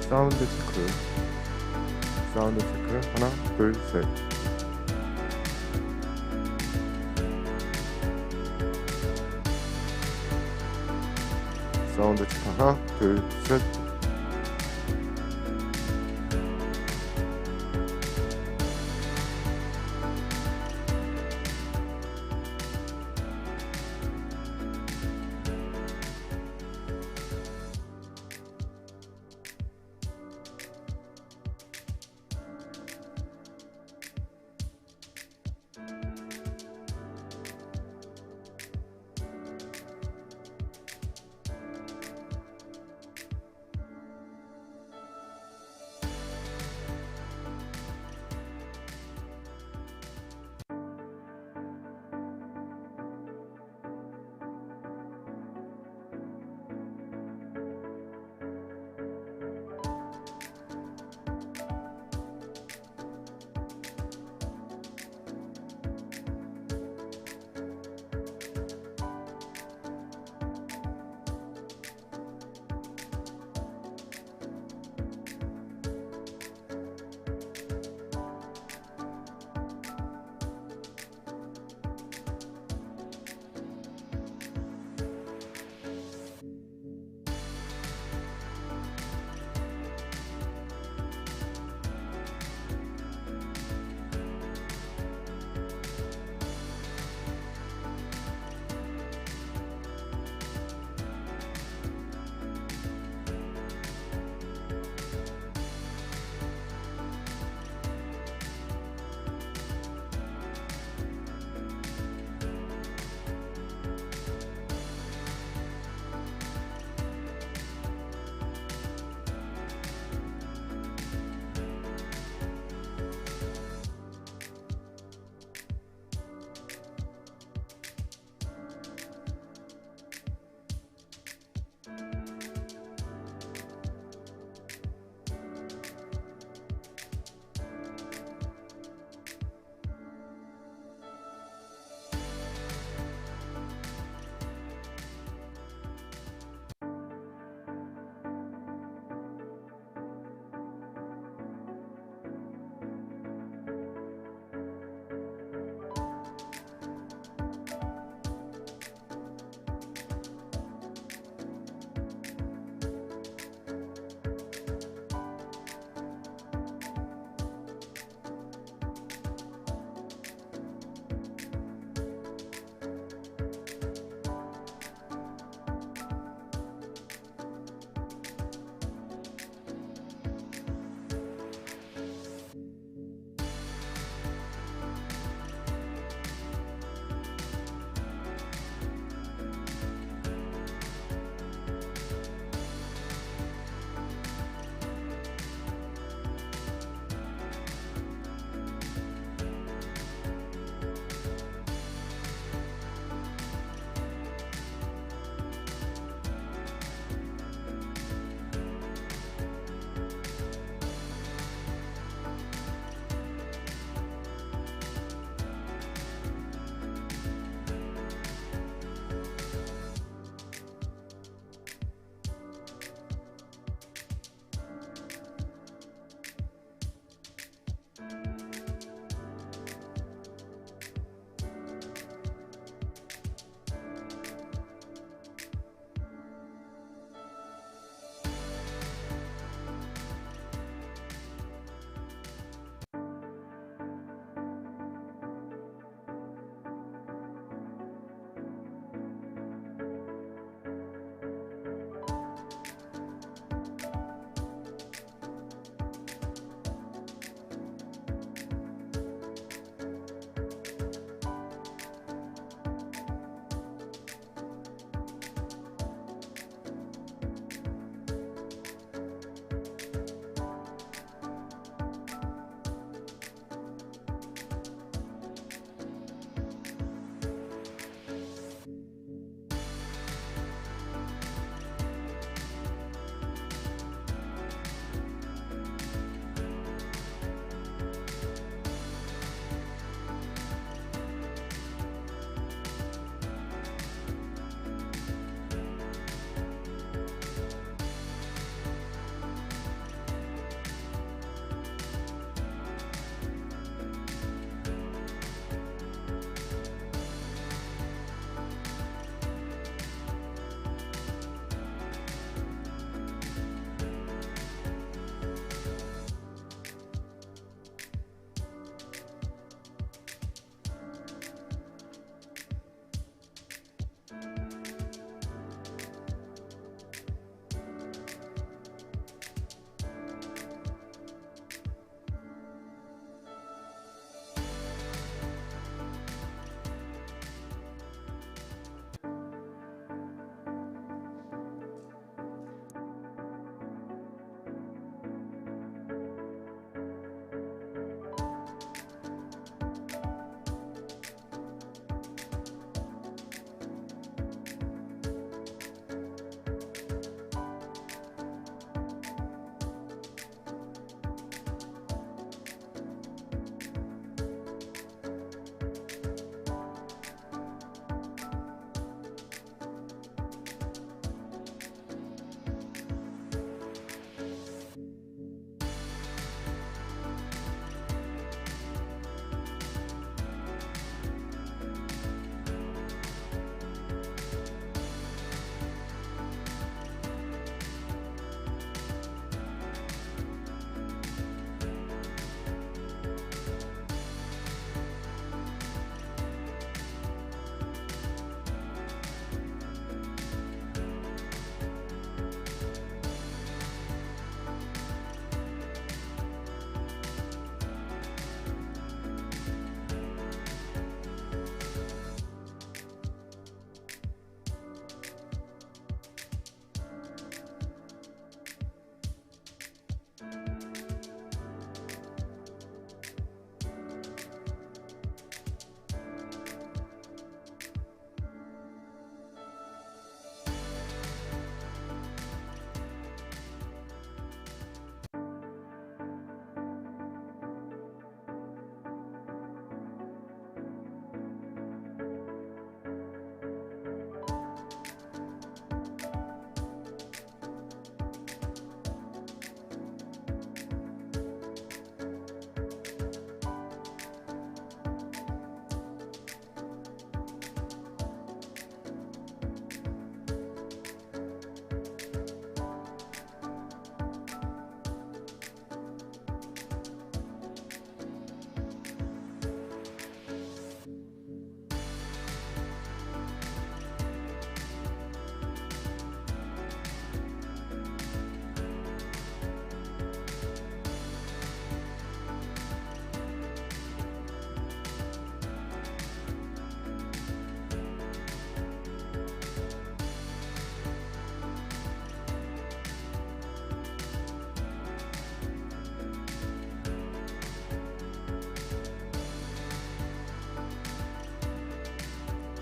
사운드 체크. 사운드 체크. 하나, 둘, 셋. 사운드 체크. 하나, 둘, 셋.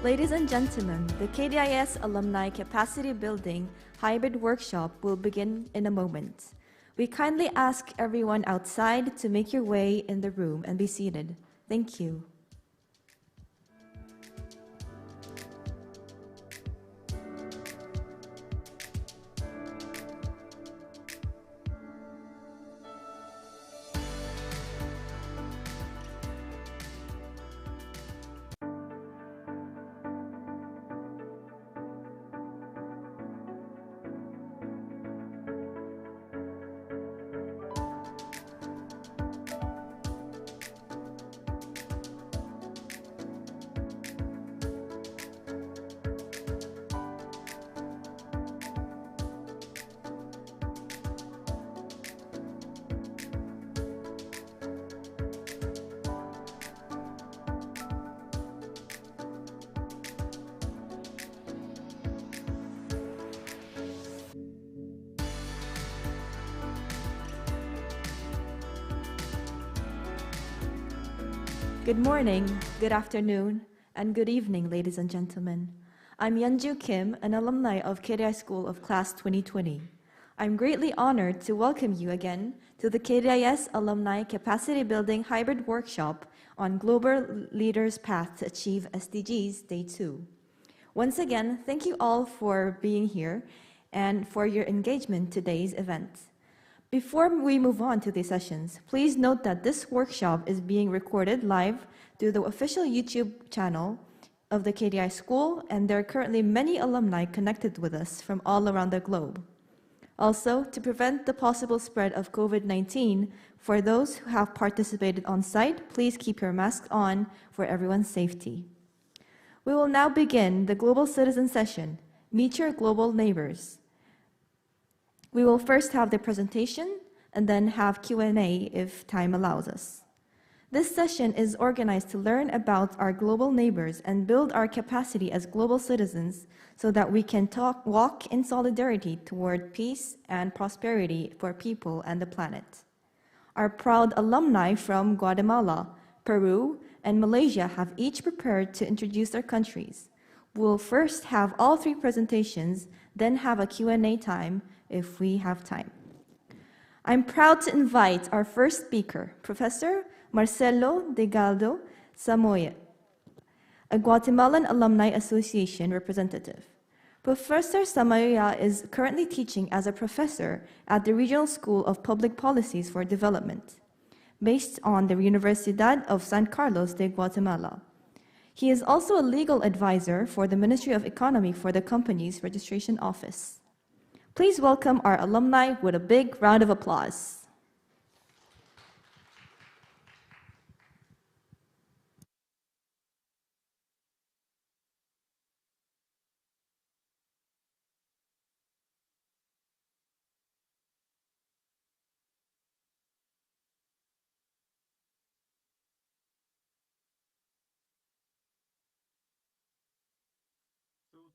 Ladies and gentlemen, the KDIS Alumni Capacity Building Hybrid Workshop will begin in a moment. We kindly ask everyone outside to make your way in the room and be seated. Thank you. Good morning, good afternoon, and good evening, ladies and gentlemen. I'm Yeonju Kim, an alumni of KDIS School of Class 2020. I'm greatly honored to welcome you again to the KDIS Alumni Capacity Building Hybrid Workshop on Global Leaders' Path to Achieve SDGs, Day 2. Once again, thank you all for being here and for your engagement in today's event. Before we move on to these sessions, please note that this workshop is being recorded live through the official YouTube channel of the KDI School, and there are currently many alumni connected with us from all around the globe. Also, to prevent the possible spread of COVID-19, for those who have participated on site, please keep your masks on for everyone's safety. We will now begin the Global Citizen Session, Meet Your Global Neighbors. We will first have the presentation and then have Q&A if time allows us. This session is organized to learn about our global neighbors and build our capacity as global citizens so that we can walk in solidarity toward peace and prosperity for people and the planet. Our proud alumni from Guatemala, Peru, and Malaysia have each prepared to introduce their countries. We'll first have all three presentations, then have a Q&A time if we have time. I'm proud to invite our first speaker, Professor Marcelo Delgado Samoya, a Guatemalan Alumni Association representative. Professor Samoya is currently teaching as a professor at the Regional School of Public Policies for Development, based on the Universidad of San Carlos de Guatemala. He is also a legal advisor for the Ministry of Economy for the company's registration office. Please welcome our alumni with a big round of applause.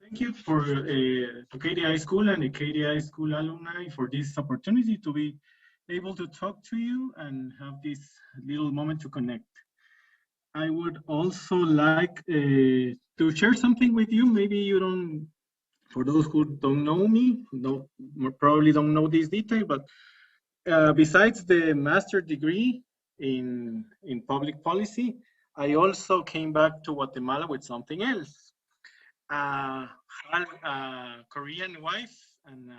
Thank you for to KDI School and the KDI School alumni for this opportunity to be able to talk to you and have this little moment to connect. I would also like to share something with you. Maybe you don't, for those who don't know me, probably don't know this detail, but besides the master degree in public policy, I also came back to Guatemala with something else. Half Korean wife and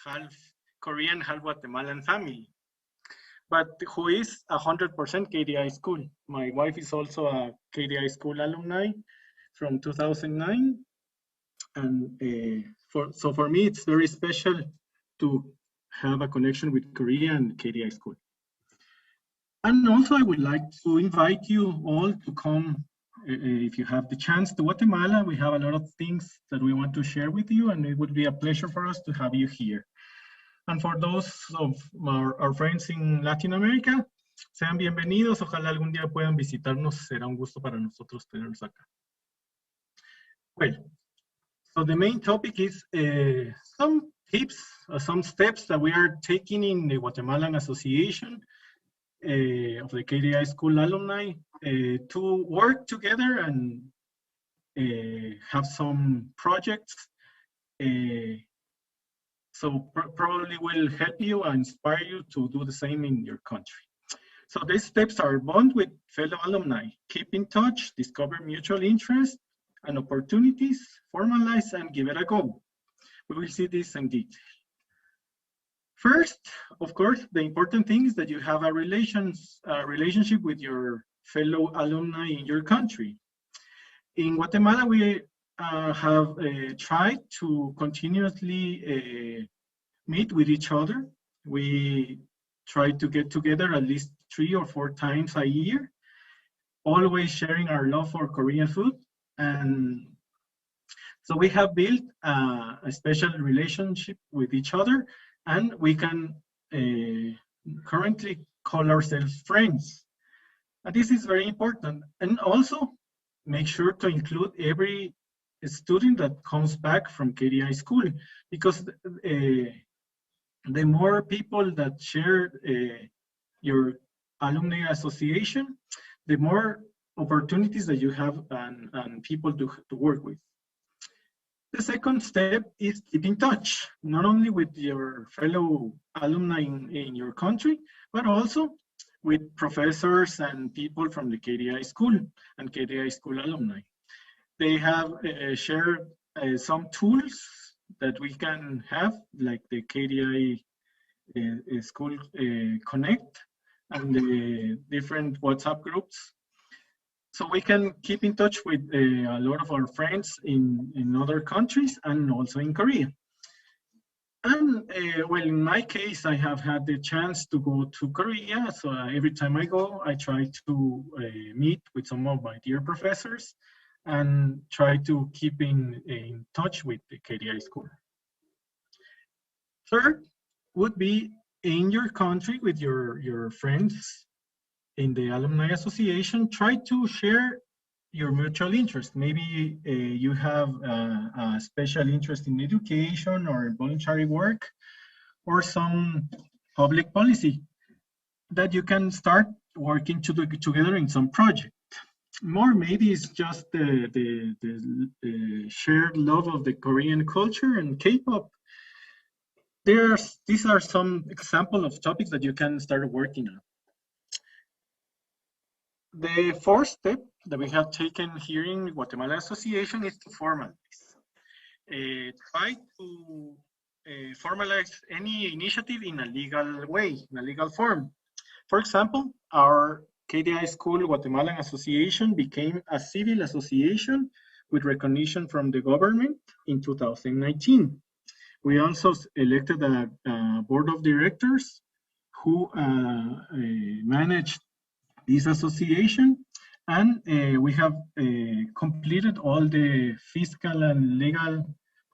half Korean, half Guatemalan family, but who is 100% KDI school. My wife is also a KDI school alumni from 2009, and so for me it's very special to have a connection with Korea and KDI school. And also I would like to invite you all to come if you have the chance to Guatemala. We have a lot of things that we want to share with you, and it would be a pleasure for us to have you here. And for those of our friends in Latin America, sean bienvenidos. Ojalá algún día puedan visitarnos. Será un gusto para nosotros tenerlos acá. Well, so the main topic is some tips, some steps that we are taking in the Guatemalan Association of the KDI School alumni to work together and have some projects. So probably will help you and inspire you to do the same in your country. So these steps are bond with fellow alumni, keep in touch, discover mutual interests and opportunities, formalize and give it a go. We will see this in detail. First, of course, the important thing is that you have a relationship with your fellow alumni in your country. In Guatemala, we have tried to continuously meet with each other. We try to get together at least 3 or 4 times a year, always sharing our love for Korean food. And so we have built a special relationship with each other, and we can currently call ourselves friends. And this is very important. And also make sure to include every student that comes back from KDI school, because the more people that share your alumni association, the more opportunities that you have and people to work with. The second step is keep in touch, not only with your fellow alumni in your country, but also with professors and people from the KDI school and KDI school alumni. They have shared some tools that we can have, like the KDI School Connect and the different WhatsApp groups. So we can keep in touch with a lot of our friends in other countries and also in Korea. And well, in my case, I have had the chance to go to Korea. So every time I go, I try to meet with some of my dear professors and try to keep in touch with the KDI school. Third would be in your country with your friends in the Alumni Association, try to share your mutual interest. Maybe you have a special interest in education or voluntary work or some public policy that you can start working together in some project. More maybe it's just the shared love of the Korean culture and K-pop. These are some examples of topics that you can start working on. The fourth step that we have taken here in Guatemala Association is to formalize. Try to formalize any initiative in a legal way, in a legal form. For example, our KDI School Guatemalan Association became a civil association with recognition from the government in 2019. We also elected a board of directors who managed this association, and we have completed all the fiscal and legal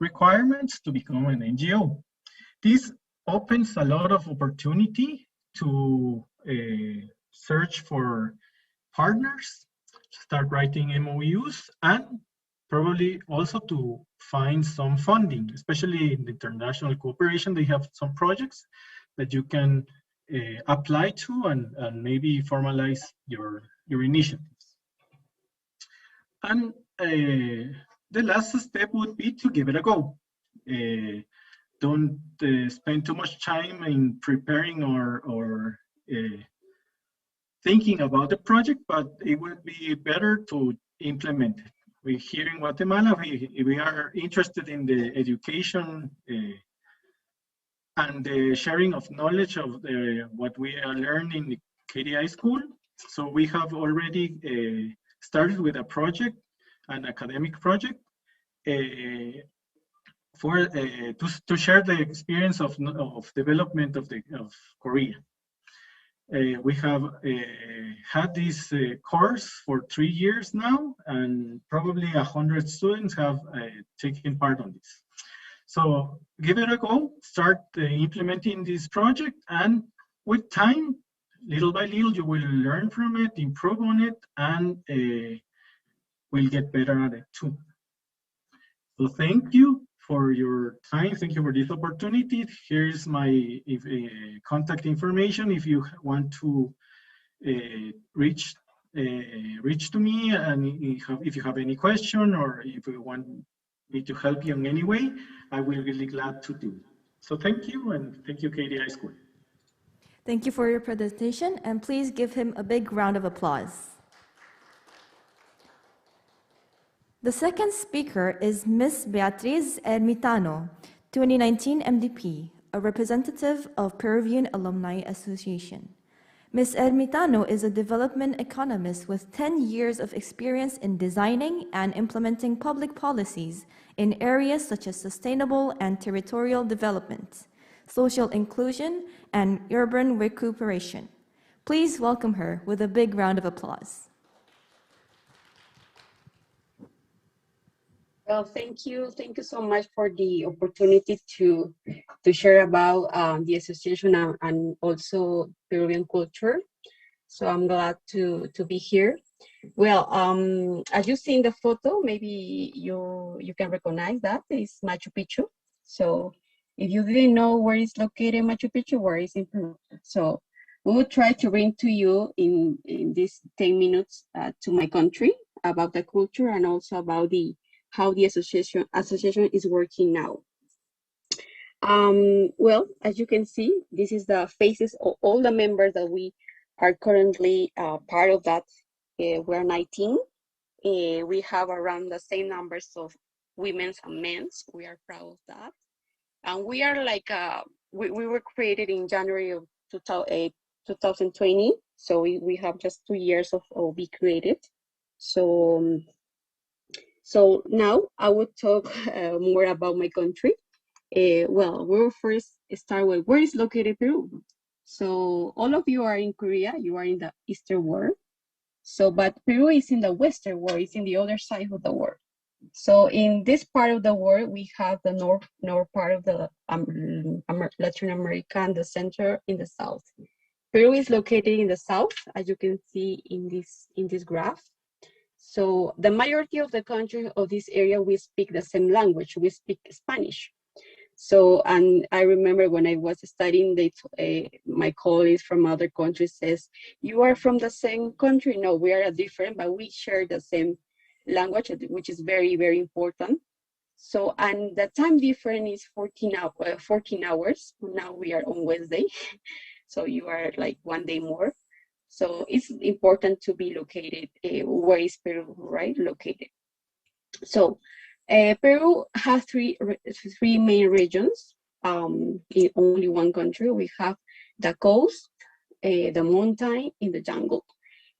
requirements to become an NGO. This opens a lot of opportunity to search for partners, start writing MOUs, and probably also to find some funding, especially in the international cooperation. They have some projects that you can apply to and maybe formalize your initiatives. And the last step would be to give it a go. Don't spend too much time in preparing or thinking about the project, but it would be better to implement it. We here in Guatemala, we are interested in the education and the sharing of knowledge of what we are learning in the KDI school. So we have already started with a project, an academic project, to share the experience of development of Korea. We have had this course for 3 years now, and probably 100 students have taken part on this. So give it a go, start implementing this project, and with time, little by little, you will learn from it, improve on it, and will get better at it too. So thank you for your time. Thank you for this opportunity. Here's my contact information if you want to reach reach to me, and if you have any question or if you want me to help you in any way, I will be really glad to do. So thank you, and thank you, KDI School. Thank you for your presentation, and please give him a big round of applause. The second speaker is Ms. Beatriz Ermitano, 2019 MDP, a representative of Peruvian Alumni Association. Ms. Ermitano is a development economist with 10 years of experience in designing and implementing public policies in areas such as sustainable and territorial development, social inclusion, and urban recuperation. Please welcome her with a big round of applause. Well, thank you. Thank you so much for the opportunity to share about the association and also Peruvian culture. So I'm glad to be here. Well, as you see in the photo, maybe you can recognize that is Machu Picchu. So if you didn't know where is located Machu Picchu, where is in Peru. So we will try to bring to you in these 10 minutes to my country about the culture and also about how the association is working now. Well, as you can see, this is the faces of all the members that we are currently part of that. We're 19. We have around the same numbers of women's and men's. We are proud of that. And we are like, we were created in January of 2020. So we have just 2 years of be created. So now I would talk more about my country. Well, we'll first start with where is located Peru. So all of you are in Korea, you are in the Eastern world. So, but Peru is in the Western world, it's in the other side of the world. So in this part of the world, we have the north part of the Latin America and the center in the south. Peru is located in the south, as you can see in this graph. So the majority of the country of this area, we speak the same language, we speak Spanish. So, and I remember when I was studying, my colleagues from other countries says, you are from the same country? No, we are different, but we share the same language, which is very, very important. So, and the time difference is 14 hours. Now we are on Wednesday. So you are like 1 day more. So it's important to be located, where is Peru, right, located. So Peru has three main regions in only one country. We have the coast, the mountain, and the jungle.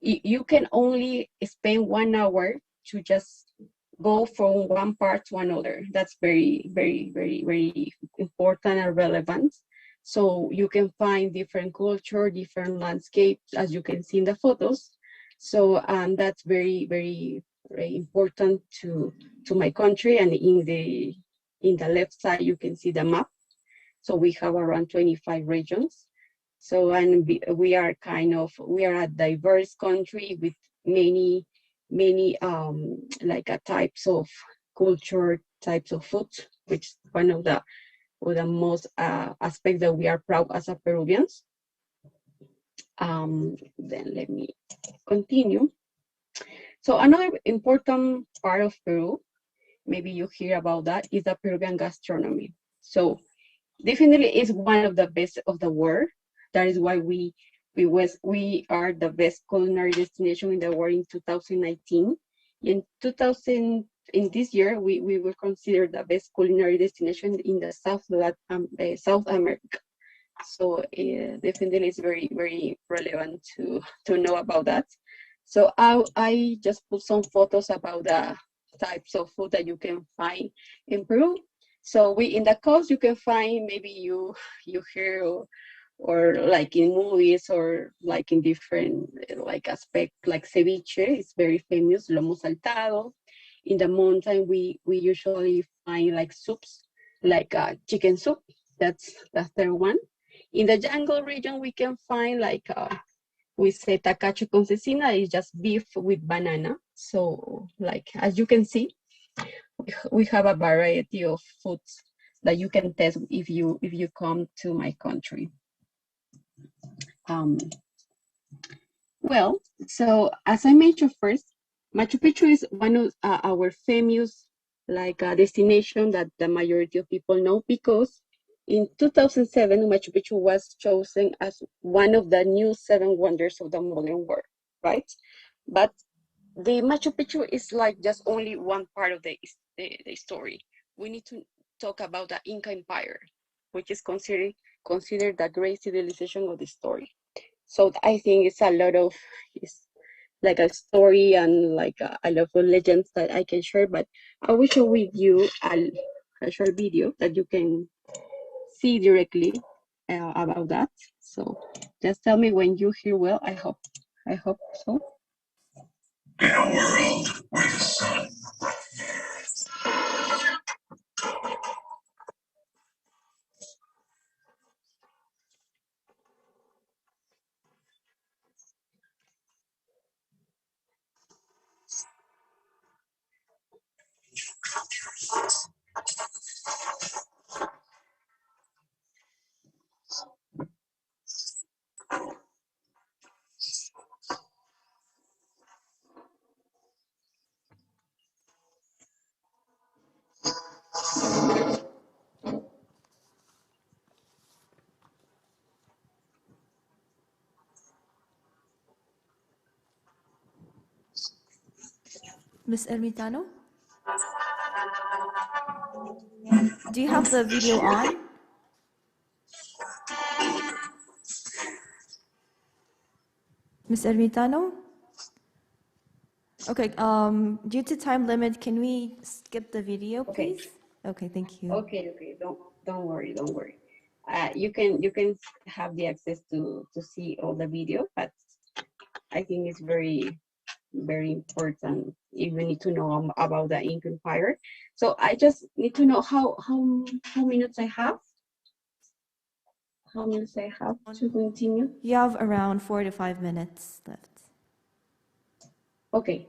You can only spend 1 hour to just go from one part to another. That's very, very, very, very important and relevant. So you can find different culture, different landscapes, as you can see in the photos. So that's very, very, very important to my country. And in the left side, you can see the map. So we have around 25 regions. So, and we are a diverse country with many like types of culture, types of food, which is one of the most aspects that we are proud as a Peruvians. Then let me continue. So another important part of Peru, maybe you hear about that, is the Peruvian gastronomy. So definitely is one of the best of the world. That is why we are the best culinary destination in the world in 2019. In this year, we were considered the best culinary destination in the South America. So definitely it's very, very relevant to know about that. So I just put some photos about the types of food that you can find in Peru. So in the coast, you can find, maybe you hear or like in movies or like in different like aspect, like ceviche is very famous, lomo saltado. In the mountain, we usually find like soups, like chicken soup. That's the third one. In the jungle region, we can find like we say tacacho con cecina, is just beef with banana. So like as you can see, we have a variety of foods that you can test if you come to my country. Well, so as I mentioned first, Machu Picchu is one of our famous destination that the majority of people know because in 2007, Machu Picchu was chosen as one of the new seven wonders of the modern world, right? But the Machu Picchu is like just only one part of the story. We need to talk about the Inca Empire, which is considered the great civilization of the story. So I think it's like a story and like a lot of legends that I can share, but I will share with you a short video that you can see directly about that. So just tell me when you hear well. I hope so. In a world where the sun Miss Ermitano? Do you have the video on? Miss Ermitano? Okay, due to time limit, can we skip the video, Okay. please? Okay, thank you. Okay. Don't worry. You can have the access to see all the video, but I think it's very important. You need to know about the Inca Empire. So I just need to know how minutes I have. How minutes I have to continue? You have around 4 to 5 minutes left. Okay.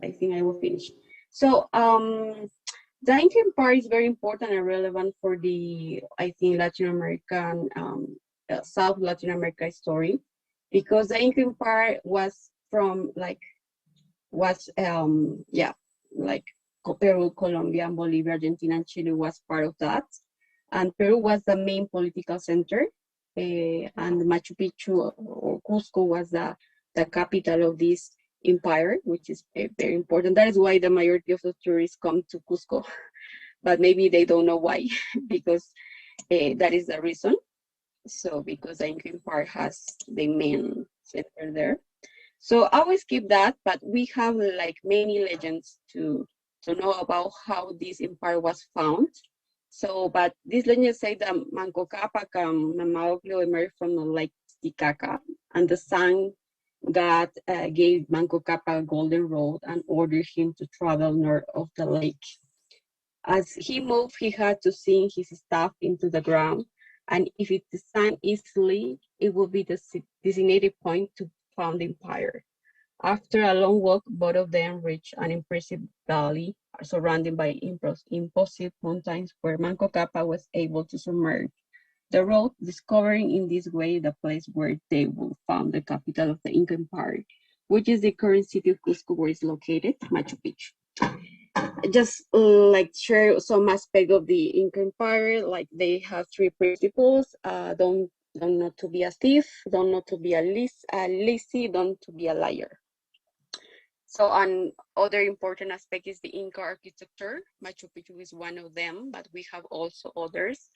I think I will finish. So the Inca Empire is very important and relevant for the I think Latin American South Latin America story because the Inca Empire was from like Peru, Colombia, and Bolivia, Argentina, and Chile was part of that. And Peru was the main political center, and Machu Picchu or Cusco was the capital of this empire, which is very important. That is why the majority of the tourists come to Cusco, but maybe they don't know why, because that is the reason. So because the Inca Empire has the main center there. So I will skip that, but we have like many legends to know about how this empire was found. So, but these legends say that Manco Cápac and Mamaoclio emerged from the Lake Titicaca, and the sun god gave Manco Cápac a golden road and ordered him to travel north of the lake. As he moved, he had to sink his staff into the ground, and if it sank easily, it would be the designated point to found the empire. After a long walk, both of them reached an impressive valley surrounded by imposing mountains where Manco Cápac was able to submerge the road, discovering in this way the place where they would found the capital of the Inca Empire, which is the current city of Cusco where it's located, Machu Picchu. Just like share some aspect of the Inca Empire, like they have three principles: don't not to be a thief, don't not to be a lazy, don't to be a liar. So other important aspect is the Inca architecture. Machu Picchu is one of them, but we have also others,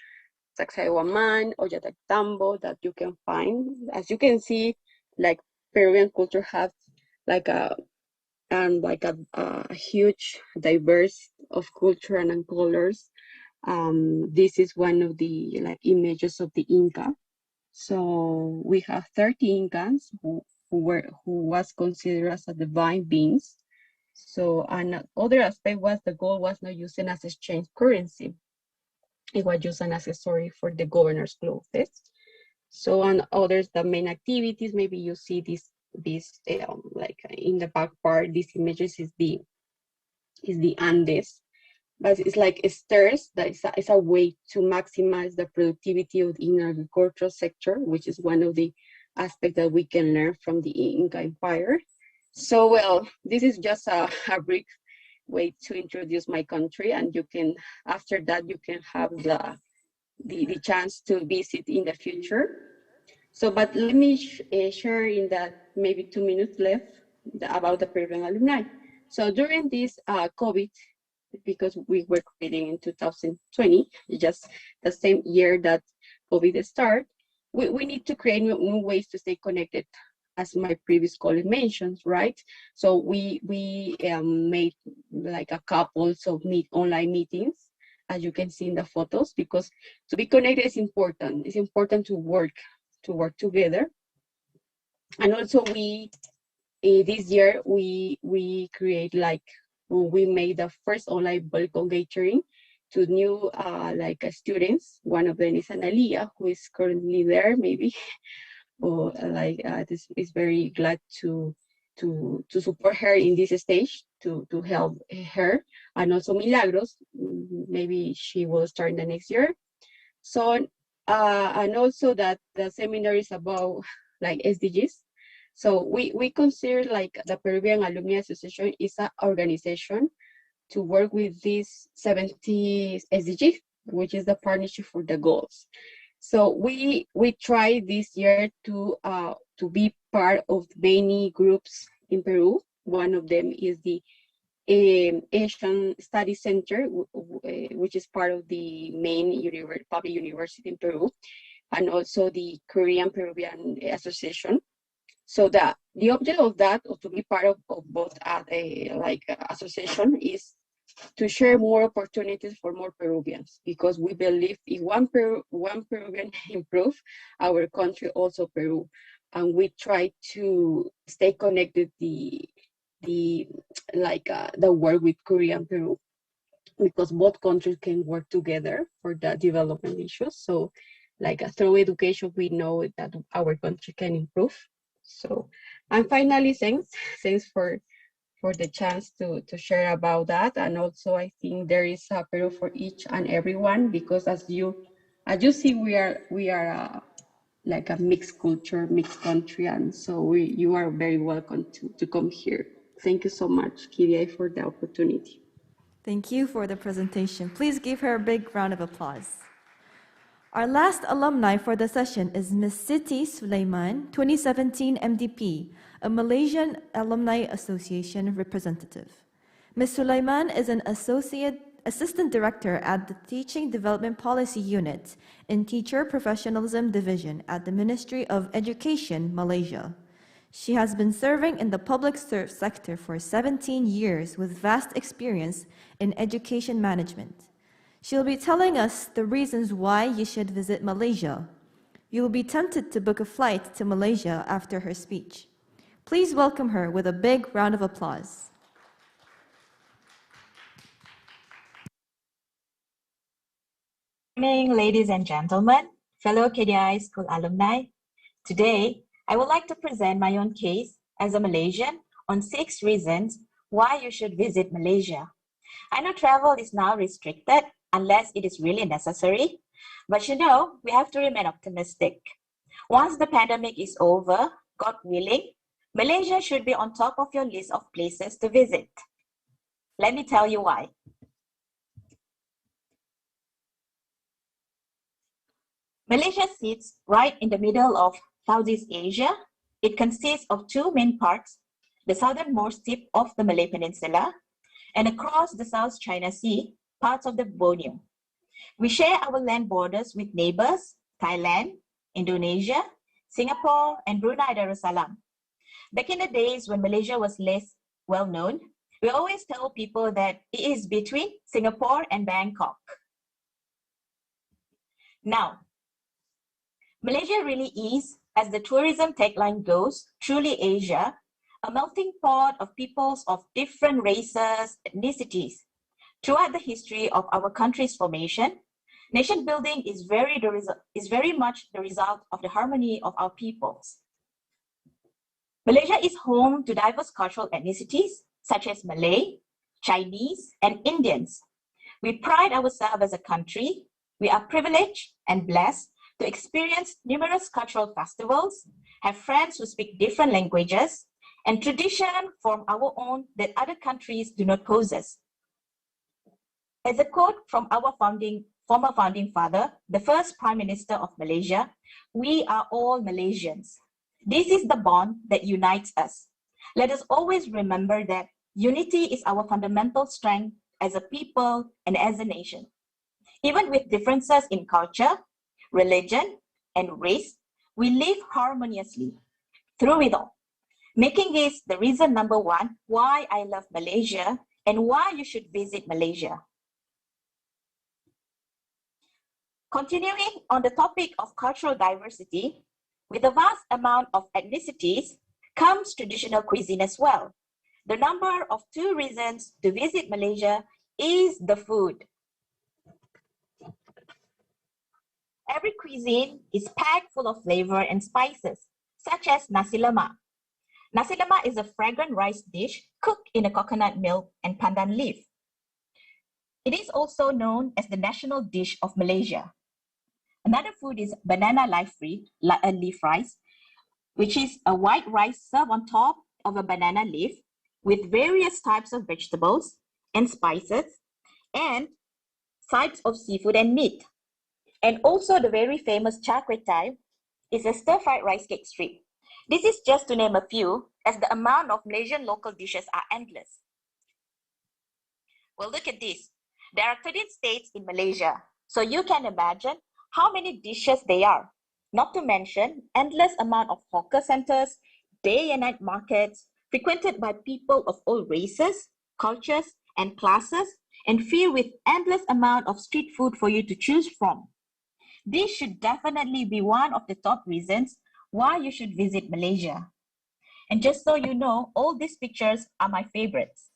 Sacsayhuaman, Ollantaytambo, that you can find. As you can see, like Peruvian culture has like a huge diverse of culture and colors. This is one of the like images of the Inca. So we have 30 Incans who was considered as a divine beings. So another aspect was the gold was not used as exchange currency. It was used as an accessory for the governor's clothes. So on others, the main activities, maybe you see this like in the back part, these images is the Andes, but it's like stairs that is a way to maximize the productivity of the agricultural sector, which is one of the aspect that we can learn from the Inca Empire. So, well, this is just a brief way to introduce my country, and you can, after that, you can have the chance to visit in the future. So, but let me share in that maybe 2 minutes left about the Peruvian alumni. So during this COVID, because we were creating in 2020, just the same year that COVID started, we need to create new ways to stay connected, as my previous colleague mentioned, right? So we made like a couple of online meetings, as you can see in the photos, because to be connected is important. It's important to work together. And also we this year we create we made the first online balcony catering to new students. One of them is Analia, who is currently there, maybe. Or this is very glad to support her in this stage, to help her. And also Milagros, maybe she will start in the next year. So and also that the seminar is about like SDGs. So we consider like the Peruvian Alumni Association is an organization to work with these 70 SDGs, which is the partnership for the goals. So we try this year to be part of many groups in Peru. One of them is the Asian Study Center, which is part of the main public university in Peru, and also the Korean Peruvian Association. So the object of that, or to be part of both association, is to share more opportunities for more Peruvians, because we believe if one Peruvian improve, our country also Peru, and we try to stay connected the work with Korea and Peru, because both countries can work together for the development issues. So through education, we know that our country can improve. So, and finally, thanks for the chance to share about that. And also, I think there is a Peru for each and everyone, because as you see, we are like a mixed culture, mixed country, and so you are very welcome to come here. Thank you so much, KDI, for the opportunity. Thank you for the presentation. Please give her a big round of applause. Our last alumni for the session is Ms. Siti Sulaiman, 2017 MDP, a Malaysian Alumni Association representative. Ms. Sulaiman is an Assistant Director at the Teaching Development Policy Unit in Teacher Professionalism Division at the Ministry of Education, Malaysia. She has been serving in the public sector for 17 years with vast experience in education management. She'll be telling us the reasons why you should visit Malaysia. You will be tempted to book a flight to Malaysia after her speech. Please welcome her with a big round of applause. Good morning, ladies and gentlemen, fellow KDIS School alumni. Today, I would like to present my own case as a Malaysian on 6 reasons why you should visit Malaysia. I know travel is now restricted unless it is really necessary, but we have to remain optimistic. Once the pandemic is over, God willing, Malaysia should be on top of your list of places to visit. Let me tell you why. Malaysia sits right in the middle of Southeast Asia. It consists of 2 main parts, the southernmost tip of the Malay Peninsula, and across the South China Sea, parts of the Borneo. We share our land borders with neighbors, Thailand, Indonesia, Singapore, and Brunei Darussalam. Back in the days when Malaysia was less well known, we always tell people that it is between Singapore and Bangkok. Now, Malaysia really is, as the tourism tagline goes, truly Asia, a melting pot of peoples of different races, ethnicities. Throughout the history of our country's formation, nation building is very much the result of the harmony of our peoples. Malaysia is home to diverse cultural ethnicities, such as Malay, Chinese, and Indians. We pride ourselves as a country. We are privileged and blessed to experience numerous cultural festivals, have friends who speak different languages, and tradition from our own that other countries do not possess. As a quote from our former founding father, the first Prime Minister of Malaysia, "We are all Malaysians. This is the bond that unites us. Let us always remember that unity is our fundamental strength as a people and as a nation. Even with differences in culture, religion, and race, we live harmoniously through it all, making this the reason number one why I love Malaysia and why you should visit Malaysia." Continuing on the topic of cultural diversity, with a vast amount of ethnicities comes traditional cuisine as well. The number of 2 reasons to visit Malaysia is the food. Every cuisine is packed full of flavor and spices, such as nasi lemak. Nasi lemak is a fragrant rice dish cooked in a coconut milk and pandan leaf. It is also known as the national dish of Malaysia. Another food is banana leaf rice, which is a white rice served on top of a banana leaf with various types of vegetables and spices and types of seafood and meat. And also the very famous char kway teow is a stir-fried rice cake strip. This is just to name a few, as the amount of Malaysian local dishes are endless. Well, look at this. There are 13 states in Malaysia, so you can imagine how many dishes they are. Not to mention endless amount of hawker centers, day and night markets, frequented by people of all races, cultures, and classes, and filled with endless amount of street food for you to choose from. This should definitely be one of the top reasons why you should visit Malaysia. And just so you know, all these pictures are my favorites.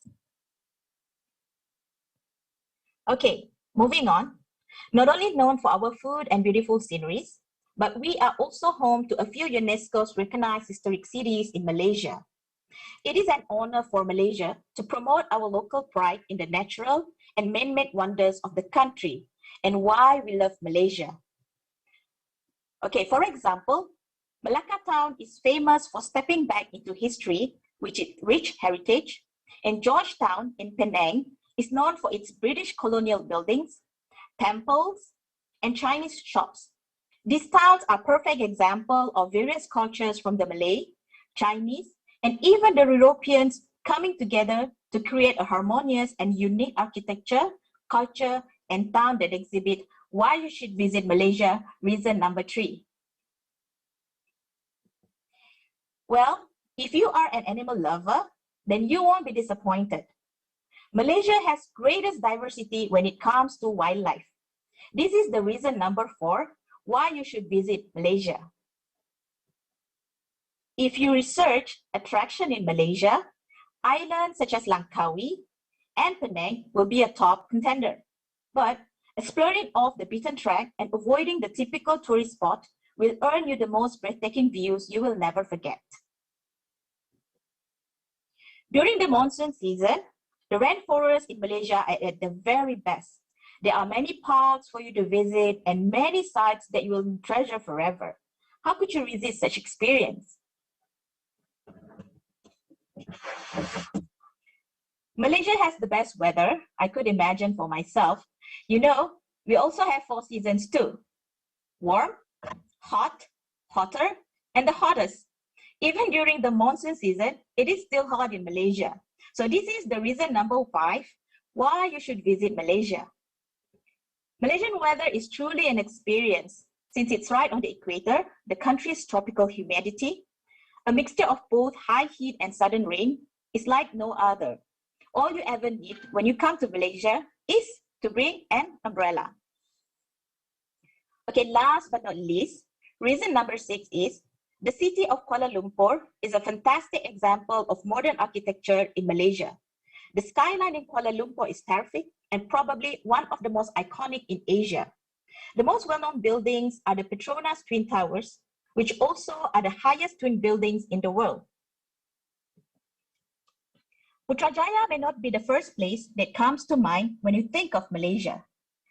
Okay, moving on. Not only known for our food and beautiful sceneries, but we are also home to a few UNESCO's recognized historic cities in Malaysia. It is an honor for Malaysia to promote our local pride in the natural and man-made wonders of the country and why we love Malaysia. Okay, for example, Malacca town is famous for stepping back into history, which is rich heritage, and Georgetown in Penang is known for its British colonial buildings, temples, and Chinese shops. These towns are perfect examples of various cultures from the Malay, Chinese, and even the Europeans coming together to create a harmonious and unique architecture, culture, and town that exhibit why you should visit Malaysia, reason number 3. Well, if you are an animal lover, then you won't be disappointed. Malaysia has greatest diversity when it comes to wildlife. This is the reason number 4 why you should visit Malaysia. If you research attraction in Malaysia, islands such as Langkawi and Penang will be a top contender. But exploring off the beaten track and avoiding the typical tourist spot will earn you the most breathtaking views you will never forget. During the monsoon season, the rainforests in Malaysia are at the very best. There are many parks for you to visit and many sites that you will treasure forever. How could you resist such experience? Malaysia has the best weather I could imagine for myself. You know, we also have 4 seasons too. Warm, hot, hotter, and the hottest. Even during the monsoon season, it is still hot in Malaysia. So this is the reason number 5 why you should visit Malaysia. Malaysian weather is truly an experience. Since it's right on the equator, the country's tropical humidity, a mixture of both high heat and sudden rain, is like no other. All you ever need when you come to Malaysia is to bring an umbrella. Okay, last but not least, reason number 6 is the city of Kuala Lumpur is a fantastic example of modern architecture in Malaysia. The skyline in Kuala Lumpur is terrific and probably one of the most iconic in Asia. The most well-known buildings are the Petronas Twin Towers, which also are the highest twin buildings in the world. Putrajaya may not be the first place that comes to mind when you think of Malaysia.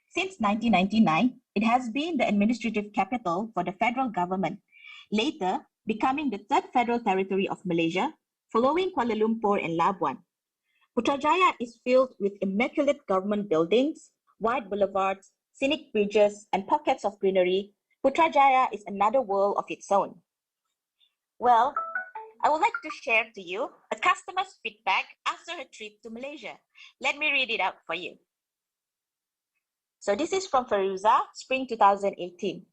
Since 1999, it has been the administrative capital for the federal government. Later, becoming the third federal territory of Malaysia, following Kuala Lumpur and Labuan. Putrajaya is filled with immaculate government buildings, wide boulevards, scenic bridges, and pockets of greenery. Putrajaya is another world of its own. Well, I would like to share to you a customer's feedback after her trip to Malaysia. Let me read it out for you. So this is from Feruza, spring 2018.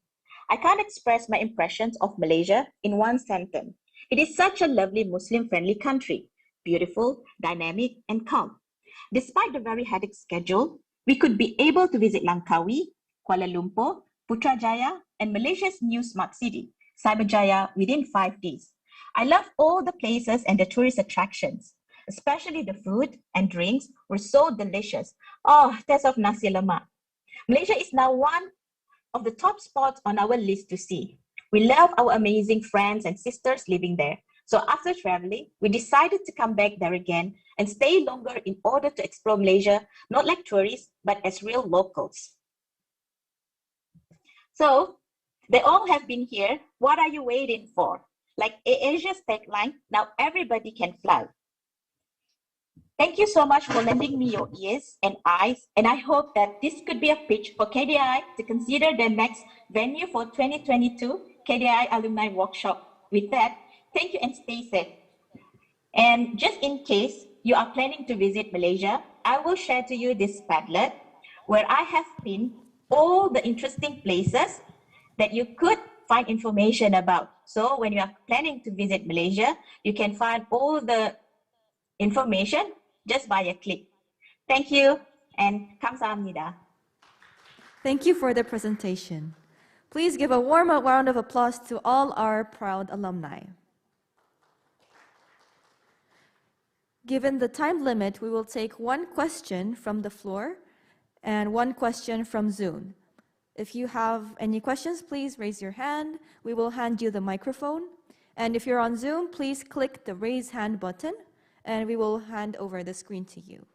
I can't express my impressions of Malaysia in one sentence. It is such a lovely Muslim-friendly country, beautiful, dynamic, and calm. Despite the very hectic schedule, we could be able to visit Langkawi, Kuala Lumpur, Putrajaya, and Malaysia's new smart city, Cyberjaya, within 5 days. I love all the places and the tourist attractions, especially the food and drinks were so delicious. Oh, taste of nasi lemak. Malaysia is now one of the top spots on our list to see. We love our amazing friends and sisters living there. So after traveling, we decided to come back there again and stay longer in order to explore Malaysia, not like tourists, but as real locals. So they all have been here. What are you waiting for? Like Asia's tagline, now everybody can fly. Thank you so much for lending me your ears and eyes, and I hope that this could be a pitch for KDI to consider the next venue for 2022 KDI Alumni Workshop. With that, thank you and stay safe. And just in case you are planning to visit Malaysia, I will share to you this Padlet where I have pinned all the interesting places that you could find information about. So when you are planning to visit Malaysia, you can find all the information just by a click. Thank you and 감사합니다. Thank you for the presentation. Please give a warm round of applause to all our proud alumni. Given the time limit, we will take one question from the floor and one question from Zoom. If you have any questions, please raise your hand. We will hand you the microphone. And if you're on Zoom, please click the raise hand button and we will hand over the screen to you.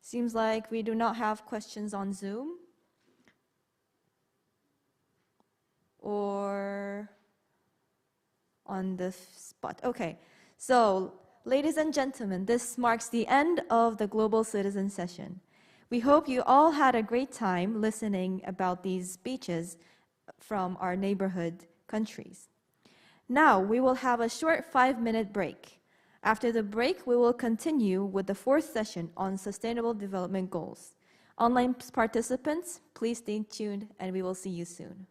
Seems like we do not have questions on Zoom or on the spot. Okay, so ladies and gentlemen, this marks the end of the Global Citizen Session. We hope you all had a great time listening about these speeches from our neighborhood countries. Now we will have a short 5-minute break. After the break, we will continue with the 4th session on Sustainable Development Goals. Online participants, please stay tuned and we will see you soon.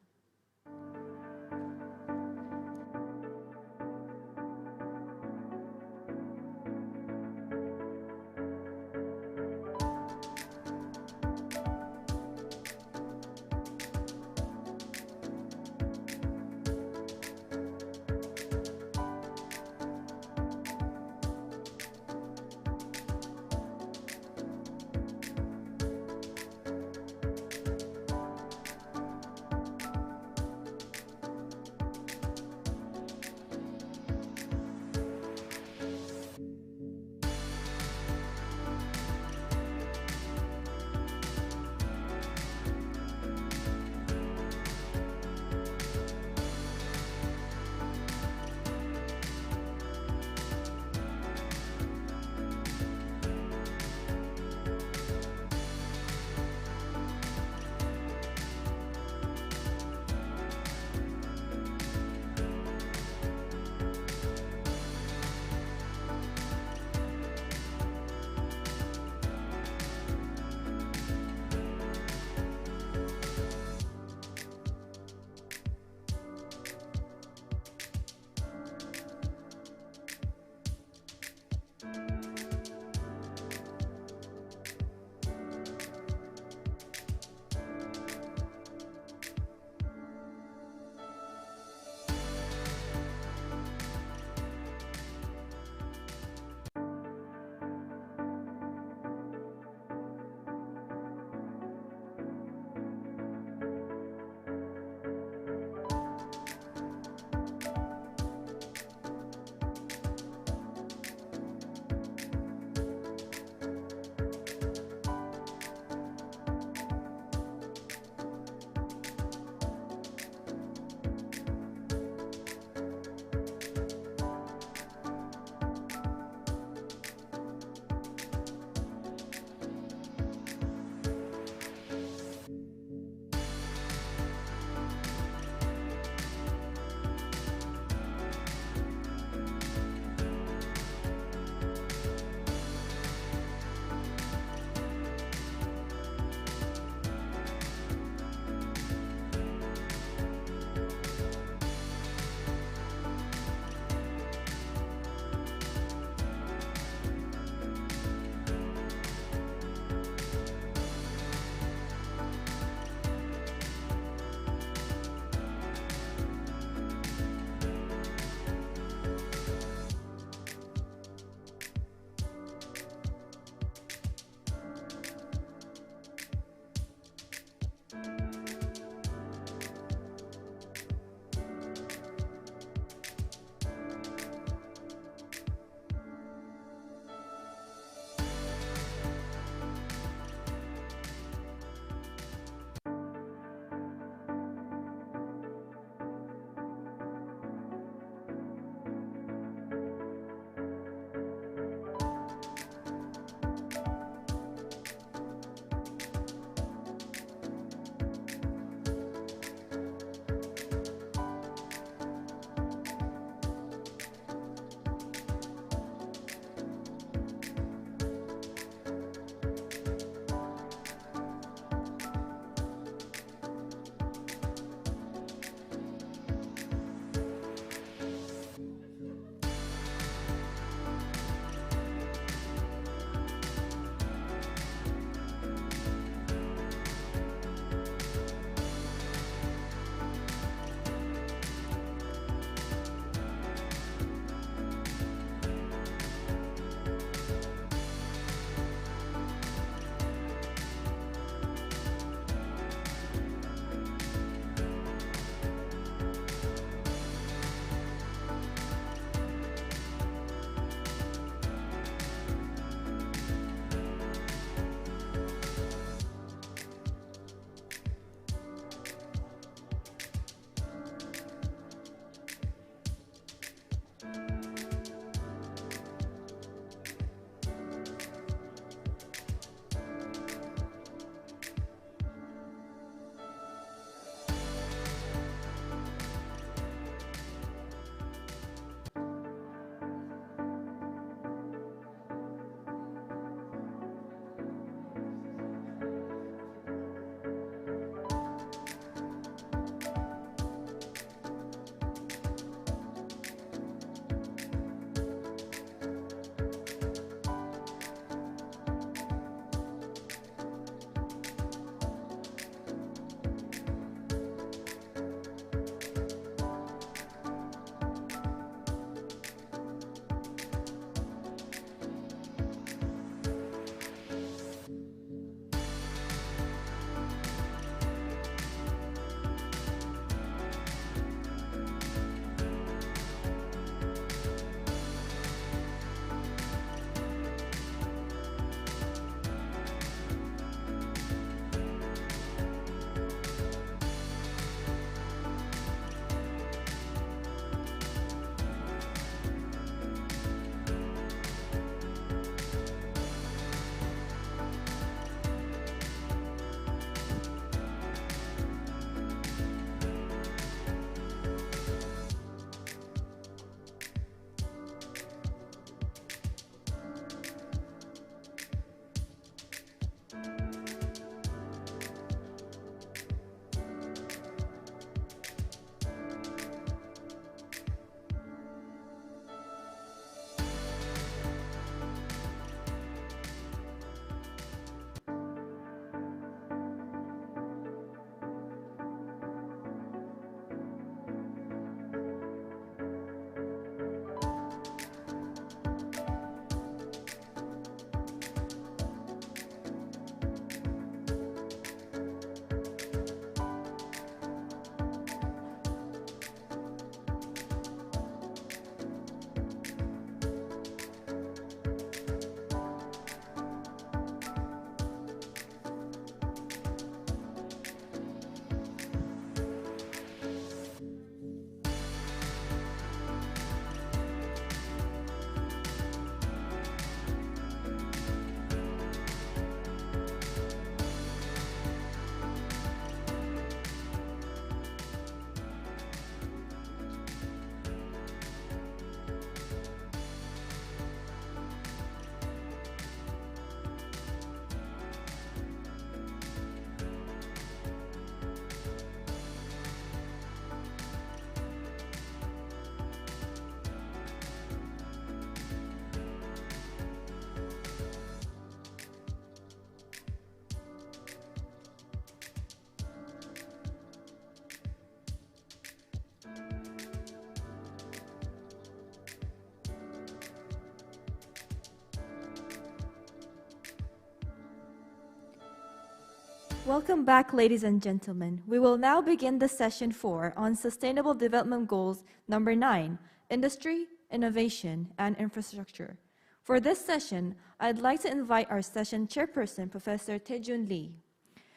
Welcome back, ladies and gentlemen. We will now begin the session 4 on Sustainable Development Goals number 9, Industry, Innovation, and Infrastructure. For this session, I'd like to invite our session chairperson, Professor Taejun Lee.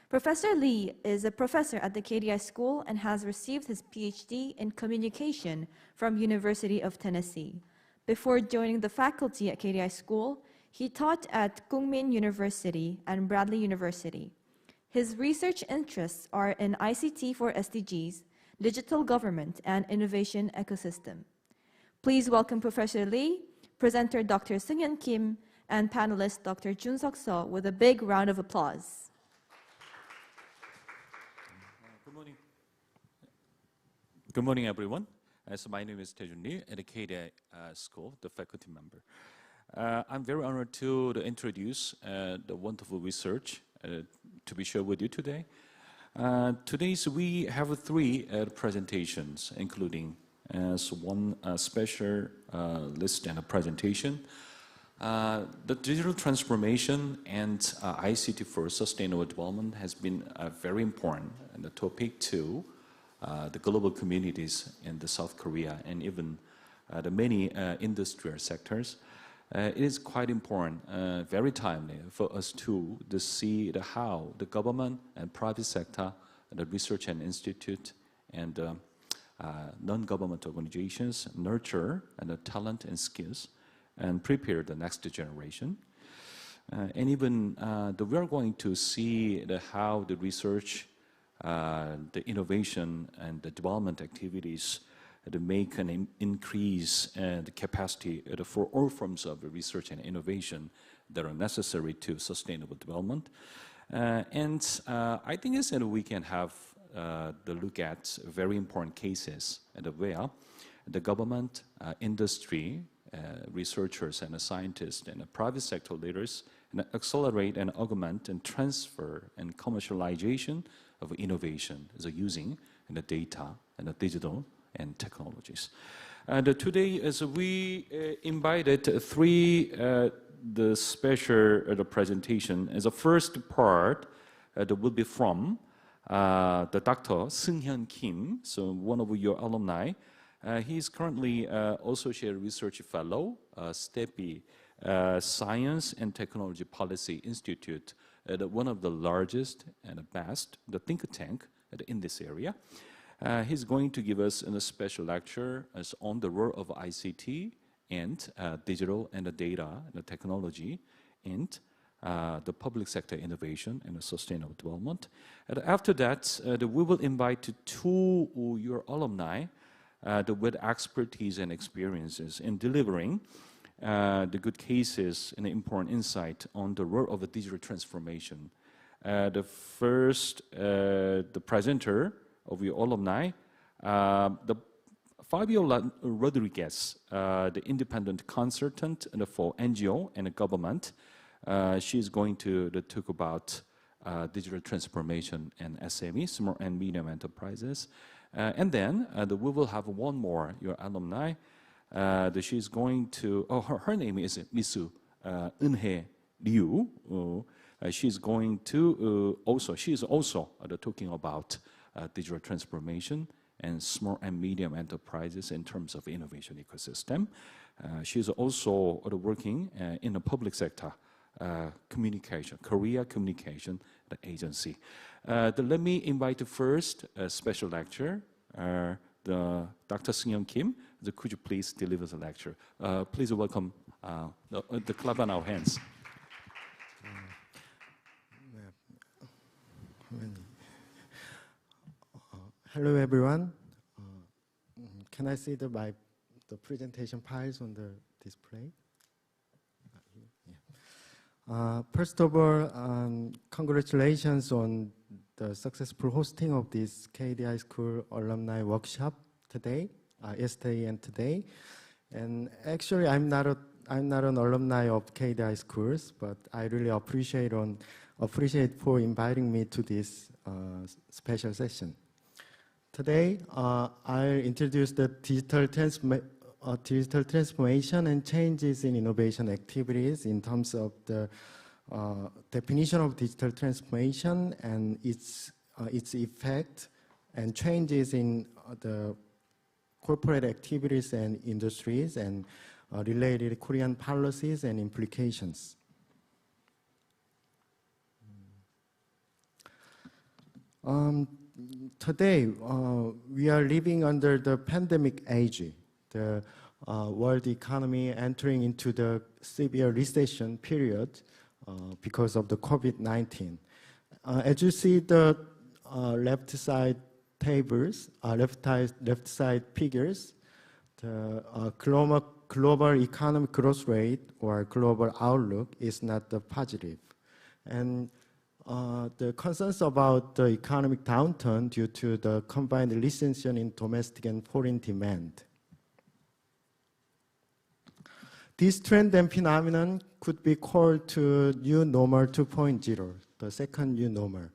Professor Lee is a professor at the KDIS School and has received his PhD in communication from University of Tennessee. Before joining the faculty at KDIS School, he taught at Kookmin University and Bradley University. His research interests are in ICT for SDGs, digital government, and innovation ecosystem. Please welcome Professor Lee, presenter Dr. Seung-Hyun Kim, and panelist Dr. Jun-Seok Seo with a big round of applause. Good morning. Good morning, everyone. So my name is Taejun Lee at the KDIS School, the faculty member. I'm very honored to introduce the wonderful research to be shared with you today. Today, we have 3 presentations, including one special list and a presentation. The digital transformation and ICT for sustainable development has been very important and the topic to the global communities in the South Korea and even the many industrial sectors. It is quite important, very timely for us to see how the government and private sector, the research and institute, and non-governmental organizations nurture the talent and skills and prepare the next generation. And even we are going to see how the research, the innovation, and the development activities to make an increase the capacity for all forms of research and innovation that are necessary to sustainable development. And I think is that we can have the look at very important cases where the government, industry, researchers and scientists and private sector leaders accelerate and augment and transfer and commercialization of innovation using the data and the digital and technologies. And today, as we invited 3 the special presentation, as the first part that will be from the Dr. Seung-Hyun Kim, so one of your alumni. He is currently Associate Research Fellow, STEPI, Science and Technology Policy Institute, at one of the largest and best the think tank in this area. He's going to give us a special lecture on the role of ICT and digital and the data and the technology and the public sector innovation and the sustainable development. And after that, we will invite 2 your alumni with expertise and experiences in delivering the good cases and important insight on the role of the digital transformation. The first, the presenter of your alumni, the Fabio Rodriguez, the independent consultant for NGO and the government. She's going to talk about digital transformation and SME, small and medium enterprises. And then we will have one more, your alumni. She's going to, her name is Miss Eunhae Liu. She's going to she is also talking about digital transformation and small and medium enterprises in terms of innovation ecosystem. She's also working in the public sector communication, Korea Communication the Agency. Let me invite first a special lecturer, the Dr. Seung-Hyun Kim. Could you please deliver the lecture? Please welcome the clap on our hands. Hello, everyone. Can I see the presentation files on the display? First of all, congratulations on the successful hosting of this KDI School alumni workshop today, yesterday and today. And actually, I'm not an alumni of KDI schools, but I really appreciate for inviting me to this special session. Today, I'll introduce the digital transformation and changes in innovation activities in terms of the definition of digital transformation and its effect and changes in the corporate activities and industries and related Korean policies and implications. Today, we are living under the pandemic age, the world economy entering into the severe recession period because of the COVID-19. As you see the left side tables, left side figures, the global economic growth rate or global outlook is not positive. And the concerns about the economic downturn due to the combined recession in domestic and foreign demand. This trend and phenomenon could be called to new normal 2.0, the second new normal.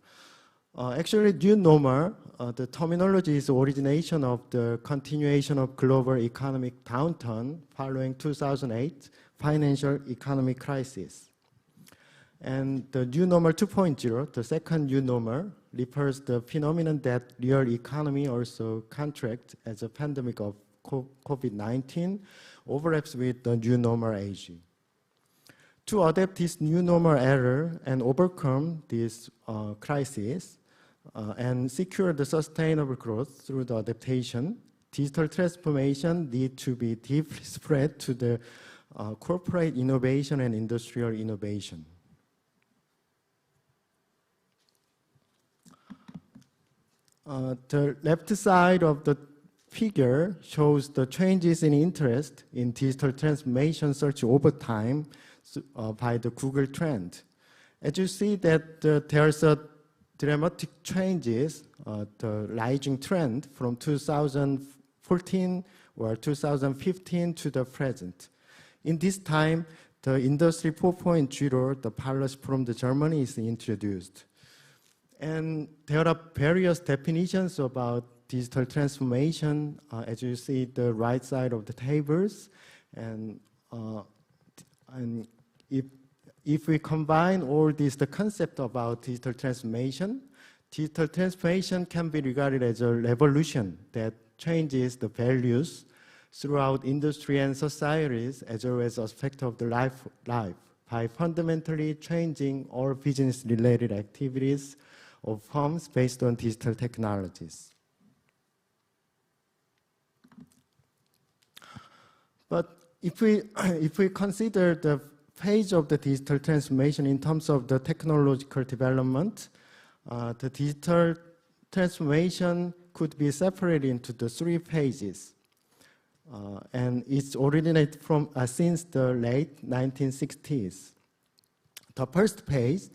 Actually, new normal, the terminology is origination of the continuation of global economic downturn following 2008 financial economic crisis. And the new normal 2.0, the second new normal, refers to the phenomenon that real economy also contracts as a pandemic of COVID-19 overlaps with the new normal age. To adapt this new normal era and overcome this crisis and secure the sustainable growth through the adaptation, digital transformation needs to be deeply spread to the corporate innovation and industrial innovation. The left side of the figure shows the changes in interest in digital transformation search over time by the Google trend. As you see that there's a dramatic changes, the rising trend from 2014 or 2015 to the present. In this time, the Industry 4.0, the policy from the Germany is introduced. And there are various definitions about digital transformation, as you see the right side of the tables. And if we combine all these, the concept about digital transformation can be regarded as a revolution that changes the values throughout industry and societies as well as aspect of the life by fundamentally changing all business-related activities of firms based on digital technologies. But if we consider the phase of the digital transformation in terms of the technological development, the digital transformation could be separated into the three phases. And it's originated from since the late 1960s. The first phase,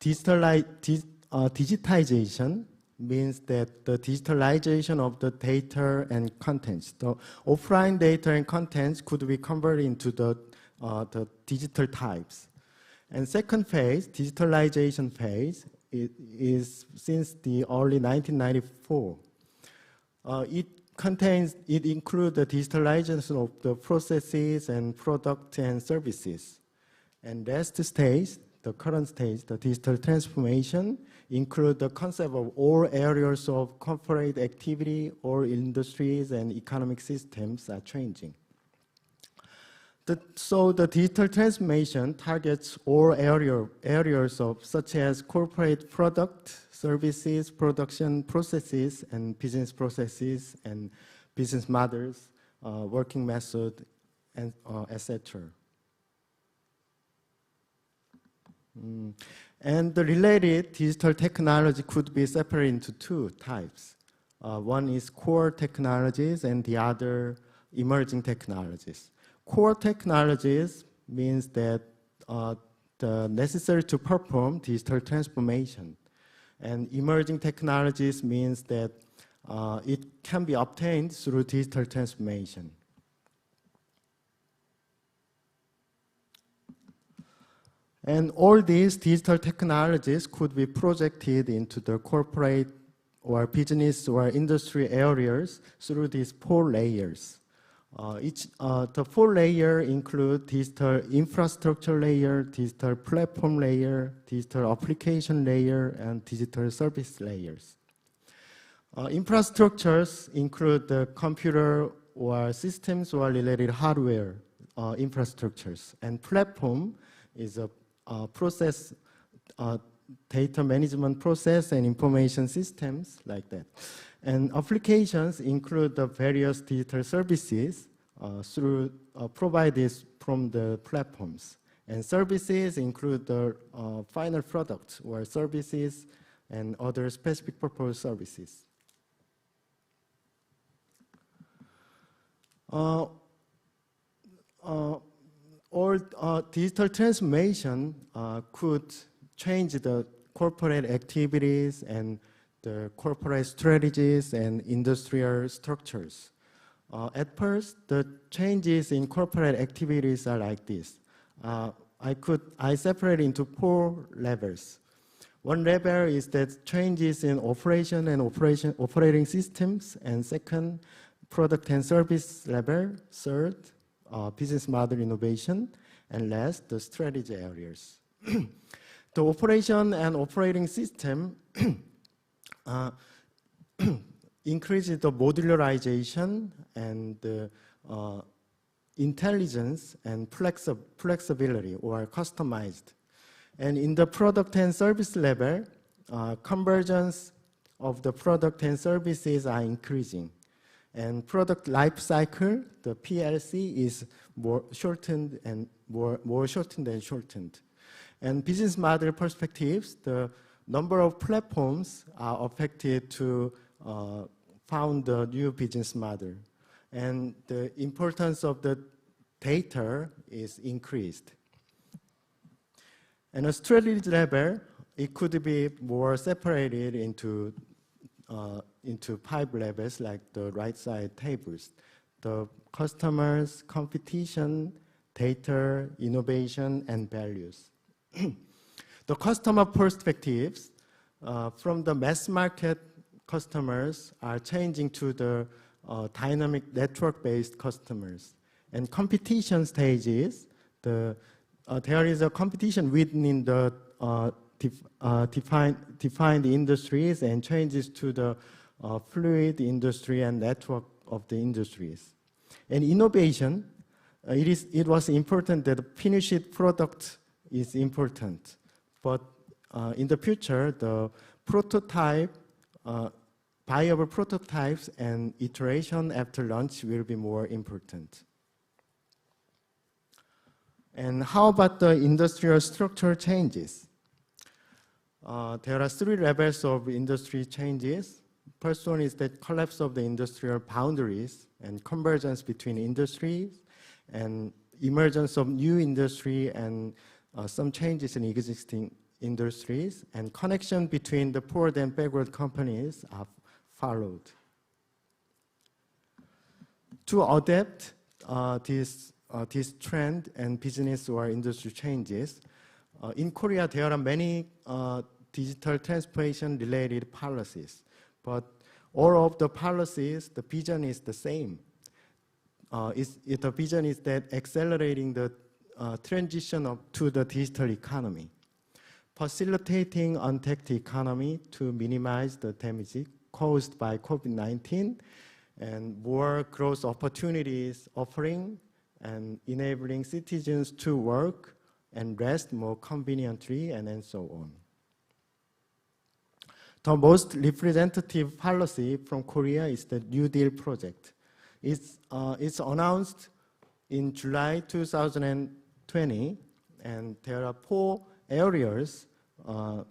digitization, means that the digitalization of the data and contents. The offline data and contents could be converted into the digital types. And second phase, digitalization phase, is since the early 1994. It includes the digitalization of the processes and products and services. And last stage, the current stage, the digital transformation, include the concept of all areas of corporate activity, all industries and economic systems are changing. So the digital transformation targets all areas of such as corporate product, services, production processes, and business processes, and business models, working method, and etc. And the related digital technology could be separated into two types. One is core technologies and the other emerging technologies. Core technologies means that the necessary to perform digital transformation. And emerging technologies means that it can be obtained through digital transformation. And all these digital technologies could be projected into the corporate or business or industry areas through these four layers. The 4 layers include digital infrastructure layer, digital platform layer, digital application layer, and digital service layers. Infrastructures include the computer or systems or related hardware infrastructures, and platform is a process, data management process and information systems like that. And applications include the various digital services provided from the platforms. And services include the final products or services and other specific purpose services. Digital transformation could change the corporate activities and the corporate strategies and industrial structures. At first, the changes in corporate activities are like this. I separate into 4 levels. One level is that changes in operation and operating systems, and second, product and service level, third, business model innovation, and last, the strategy areas. The operation and operating system increases the modularization and the intelligence and flexibility or customized. And in the product and service level, convergence of the product and services are increasing. And product life cycle, the PLC, is more shortened and more shortened and shortened. And business model perspectives, the number of platforms are affected to found a new business model. And the importance of the data is increased. And a strategy level, it could be more separated into 5 levels, like the right side tables. The customers, competition, data, innovation, and values. The customer perspectives from the mass market customers are changing to the dynamic network-based customers. And competition stages, there is a competition within the defined industries and changes to the fluid industry and network of the industries. And innovation, it was important that the finished product is important. But in the future, the prototype, viable prototypes and iteration after launch will be more important. And how about the industrial structure changes? There are 3 levels of industry changes. First one is the collapse of the industrial boundaries and convergence between industries and emergence of new industry and some changes in existing industries, and connection between the forward and backward companies are followed. To adapt this trend and business or industry changes, in Korea there are many digital transformation related policies, but all of the policies, the vision is the same. The vision is that accelerating the transition to the digital economy, facilitating untapped economy to minimize the damage caused by COVID-19, and more growth opportunities offering and enabling citizens to work and rest more conveniently, and so on. The most representative policy from Korea is the New Deal project. It's announced in July 2020, and there are 4 areas as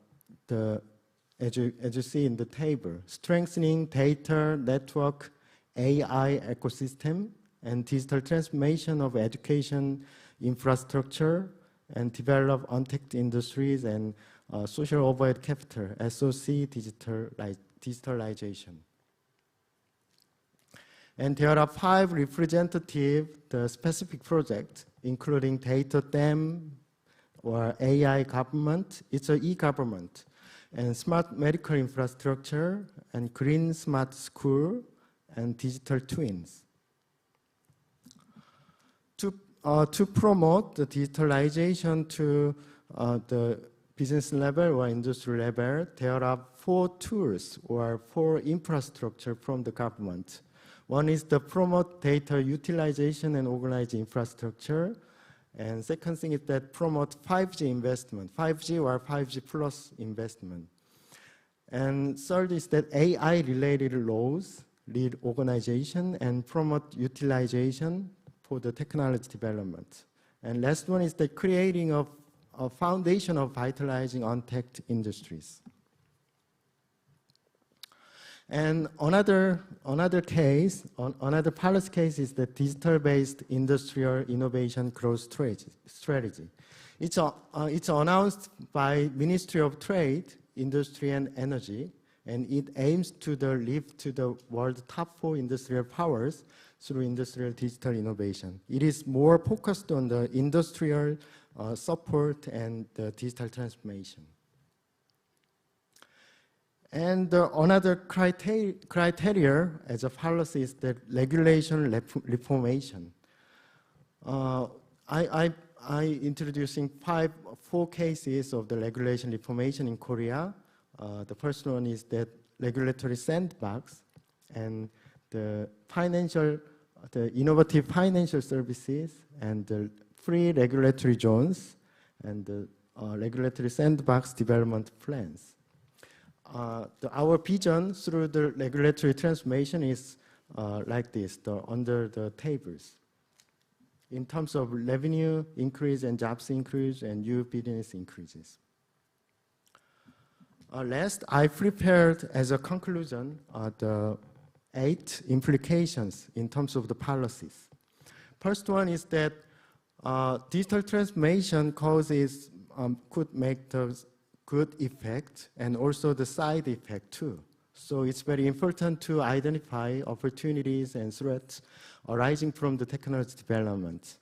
you see in the table: strengthening data network, AI ecosystem, and digital transformation of education infrastructure, and develop untapped industries and social overhead capital, SOC digitalization. And there are 5 representative specific projects, including data dam or AI government, it's an e-government, and smart medical infrastructure, and green smart school, and digital twins. to promote the digitalization to the business level or industry level, there are 4 tools or 4 infrastructure from the government. One is the promote data utilization and organize infrastructure. And second thing is that promote 5G investment, 5G or 5G plus investment. And third is that AI-related laws lead organization and promote utilization for the technology development. And last one is the creating of a foundation of vitalizing untapped industries. And another policy case is the digital-based industrial innovation growth strategy. It's announced by Ministry of Trade, Industry and Energy, and it aims to lift to the world top 4 industrial powers through industrial digital innovation. It is more focused on the industrial support and the digital transformation. And another criteria as a policy is that regulation reformation. I introducing 4 cases of the regulation reformation in Korea. The first one is that regulatory sandbox and the innovative financial services and the free regulatory zones and the regulatory sandbox development plans. Our vision through the regulatory transformation is like this, under the tables. In terms of revenue increase and jobs increase and new business increases. Last, I prepared as a conclusion the 8 implications in terms of the policies. First one is that digital transformation causes could make the good effect and also the side effect too. So it's very important to identify opportunities and threats arising from the technology development.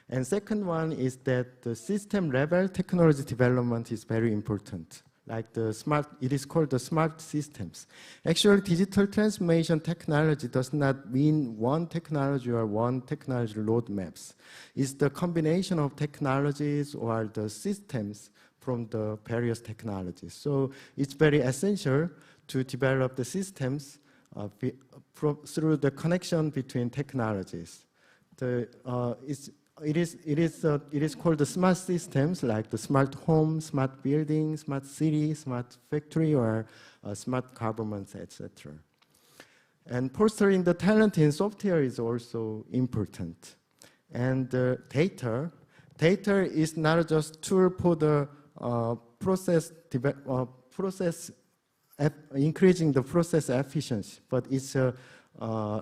And second one is that the system level technology development is very important. Like it is called the smart systems. Actually, digital transformation technology does not mean one technology or one technology roadmaps. It's the combination of technologies or the systems from the various technologies. So it's very essential to develop the systems through the connection between technologies. It is called the smart systems, like the smart home, smart building, smart city, smart factory, or smart governments, etc. And fostering the talent in software is also important. And data is not just tool for the increasing the process efficiency, but it's a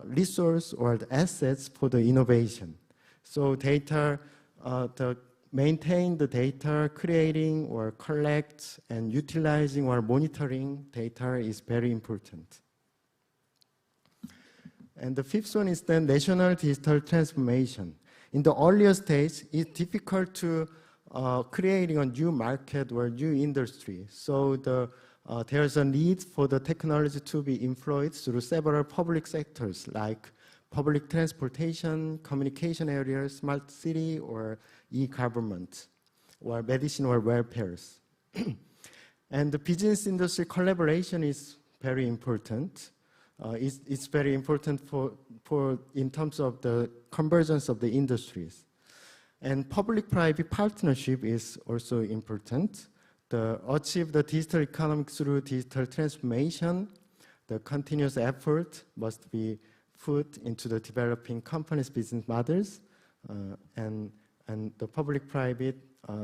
resource or the assets for the innovation. So data, maintain the data, creating or collect and utilizing or monitoring data is very important. And the 5th one is the national digital transformation. In the earlier stage, it's difficult to creating a new market or new industry. So there's a need for the technology to be employed through several public sectors like public transportation, communication areas, smart city, or e-government, or medicine or welfares. And the business industry collaboration is very important. It's very important for in terms of the convergence of the industries. And public-private partnership is also important. Achieve the digital economy through digital transformation, the continuous effort must be put into the developing companies' business models, and the public-private,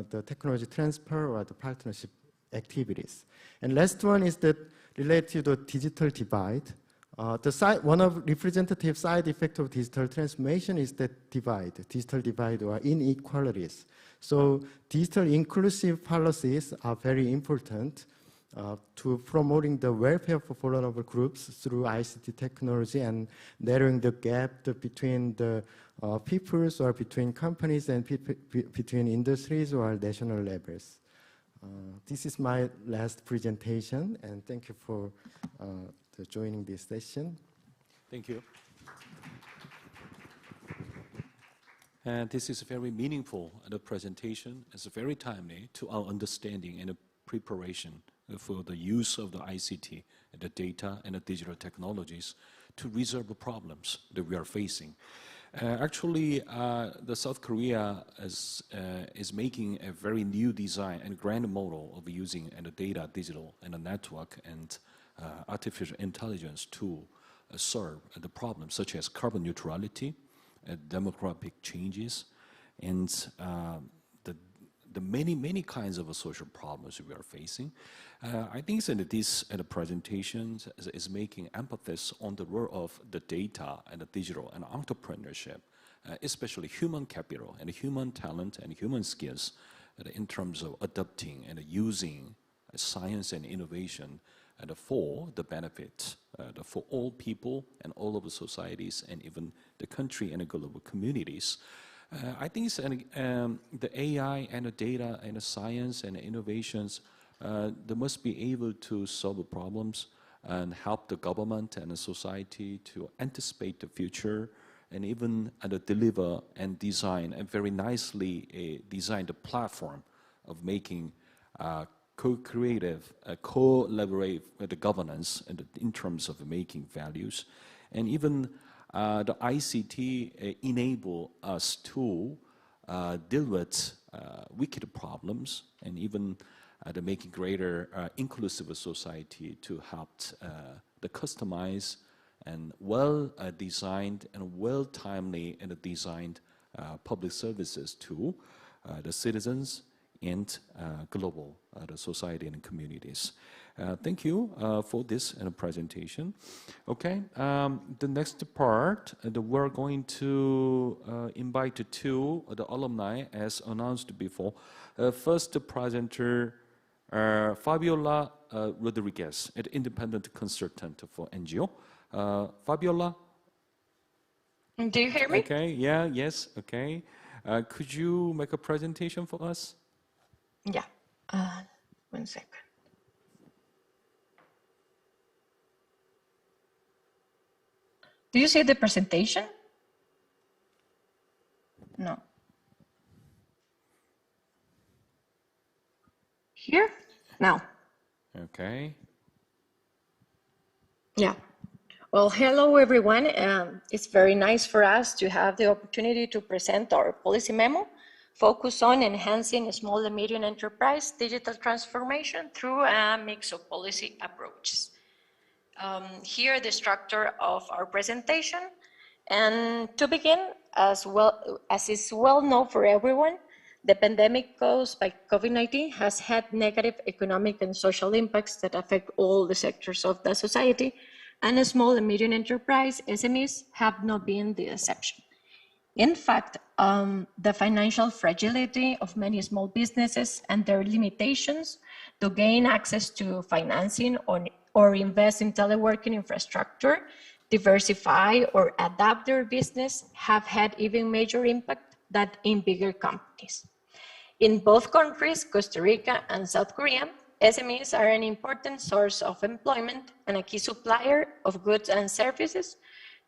the technology transfer or the partnership activities. And last one is that related to the digital divide. One of representative side effects of digital transformation is that digital divide or inequalities. So digital inclusive policies are very important to promoting the welfare for vulnerable groups through ICT technology and narrowing the gap between the peoples or between companies and between industries or national levels. This is my last presentation, and thank you for joining this session. Thank you. And this is very meaningful. The presentation is very timely to our understanding and preparation for the use of the ICT, the data and the digital technologies to resolve the problems that we are facing. Actually, the South Korea is making a very new design and grand model of using the data, digital, and the network and artificial intelligence to solve the problems such as carbon neutrality, demographic changes, and the many kinds of social problems we are facing. I think that this presentation is making emphasis on the role of the data and the digital and entrepreneurship, especially human capital and human talent and human skills in terms of adopting and using science and innovation for the benefit for all people and all of the societies and even the country and the global communities. I think the AI and the data and the science and the innovations, they must be able to solve the problems and help the government and the society to anticipate the future and even deliver and design and very nicely design the platform of making co-creative, collaborate with the governance and in terms of making values. And even the ICT enable us to deal with wicked problems and even the making greater inclusive society to help the customized and well-designed and well-timely and designed public services to the citizens and global the society and communities. Thank you for this presentation. Okay, the next part, we're going to invite the alumni as announced before. First presenter, Fabiola Rodriguez, an independent consultant for NGO. Fabiola? Do you hear me? Okay, yeah, yes, okay. Could you make a presentation for us? Yeah, 1 second. Do you see the presentation? No. Here? Now. Okay. Yeah. Well, hello everyone. It's very nice for us to have the opportunity to present our policy memo, focus on enhancing small and medium enterprise digital transformation through a mix of policy approaches. Here, the structure of our presentation. And to begin, as is well known for everyone, the pandemic caused by COVID-19 has had negative economic and social impacts that affect all the sectors of the society, and small and medium enterprise, SMEs, have not been the exception. In fact, the financial fragility of many small businesses and their limitations to gain access to financing or invest in teleworking infrastructure, diversify or adapt their business have had even major impact than in bigger companies. In both countries, Costa Rica and South Korea, SMEs are an important source of employment and a key supplier of goods and services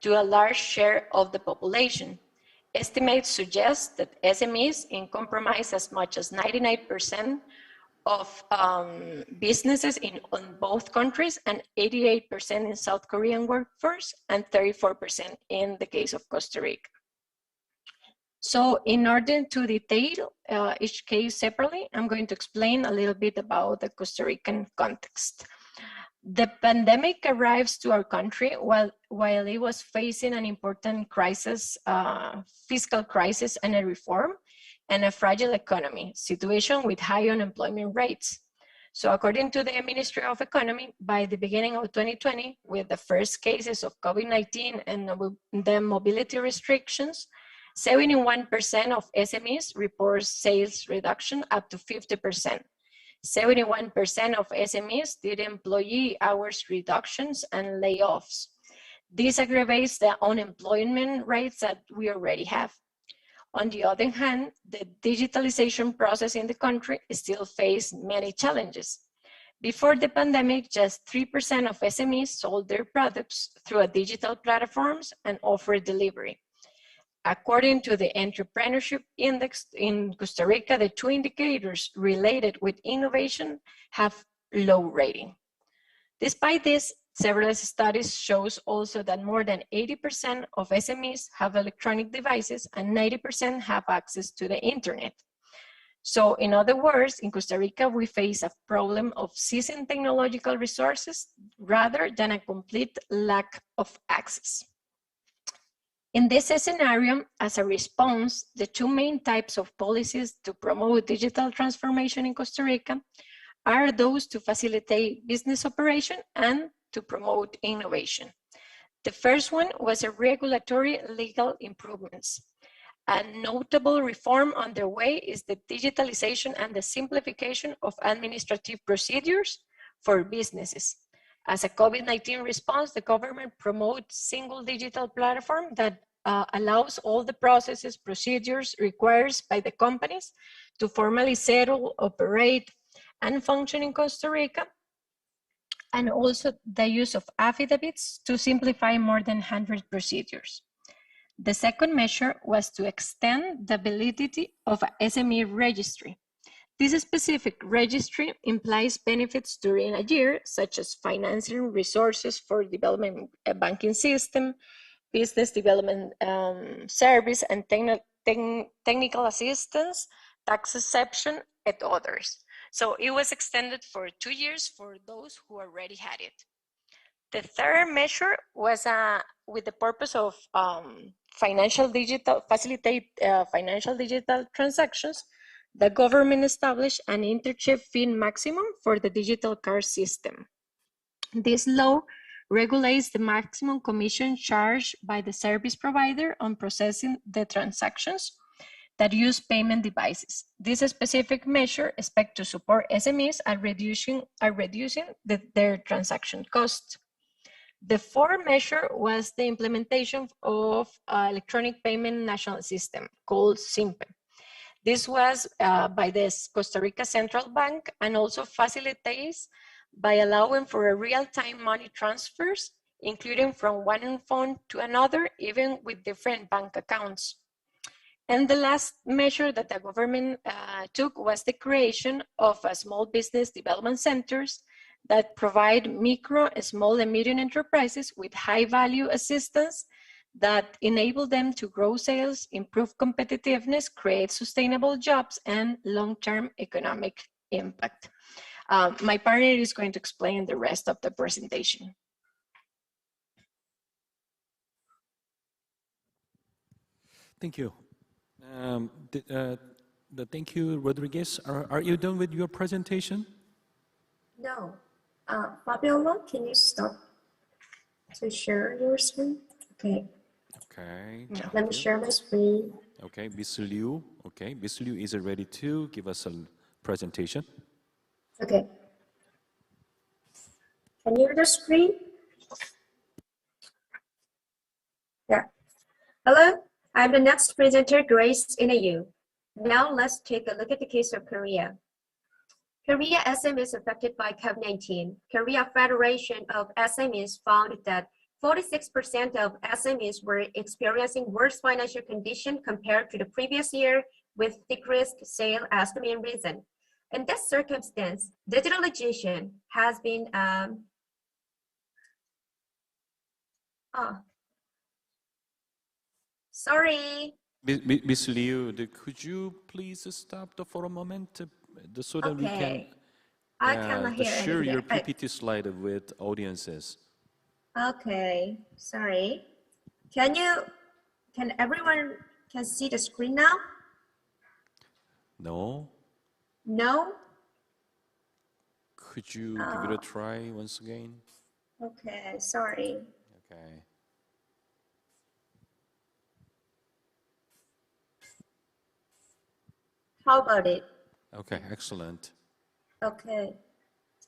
to a large share of the population. Estimates suggest that SMEs comprise as much as 99% of businesses in both countries and 88% in South Korean workforce and 34% in the case of Costa Rica. So in order to detail each case separately, I'm going to explain a little bit about the Costa Rican context. The pandemic arrives to our country while it was facing an important crisis, fiscal crisis and a reform, and a fragile economy situation with high unemployment rates. So according to the Ministry of Economy, by the beginning of 2020, with the first cases of COVID-19 and the mobility restrictions, 71% of SMEs report sales reduction up to 50%. 71% of SMEs did employee hours reductions and layoffs. This aggravates the unemployment rates that we already have. On the other hand, the digitalization process in the country still faces many challenges. Before the pandemic, just 3% of SMEs sold their products through digital platforms and offered delivery. According to the Entrepreneurship Index in Costa Rica, the two indicators related with innovation have low rating. Despite this, several studies shows also that more than 80% of SMEs have electronic devices and 90% have access to the internet. So in other words, in Costa Rica, we face a problem of seizing technological resources rather than a complete lack of access. In this scenario, as a response, the two main types of policies to promote digital transformation in Costa Rica are those to facilitate business operation and to promote innovation. The first one was a regulatory legal improvements. A notable reform underway is the digitalization and the simplification of administrative procedures for businesses. As a COVID-19 response, the government promotes single digital platform that allows all the processes, procedures required by the companies to formally settle, operate, and function in Costa Rica, and also the use of affidavits to simplify more than 100 procedures. The second measure was to extend the validity of a SME registry. This specific registry implies benefits during a year, such as financing resources for developing a banking system, business development service, and technical assistance, tax exception, and others. So it was extended for 2 years for those who already had it. The third measure was with the purpose of facilitate financial digital transactions. The government established an interchange fee maximum for the digital card system. This law regulates the maximum commission charged by the service provider on processing the transactions that use payment devices. This specific measure is expected to support SMEs at reducing their transaction costs. The fourth measure was the implementation of electronic payment national system called SIMPE. This was by the Costa Rica Central Bank and also facilitates by allowing for a real-time money transfers, including from one phone to another, even with different bank accounts. And the last measure that the government took was the creation of small business development centers that provide micro, small, and medium enterprises with high-value assistance that enable them to grow sales, improve competitiveness, create sustainable jobs, and long-term economic impact. My partner is going to explain the rest of the presentation. Thank you. Thank you, Rodriguez. Are you done with your presentation? No. Fabiola, can you stop to share your screen? Okay. Okay. Let me share my screen. Okay, Miss Liu. Okay, Miss Liu is ready to give us a presentation. Okay. Can you hear the screen? Yeah. Hello, I'm the next presenter, Grace Inayu. Now let's take a look at the case of Korea. Korea SMEs affected by COVID-19. Korea Federation of SMEs found that 46% of SMEs were experiencing worse financial condition compared to the previous year, with decreased sale as the main reason. In this circumstance, digitalization has been sorry. Miss Liu, could you please stop for a moment so that we can I cannot hear share anything. your PPT slide with audiences? Okay, sorry. Can everyone see the screen now? No. No? Could you give it a try once again? Okay, sorry. Okay. How about it? Okay, excellent. Okay,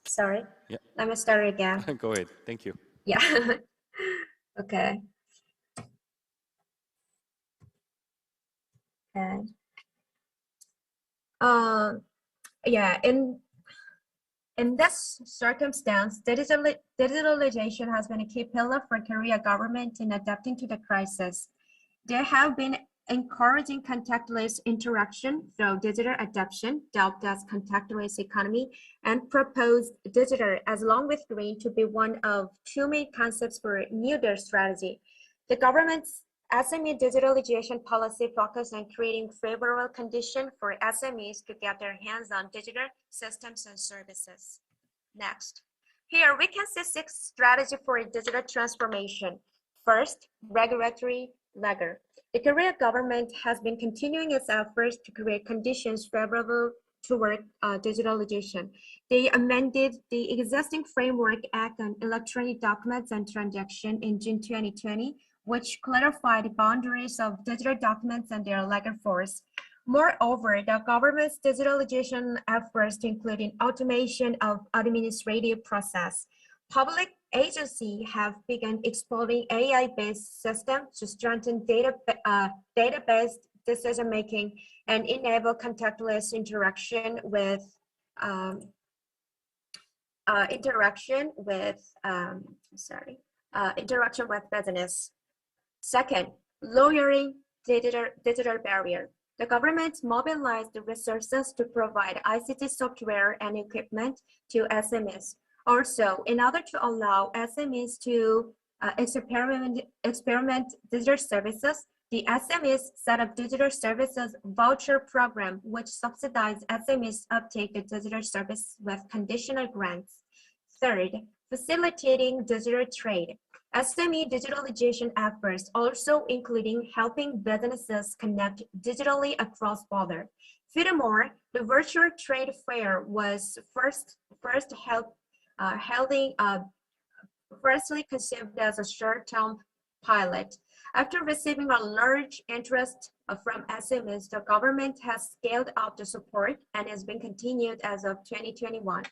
sorry. Yeah. Let me start again. Go ahead. Thank you. Yeah. Okay. Okay. Yeah, in this circumstance, digitalization has been a key pillar for Korea government in adapting to the crisis. There have been encouraging contactless interaction through digital adoption, dubbed as contactless economy, and proposed digital as along with green to be one of two main concepts for New Deal strategy. The government's SME digitalization policy focused on creating favorable conditions for SMEs to get their hands on digital systems and services. Next. Here we can see 6 strategies for digital transformation. First, regulatory lag. The Korea government has been continuing its efforts to create conditions favorable toward digitalization. They amended the existing Framework Act on Electronic Documents and Transaction in June 2020, which clarified the boundaries of digital documents and their legal force. Moreover, the government's digitalization efforts include automation of administrative process. Public agencies have begun exploring AI-based systems to strengthen database decision-making and enable contactless interaction with business. Second, lowering digital barrier. The government mobilized the resources to provide ICT software and equipment to SMEs. Also, in order to allow SMEs to experiment digital services, the SMEs set up digital services voucher program, which subsidized SMEs uptake the digital service with conditional grants. Third, facilitating digital trade. SME digitalization efforts also including helping businesses connect digitally across borders. Furthermore, the virtual trade fair was firstly conceived as a short-term pilot. After receiving a large interest from SMEs, the government has scaled up the support and has been continued as of 2021.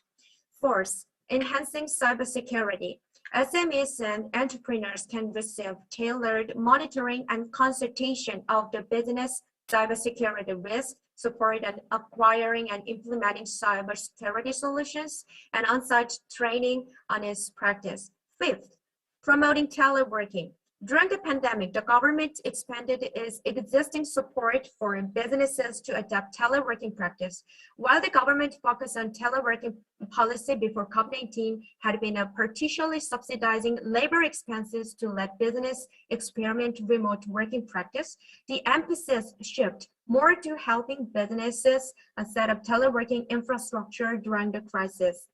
Fourth, enhancing cybersecurity. SMEs and entrepreneurs can receive tailored monitoring and consultation of the business cybersecurity risk, support in acquiring and implementing cybersecurity solutions, and on-site training on its practice. Fifth, promoting teleworking. During the pandemic, the government expanded its existing support for businesses to adopt teleworking practice. While the government focused on teleworking policy before COVID-19 had been partially subsidizing labor expenses to let business experiment remote working practice, the emphasis shifted more to helping businesses set up teleworking infrastructure during the crisis.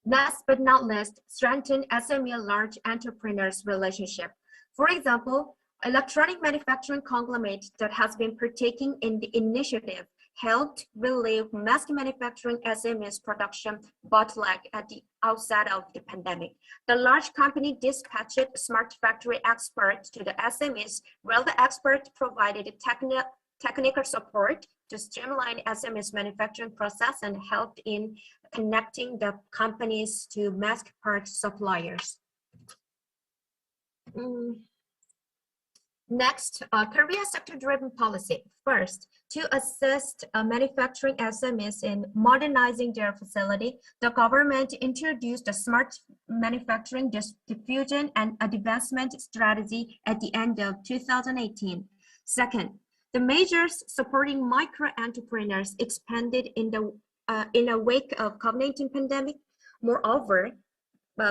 Last but not least, strengthen SME large entrepreneurs relationship. For example, electronic manufacturing conglomerate that has been partaking in the initiative helped relieve mass manufacturing SMEs production bottleneck at the outset of the pandemic. The large company dispatched smart factory experts to the SMEs, while the experts provided technical support to streamline SMEs manufacturing process and helped in connecting the companies to mass part suppliers. Next, Korea sector-driven policy. First, to assist manufacturing SMEs in modernizing their facility, the government introduced a smart manufacturing diffusion and advancement strategy at the end of 2018. Second, the measures supporting micro-entrepreneurs expanded in the wake of COVID-19 pandemic. Moreover,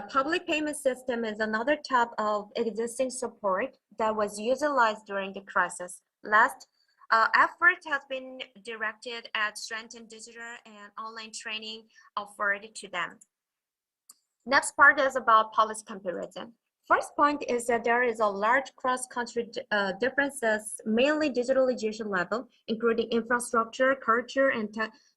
public payment system is another type of existing support that was utilized during the crisis. Last, effort has been directed at strengthening digital and online training offered to them. Next part is about policy comparison. First point is that there is a large cross-country differences, mainly digitalization level, including infrastructure, culture, and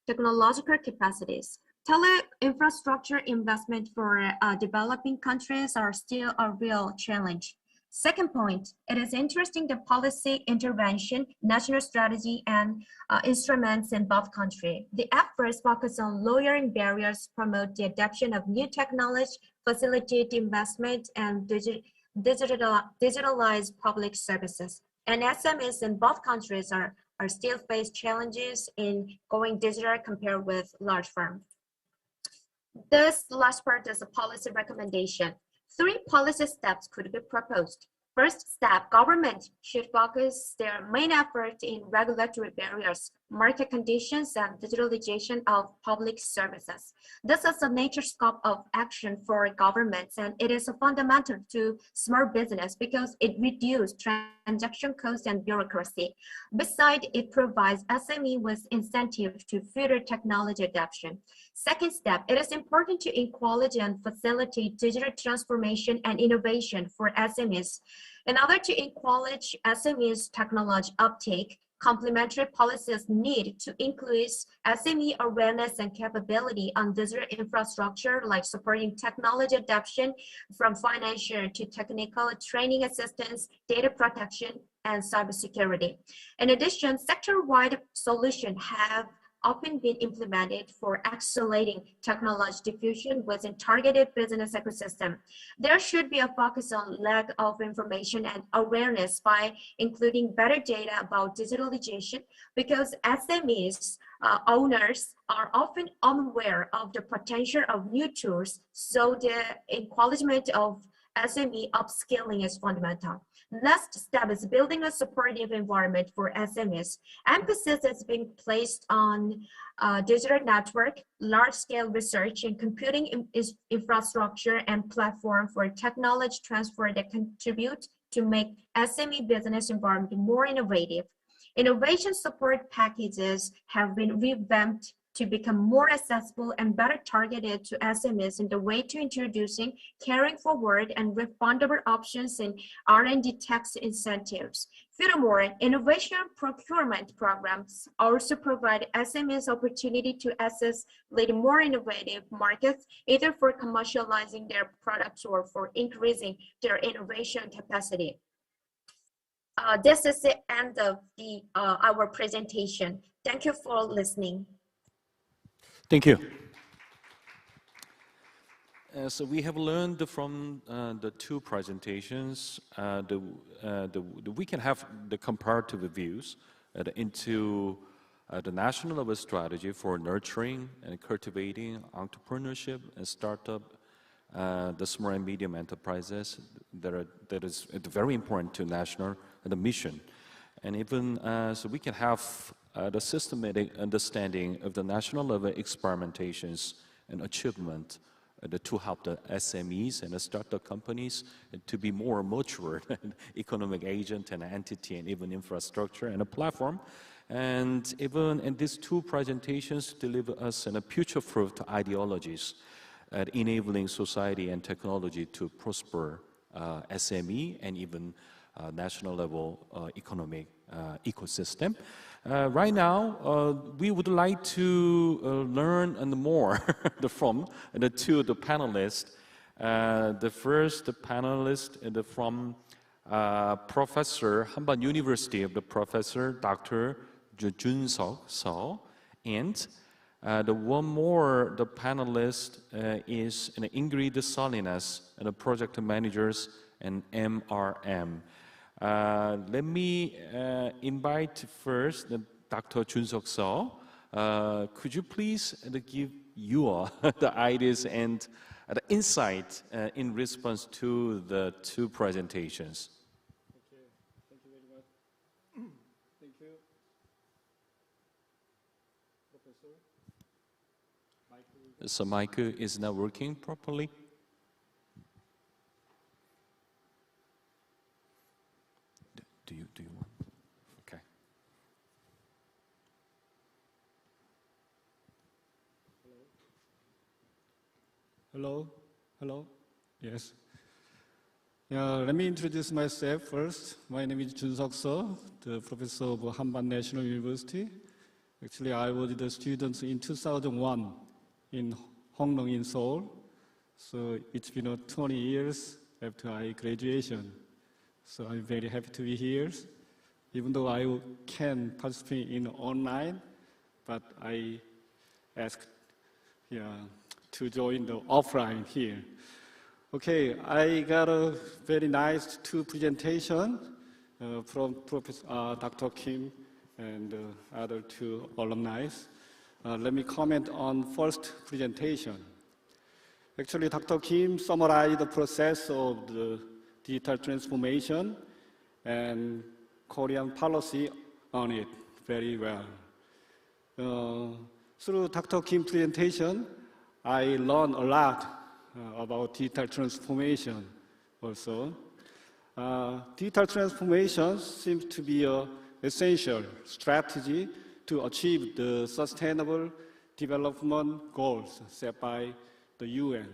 technological capacities. Tele-infrastructure investment for developing countries are still a real challenge. Second point, it is interesting the policy intervention, national strategy, and instruments in both countries. The efforts focus on lowering barriers, promote the adoption of new technology, facilitate investment, and digitalize public services. And SMEs in both countries are still face challenges in going digital compared with large firms. This last part is a policy recommendation. 3 policy steps could be proposed. First step, government should focus their main effort in regulatory barriers, market conditions, and digitalization of public services. This is the nature scope of action for governments, and it is fundamental to small business because it reduces transaction costs and bureaucracy. Besides, it provides SME with incentive to further technology adoption. Second step, it is important to encourage and facilitate digital transformation and innovation for SMEs. In order to encourage SMEs technology uptake, complementary policies need to increase SME awareness and capability on digital infrastructure, like supporting technology adoption from financial to technical training assistance, data protection, and cybersecurity. In addition, sector-wide solutions have often been implemented for accelerating technology diffusion within targeted business ecosystem. There should be a focus on lack of information and awareness by including better data about digitalization, because SMEs owners are often unaware of the potential of new tools, so the encouragement of SME upskilling is fundamental. Next step is building a supportive environment for SMEs. Emphasis is being placed on digital network, large-scale research, and computing infrastructure and platform for technology transfer that contribute to make SME business environment more innovative. Innovation support packages have been revamped to become more accessible and better targeted to SMEs in the way to introducing carrying forward and refundable options in R&D tax incentives. Furthermore, innovation procurement programs also provide SMEs opportunity to access more innovative markets, either for commercializing their products or for increasing their innovation capacity. This is the end of our presentation. Thank you for listening. Thank you. So we have learned from the two presentations, we can have the comparative views into the national level strategy for nurturing and cultivating entrepreneurship and startup, the small and medium enterprises that is very important to national the mission. And even so we can have the systematic understanding of the national level experimentations and achievement to help the SMEs and the startup companies to be more mature economic agent and entity and even infrastructure and a platform. And even in these two presentations deliver us a future-proof ideologies enabling society and technology to prosper SME and even national level economic ecosystem. Right now, we would like to learn more from the two panelists. The first panelist from Professor Hanban University of the Professor Dr. Joeun So, and the one more the panelist is Ingrid Salinas, the project managers and MRM. Let me invite first Dr. Joeun So. Could you please give your the ideas and the insight in response to the two presentations? Okay, thank you very much. Thank you. Professor. So mic is not working properly. Do you want? Okay. Hello. Yes. Let me introduce myself first. My name is Joeun So, the professor of Hanban National University. Actually, I was the student in 2001 in Honglong in Seoul. So it's been 20 years after I graduation. So I'm very happy to be here, even though I can participate in online, but I asked to join the offline here. Okay, I got a very nice two presentation from Professor Dr. Kim and other two alumni. Let me comment on first presentation. Actually, Dr. Kim summarized the process of the digital transformation and Korean policy on it very well. Through Dr. Kim's presentation, I learned a lot about digital transformation also. Digital transformation seems to be an essential strategy to achieve the sustainable development goals set by the UN.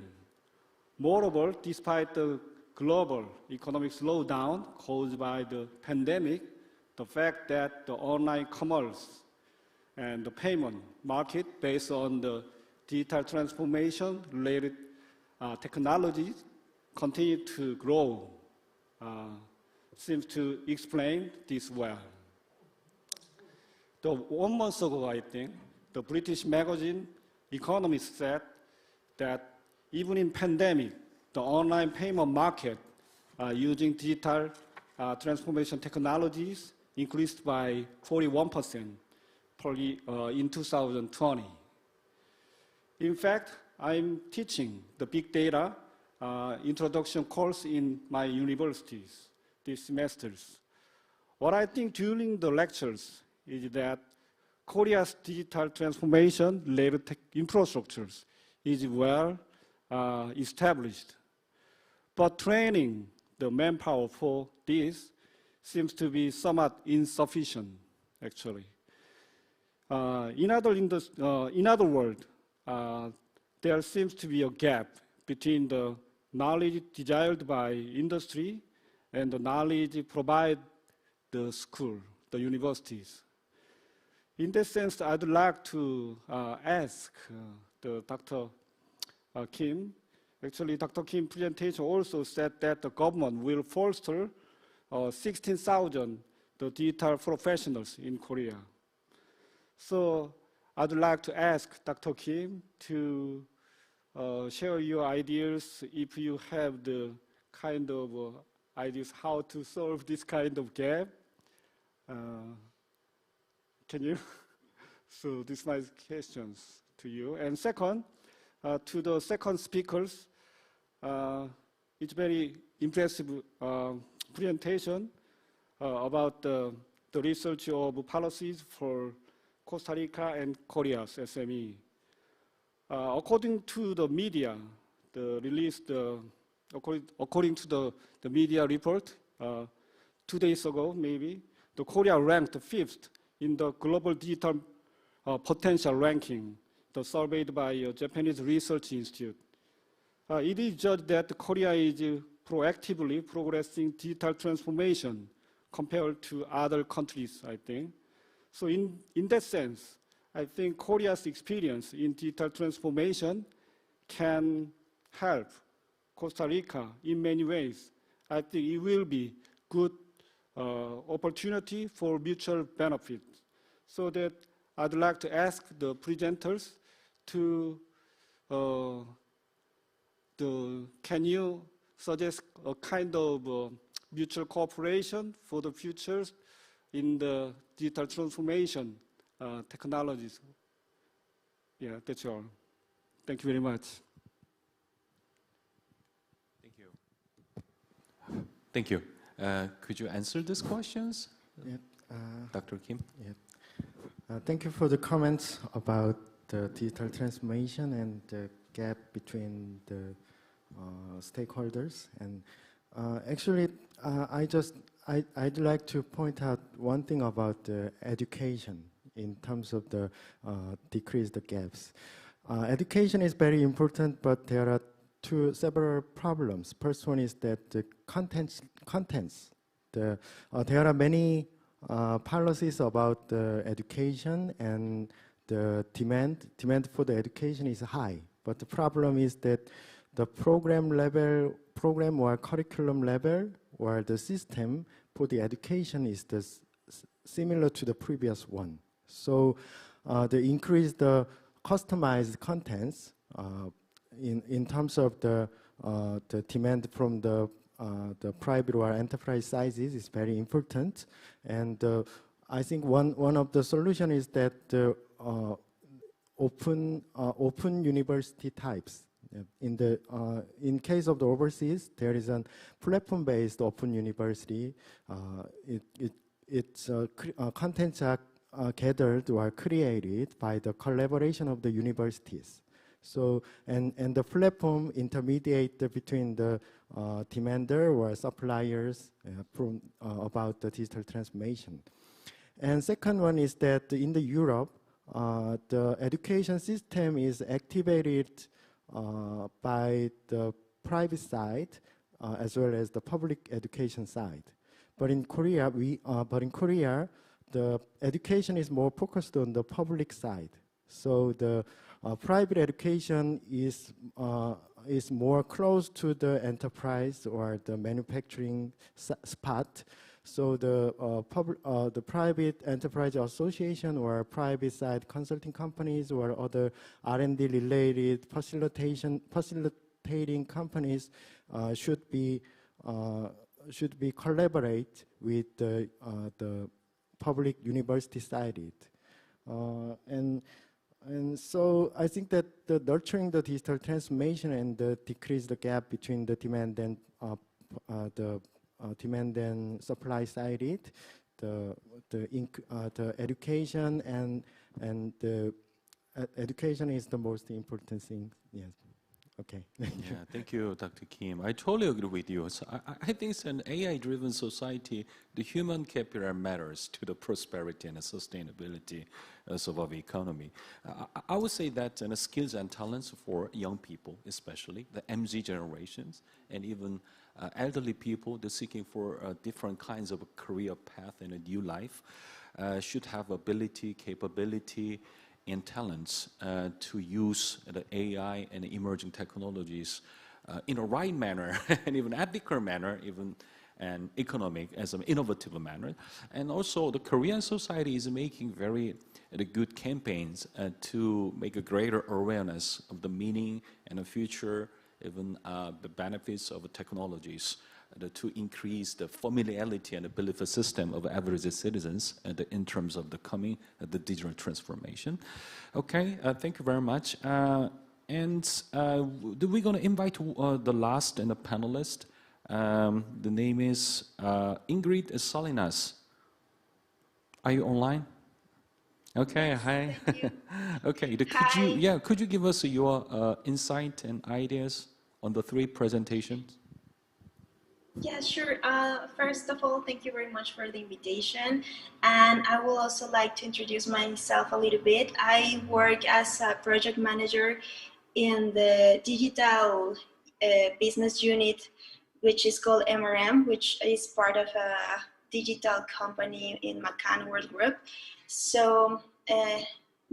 Moreover, despite the global economic slowdown caused by the pandemic, the fact that the online commerce and the payment market based on the digital transformation related technologies continue to grow seems to explain this well. 1 month ago, I think, the British magazine Economist said that even in pandemic, the online payment market using digital transformation technologies increased by 41% in 2020. In fact, I'm teaching the big data introduction course in my universities this semester. What I think during the lectures is that Korea's digital transformation related infrastructures is well established, but training the manpower for this seems to be somewhat insufficient, actually. In other words, there seems to be a gap between the knowledge desired by industry and the knowledge provided the school, the universities. In that sense, I'd like to ask Dr. Kim. Actually, Dr. Kim's presentation also said that the government will foster 16,000 digital professionals in Korea. So I'd like to ask Dr. Kim to share your ideas if you have the kind of ideas how to solve this kind of gap. Can you? So this is my questions to you. And second, to the second speakers, it's very impressive presentation about the research of policies for Costa Rica and Korea's SME. According to the media, according to the media report 2 days ago, maybe, the Korea ranked 5th in the global digital potential ranking, surveyed by a Japanese research institute. It is judged that Korea is proactively progressing digital transformation compared to other countries, I think. So in that sense, I think Korea's experience in digital transformation can help Costa Rica in many ways. I think it will be good opportunity for mutual benefit. So that I'd like to ask the presenters can you suggest a kind of mutual cooperation for the future in the digital transformation technologies? Yeah, that's all. Thank you very much. Thank you. Thank you. Could you answer these questions, Yep. Dr. Kim? Yep. Thank you for the comments about the digital transformation and the gap between the stakeholders. And actually, I'd like to point out one thing about the education in terms of the decrease the gaps. Education is very important, but there are several problems. First one is that the contents. There are many policies about the education, and the demand for the education is high. But the problem is that the program or curriculum level, or the system for the education is similar to the previous one. So they increase the customized contents in terms of the demand from the private or enterprise sizes is very important. And I think one of the solution is that open university types. In case of the overseas, there is a platform-based open university. Contents are gathered or created by the collaboration of the universities. So, and the platform intermediate between the demander or suppliers about the digital transformation. And second one is that in the Europe, the education system is activated by the private side as well as the public education side. But in Korea, the education is more focused on the public side. So the private education is more close to the enterprise or the manufacturing spot. So the private enterprise association or private side consulting companies or other R&D related facilitating companies should be collaborate with the public university sided. And so I think that the nurturing the digital transformation and decrease the gap between the demand and demand and supply sided, the education and the education is the most important thing. Yes. Okay. Yeah, thank you, Dr. Kim. I totally agree with you. So I think it's an AI-driven society. The human capital matters to the prosperity and the sustainability of our economy. I would say that skills and talents for young people, especially the MZ generations, and even elderly people, they're seeking for different kinds of a career path in a new life, should have ability, capability, and talents to use the AI and emerging technologies in a right manner and even ethical manner, even an economic as an innovative manner. And also the Korean society is making very good campaigns to make a greater awareness of the meaning and the future, even the benefits of technologies to increase the familiarity and the belief system of average citizens in terms of the coming the digital transformation. Okay, thank you very much. And we're going to invite the last and the panelist. The name is Ingrid Salinas. Are you online? Okay, yes, hi. Okay, could you give us your insight and ideas on the three presentations? Yeah, sure. First of all, thank you very much for the invitation. And I will also like to introduce myself a little bit. I work as a project manager in the digital business unit, which is called MRM, which is part of a digital company in McCann World Group. So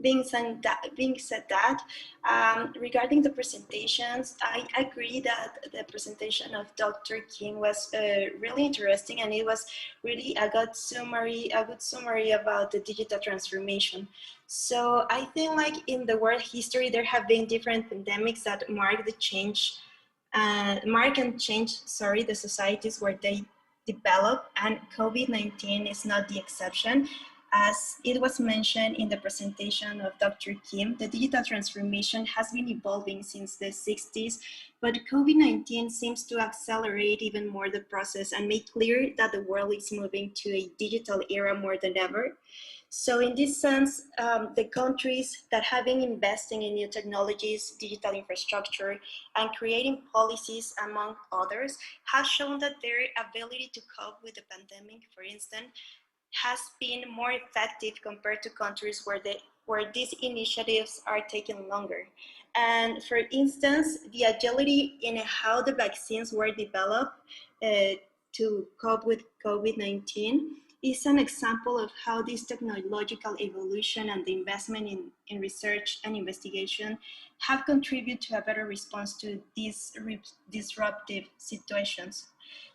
being said that, regarding the presentations, I agree that the presentation of Dr. Kim was really interesting, and it was really a good summary about the digital transformation. So I think, like in the world history, there have been different pandemics that mark the change, the societies where they develop, and COVID-19 is not the exception. As it was mentioned in the presentation of Dr. Kim, the digital transformation has been evolving since the 60s, but COVID-19 seems to accelerate even more the process and make clear that the world is moving to a digital era more than ever. So in this sense, the countries that have been investing in new technologies, digital infrastructure, and creating policies, among others, have shown that their ability to cope with the pandemic, for instance, has been more effective compared to countries where these initiatives are taking longer. And for instance, the agility in how the vaccines were developed to cope with COVID-19 is an example of how this technological evolution and the investment in research and investigation have contributed to a better response to these disruptive situations.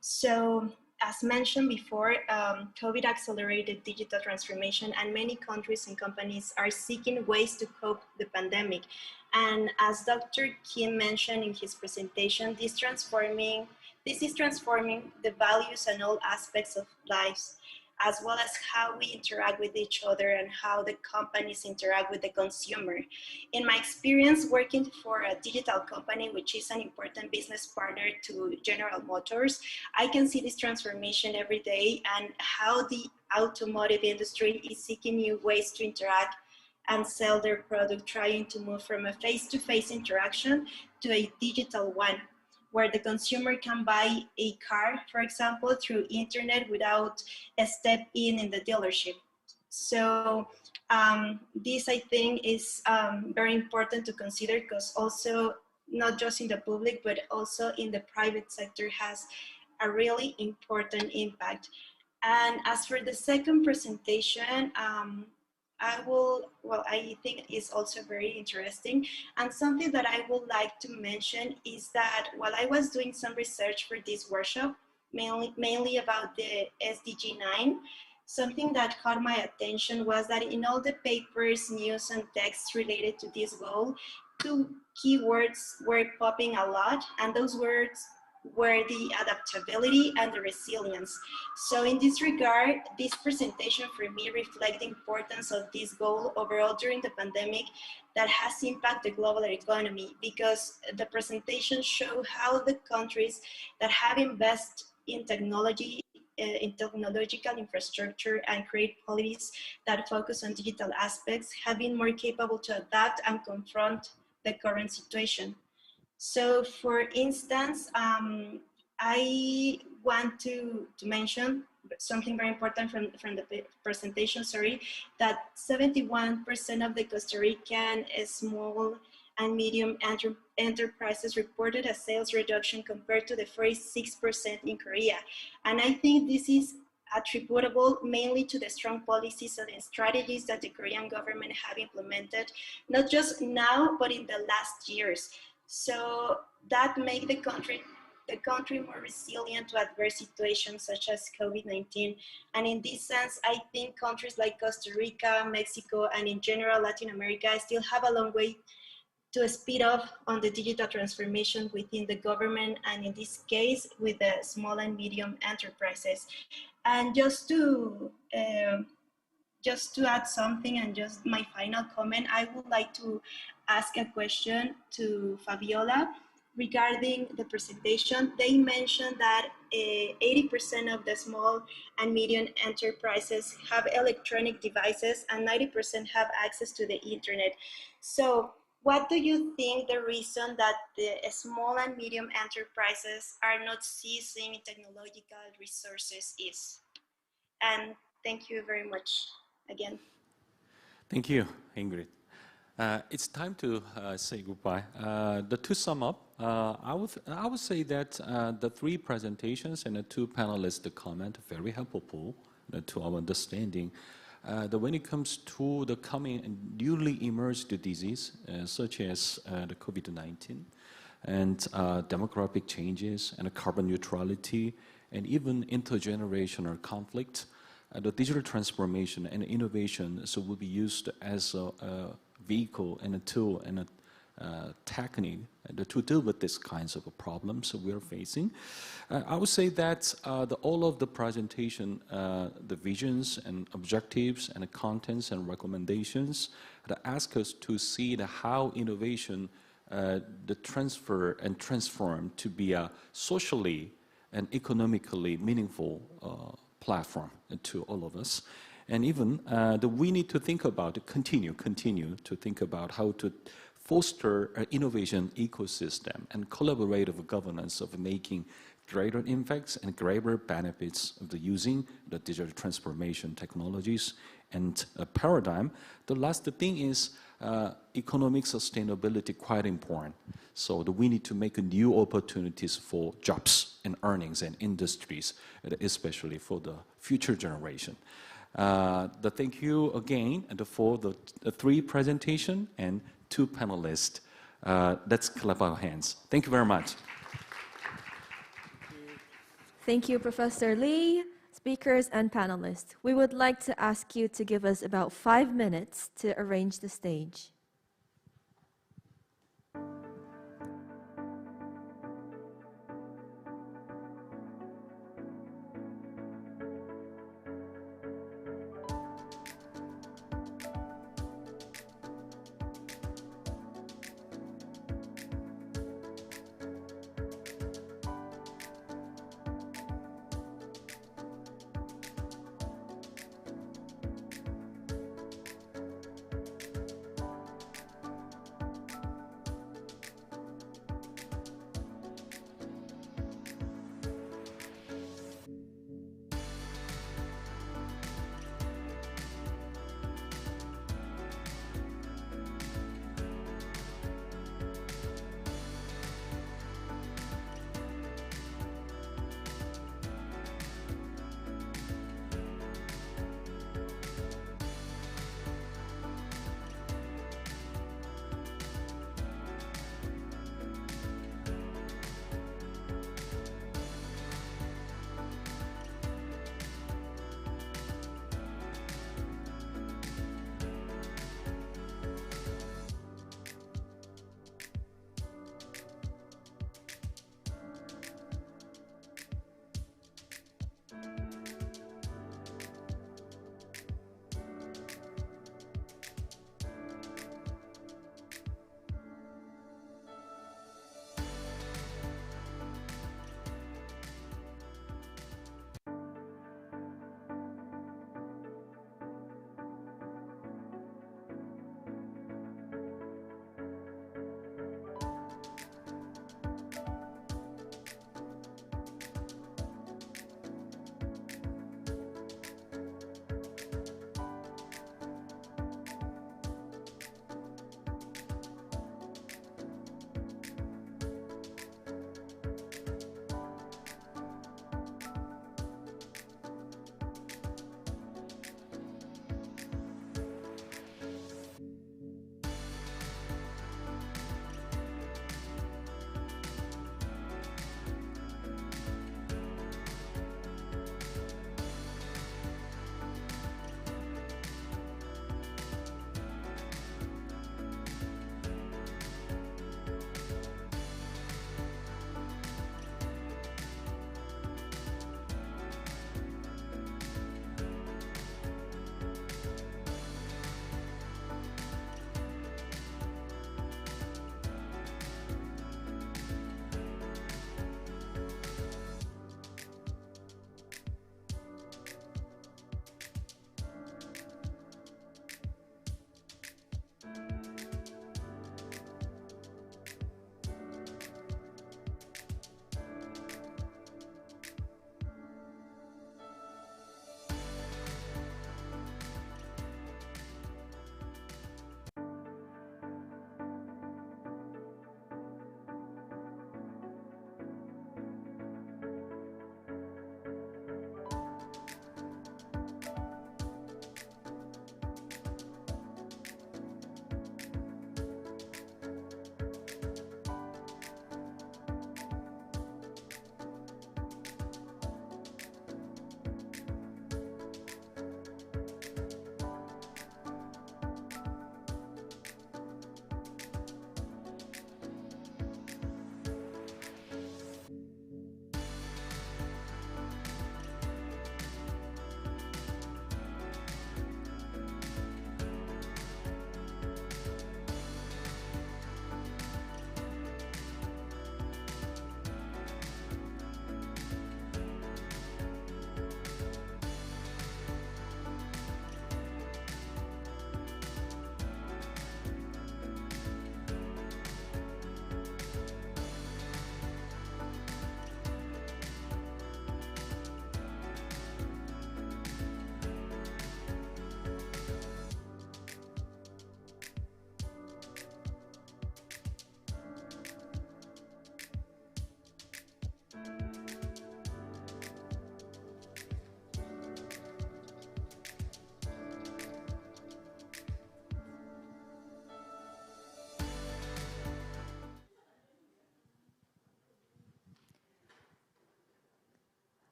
So, as mentioned before, COVID accelerated digital transformation, and many countries and companies are seeking ways to cope with the pandemic. And as Dr. Kim mentioned in his presentation, this is transforming the values and all aspects of lives. as well as how we interact with each other and how the companies interact with the consumer. In my experience working for a digital company, which is an important business partner to General Motors, I can see this transformation every day and how the automotive industry is seeking new ways to interact and sell their product, trying to move from a face-to-face interaction to a digital one, where the consumer can buy a car, for example, through internet without a step in the dealership. So this, I think, is very important to consider, because also not just in the public, but also in the private sector has a really important impact. And as for the second presentation, I think it's also very interesting. And something that I would like to mention is that while I was doing some research for this workshop, mainly about the SDG 9, something that caught my attention was that in all the papers, news, and texts related to this goal, two keywords were popping a lot, and those words were the adaptability and the resilience. So in this regard, this presentation for me reflects the importance of this goal overall during the pandemic that has impacted the global economy, because the presentation shows how the countries that have invested in technology, in technological infrastructure and create policies that focus on digital aspects have been more capable to adapt and confront the current situation. So for instance, I want to mention something very important from the presentation, sorry, that 71% of the Costa Rican small and medium enterprises reported a sales reduction compared to the 46% in Korea. And I think this is attributable mainly to the strong policies and strategies that the Korean government have implemented, not just now, but in the last years. So that make the country more resilient to adverse situations such as COVID-19. And in this sense, I think countries like Costa Rica, Mexico, and in general Latin America still have a long way to speed up on the digital transformation within the government, and in this case, with the small and medium enterprises. And just to add something, and just my final comment, I would like to ask a question to Fabiola regarding the presentation. They mentioned that 80% of the small and medium enterprises have electronic devices and 90% have access to the internet. So what do you think the reason that the small and medium enterprises are not seizing technological resources is? And thank you very much again. Thank you, Ingrid. It's time to say goodbye. To sum up, I would say that the three presentations and the two panelists' comment are very helpful to our understanding. That when it comes to the coming and newly emerged disease, such as the COVID-19, and demographic changes, and carbon neutrality, and even intergenerational conflict, the digital transformation and innovation will be used as a vehicle and a tool and a technique to deal with these kinds of problems we are facing. I would say that all of the presentation, the visions and objectives and the contents and recommendations that ask us to see how innovation the transfer and transform to be a socially and economically meaningful platform to all of us. And even we need to think about, continue to think about how to foster an innovation ecosystem and collaborative governance of making greater impacts and greater benefits of the using the digital transformation technologies and paradigm. The last thing is economic sustainability, quite important. So we need to make new opportunities for jobs and earnings and industries, especially for the future generation. Thank you again for the three presentation and two panelists. Let's clap our hands. Thank you very much. Thank you, Professor Lee, speakers and panelists. We would like to ask you to give us about 5 minutes to arrange the stage.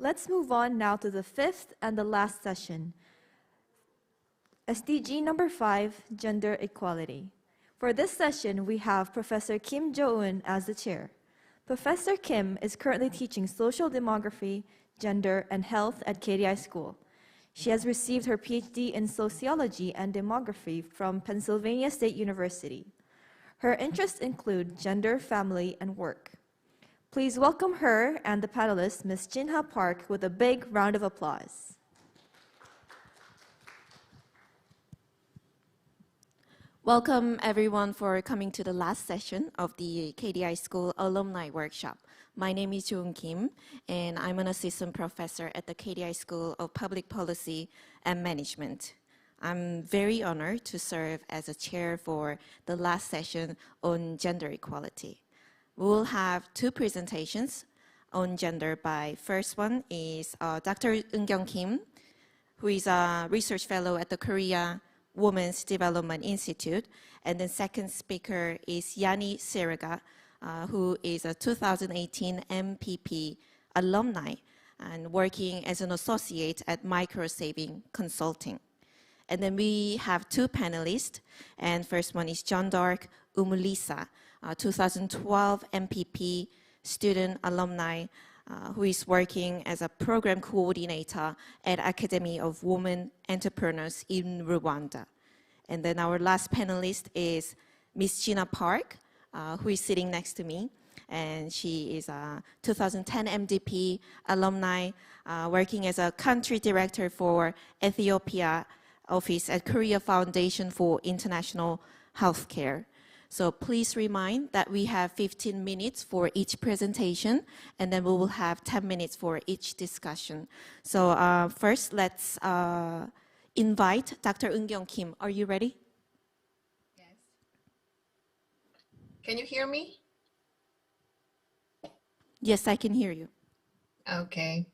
Let's move on now to the fifth and the last session, SDG number 5, Gender Equality. For this session, we have Professor Kim Joeun as the chair. Professor Kim is currently teaching social demography, gender, and health at KDI School. She has received her PhD in sociology and demography from Pennsylvania State University. Her interests include gender, family, and work. Please welcome her and the panelists, Ms. Jinha Park, with a big round of applause. Welcome everyone for coming to the last session of the KDI School Alumni Workshop. My name is Joeun Kim, and I'm an assistant professor at the KDI School of Public Policy and Management. I'm very honored to serve as a chair for the last session on gender equality. We will have two presentations on gender. By first one is Dr. Eun Kim, who is a research fellow at the Korea Women's Development Institute. And the second speaker is Yani Serega, who is a 2018 MPP alumni and working as an associate at Microsaving Consulting. And then we have two panelists, and first one is John Dark Umulisa, 2012 MPP student alumni, who is working as a program coordinator at Academy of Women Entrepreneurs in Rwanda. And then our last panelist is Ms. Gina Park, who is sitting next to me. And she is a 2010 MDP alumni, working as a country director for Ethiopia office at Korea Foundation for International Healthcare. So please remind that we have 15 minutes for each presentation, and then we will have 10 minutes for each discussion. So first, let's invite Dr. Eun Kim. Are you ready? Yes. Can you hear me? Yes, I can hear you. Okay.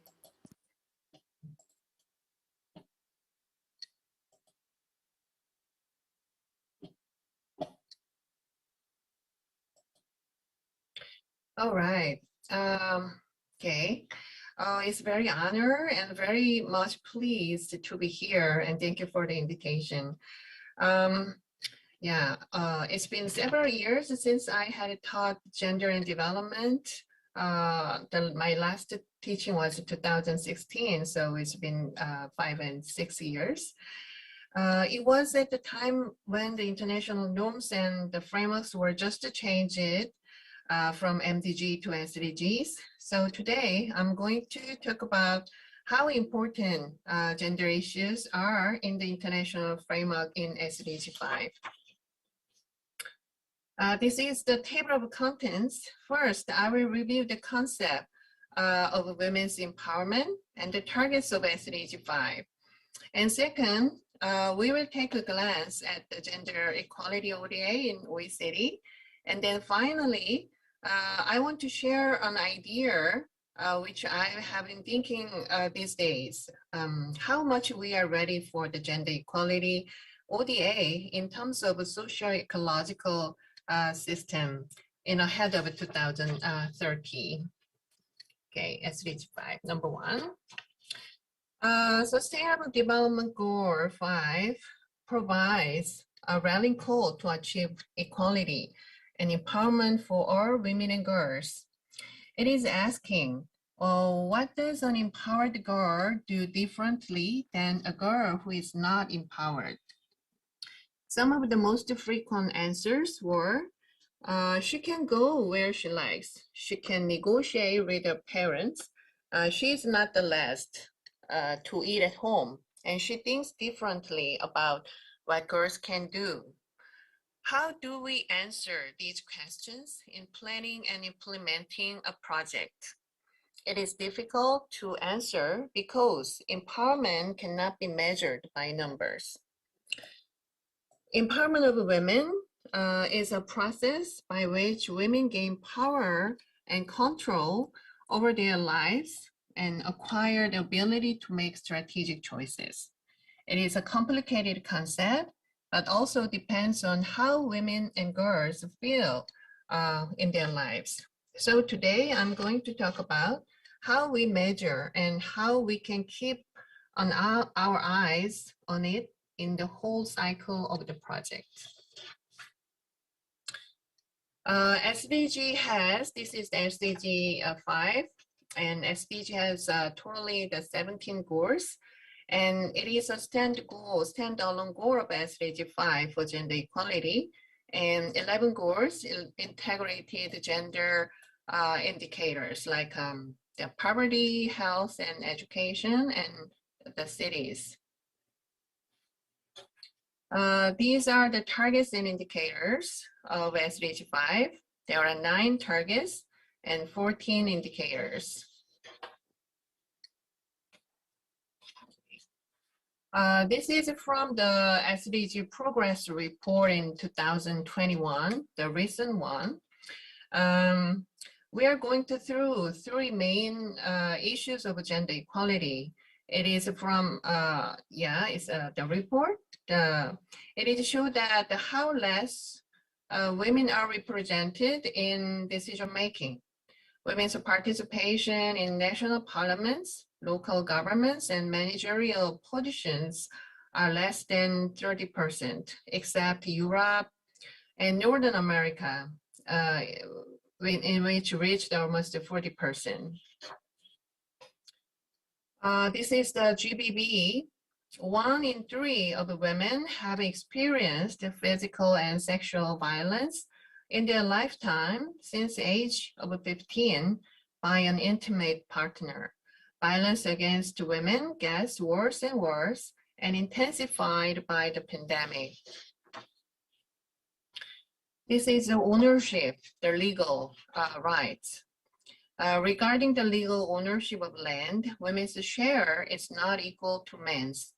All right. Okay. It's very honored and very much pleased to be here, and thank you for the invitation. It's been several years since I had taught gender and development. My last teaching was 2016, so it's been 5 and 6 years. It was at the time when the international norms and the frameworks were just changed from MDG to SDGs. So today I'm going to talk about how important gender issues are in the international framework in SDG 5. This is the table of contents. First, I will review the concept of women's empowerment and the targets of SDG 5. And second, we will take a glance at the gender equality ODA in OECD. And then finally, I want to share an idea which I have been thinking these days, how much we are ready for the gender equality ODA in terms of a socio-ecological system ahead of 2030. Okay, SDG 5, number 1. Sustainable Development Goal 5 provides a rallying call to achieve equality and empowerment for all women and girls. It is asking, what does an empowered girl do differently than a girl who is not empowered? Some of the most frequent answers were, she can go where she likes. She can negotiate with her parents. She is not the last to eat at home. And she thinks differently about what girls can do. How do we answer these questions in planning and implementing a project? It is difficult to answer because empowerment cannot be measured by numbers. Empowerment of women is a process by which women gain power and control over their lives and acquire the ability to make strategic choices. It is a complicated concept, but also depends on how women and girls feel in their lives. So today I'm going to talk about how we measure and how we can keep on our eyes on it in the whole cycle of the project. SDG has, this is the SDG 5, and SDG has totally the 17 goals, and it is a standalone goal of SDG 5 for gender equality, and 11 goals integrated gender indicators like the poverty, health, and education, and the cities. These are the targets and indicators of SDG 5. There are 9 targets and 14 indicators. This is from the SDG Progress Report in 2021, the recent one. We are going through 3 main issues of gender equality. It is from, it's the report. It is show that how less women are represented in decision making. Women's participation in national parliaments, local governments, and managerial positions are less than 30%, except Europe and Northern America, in which reached almost 40%. This is the GBB. 1 in 3 of the women have experienced physical and sexual violence in their lifetime since the age of 15 by an intimate partner. Violence against women gets worse and worse and intensified by the pandemic. This is the ownership, the legal rights. Regarding the legal ownership of land, women's share is not equal to men's.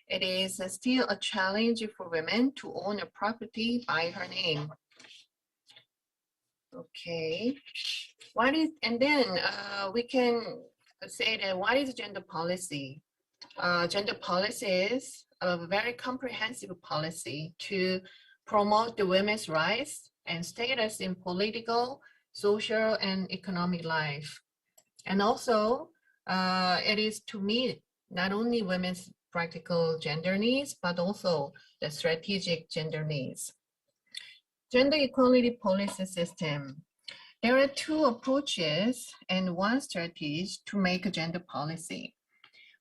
It is still a challenge for women to own a property by her name. Okay, and then we can say that what is gender policy? Gender policy is a very comprehensive policy to promote the women's rights and status in political, social, and economic life. And also, it is to meet not only women's practical gender needs, but also the strategic gender needs. Gender equality policy system. There are 2 approaches and 1 strategy to make a gender policy.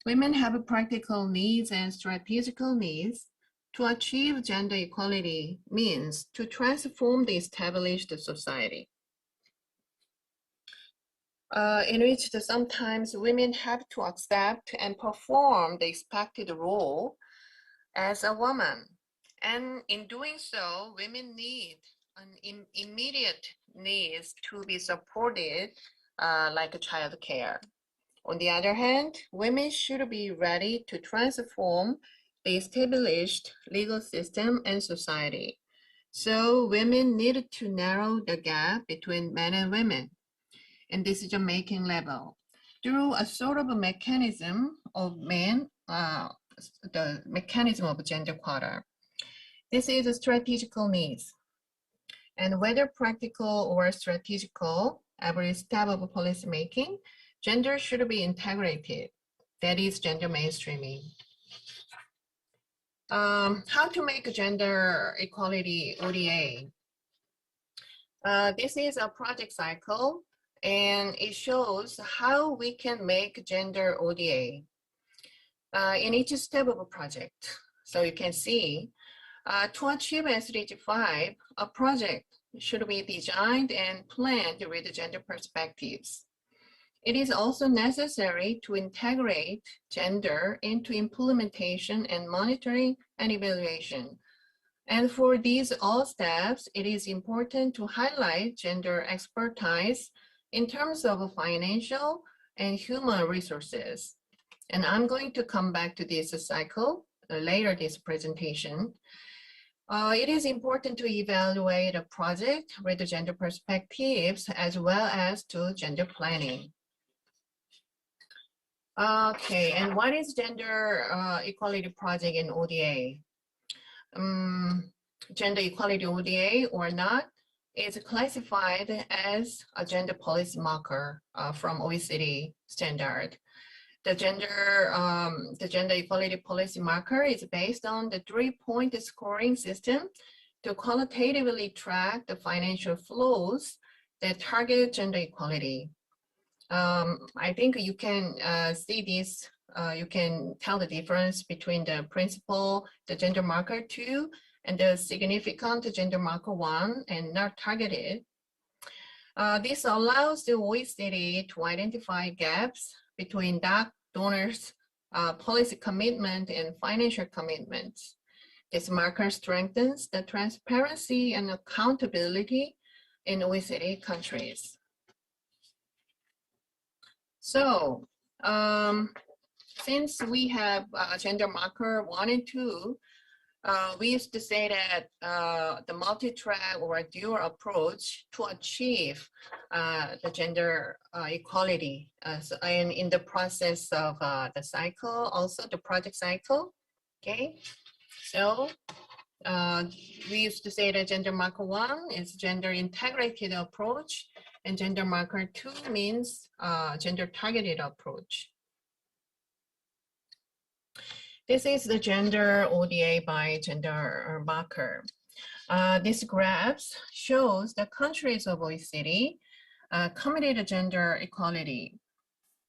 Women have practical needs and strategical needs. To achieve gender equality means to transform the established society, in which sometimes women have to accept and perform the expected role as a woman. And in doing so, women need an immediate needs to be supported, like child care. On the other hand, women should be ready to transform the established legal system and society. So women need to narrow the gap between men and women in decision-making level through a sort of a mechanism of the mechanism of gender quota. This is a strategical needs. And whether practical or strategical, every step of policy making, gender should be integrated. That is gender mainstreaming. How to make a gender equality ODA? This is a project cycle, and it shows how we can make gender ODA in each step of a project. So you can see, to achieve SDG 5, a project should be designed and planned with gender perspectives. It is also necessary to integrate gender into implementation and monitoring and evaluation. And for these all steps, it is important to highlight gender expertise in terms of financial and human resources. And I'm going to come back to this cycle later this presentation. It is important to evaluate a project with the gender perspectives as well as to gender planning. Okay, and what is gender equality project in ODA? Gender equality ODA or not, is classified as a gender policy marker from OECD standard. The gender equality policy marker is based on the 3-point scoring system to qualitatively track the financial flows that target gender equality. I think you can see this, you can tell the difference between the principal, the gender marker 2, and the significant gender marker 1 and not targeted. This allows the OECD to identify gaps between DAC donors' policy commitment and financial commitments. This marker strengthens the transparency and accountability in OECD countries. So, since we have gender marker 1 and 2, we used to say that the multi-track or dual approach to achieve the gender equality and in the process of the cycle, also the project cycle, okay? So we used to say that gender marker 1 is gender integrated approach and gender marker 2 means gender targeted approach. This is the gender ODA by gender marker. This graph shows the countries of OECD committed to gender equality.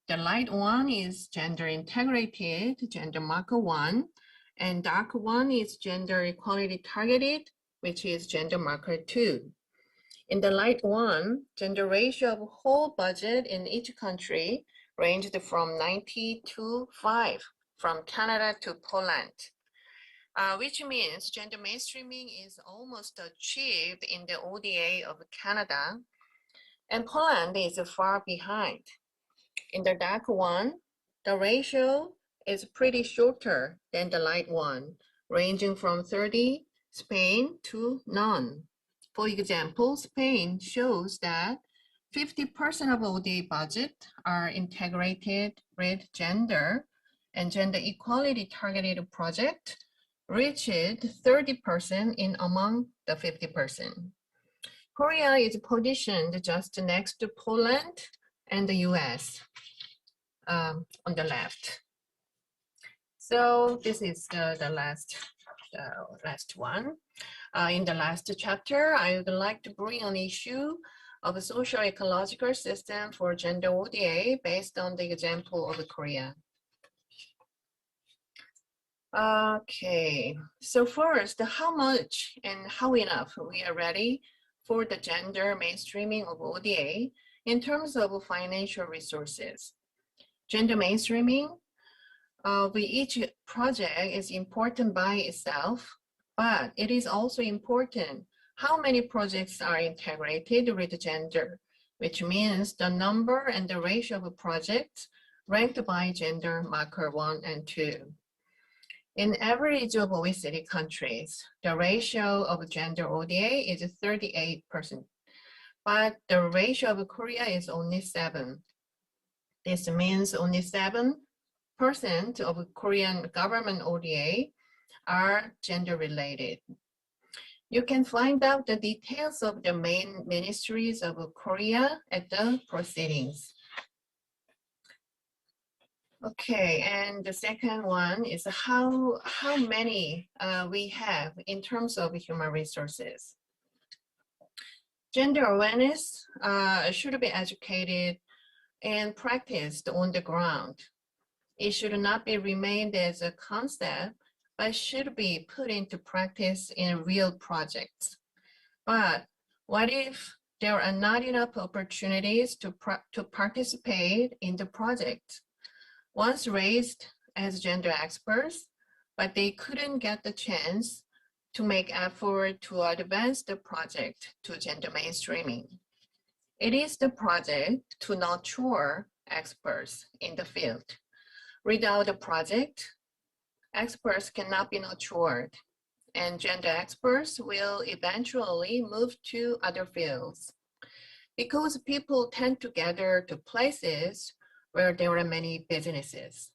The light one is gender integrated, gender marker 1, and dark one is gender equality targeted, which is gender marker 2. In the light one, gender ratio of whole budget in each country ranged from 90 to 5. From Canada to Poland, which means gender mainstreaming is almost achieved in the ODA of Canada, and Poland is far behind. In the dark one, the ratio is pretty shorter than the light one, ranging from 30, Spain to none. For example, Spain shows that 50% of ODA budget are integrated with gender, and gender equality targeted project reached 30% in among the 50%. Korea is positioned just next to Poland and the US on the left. So this is the last one. In the last chapter, I would like to bring an issue of a social ecological system for gender ODA based on the example of Korea. Okay, so first, how much and how enough we are ready for the gender mainstreaming of ODA in terms of financial resources. Gender mainstreaming with each project is important by itself, but it is also important how many projects are integrated with gender, which means the number and the ratio of projects ranked by gender marker 1 and 2. In average of OECD countries, the ratio of gender ODA is 38%, but the ratio of Korea is only 7. This means only 7% of Korean government ODA are gender related. You can find out the details of the main ministries of Korea at the proceedings. Okay, and the second one is how many we have in terms of human resources. Gender awareness should be educated and practiced on the ground. It should not be remained as a concept, but should be put into practice in real projects. But what if there are not enough opportunities to participate in the project? Once raised as gender experts, but they couldn't get the chance to make effort to advance the project to gender mainstreaming. It is the project to nurture experts in the field. Without the project, experts cannot be nurtured, and gender experts will eventually move to other fields. Because people tend to gather to places where there are many businesses.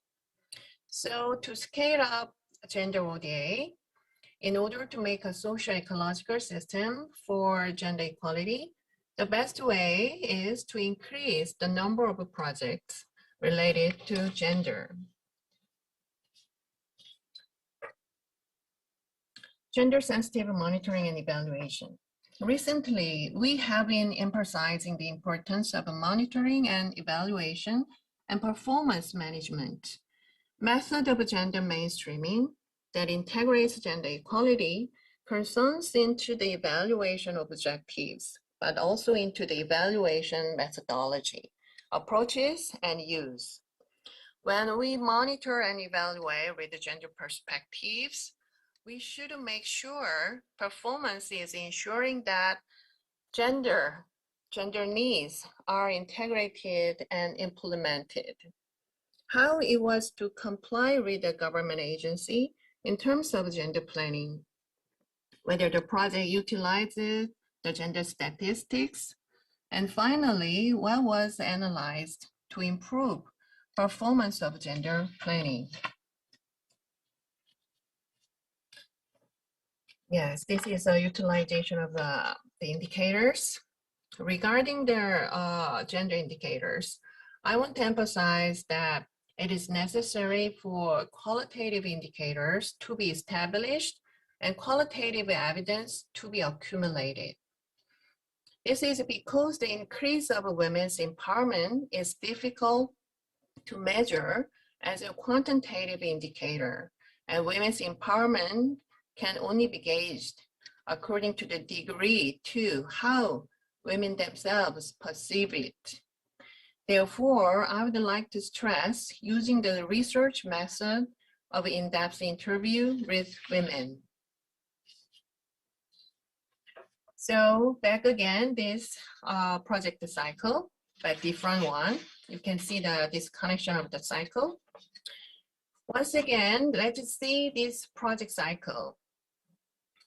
So to scale up gender ODA, In order to make a socio-ecological system for gender equality, the best way is to increase the number of projects related to gender. Gender-sensitive monitoring and evaluation. Recently, we have been emphasizing the importance of monitoring and evaluation and performance management. Method of gender mainstreaming that integrates gender equality concerns into the evaluation objectives, but also into the evaluation methodology, approaches, and use. When we monitor and evaluate with the gender perspectives, we should make sure performance is ensuring that gender needs are integrated and implemented. How it was to comply with the government agency in terms of gender planning, whether the project utilizes the gender statistics, and finally, what was analyzed to improve performance of gender planning. Yes, this is a utilization of the indicators. Regarding their gender indicators, I want to emphasize that it is necessary for qualitative indicators to be established and qualitative evidence to be accumulated. This is because the increase of women's empowerment is difficult to measure as a quantitative indicator, and women's empowerment can only be gauged according to the degree to how women themselves perceive it. Therefore, I would like to stress using the research method of in-depth interview with women. So back again, this project cycle, but different one. You can see this connection of the cycle. Once again, let's see this project cycle.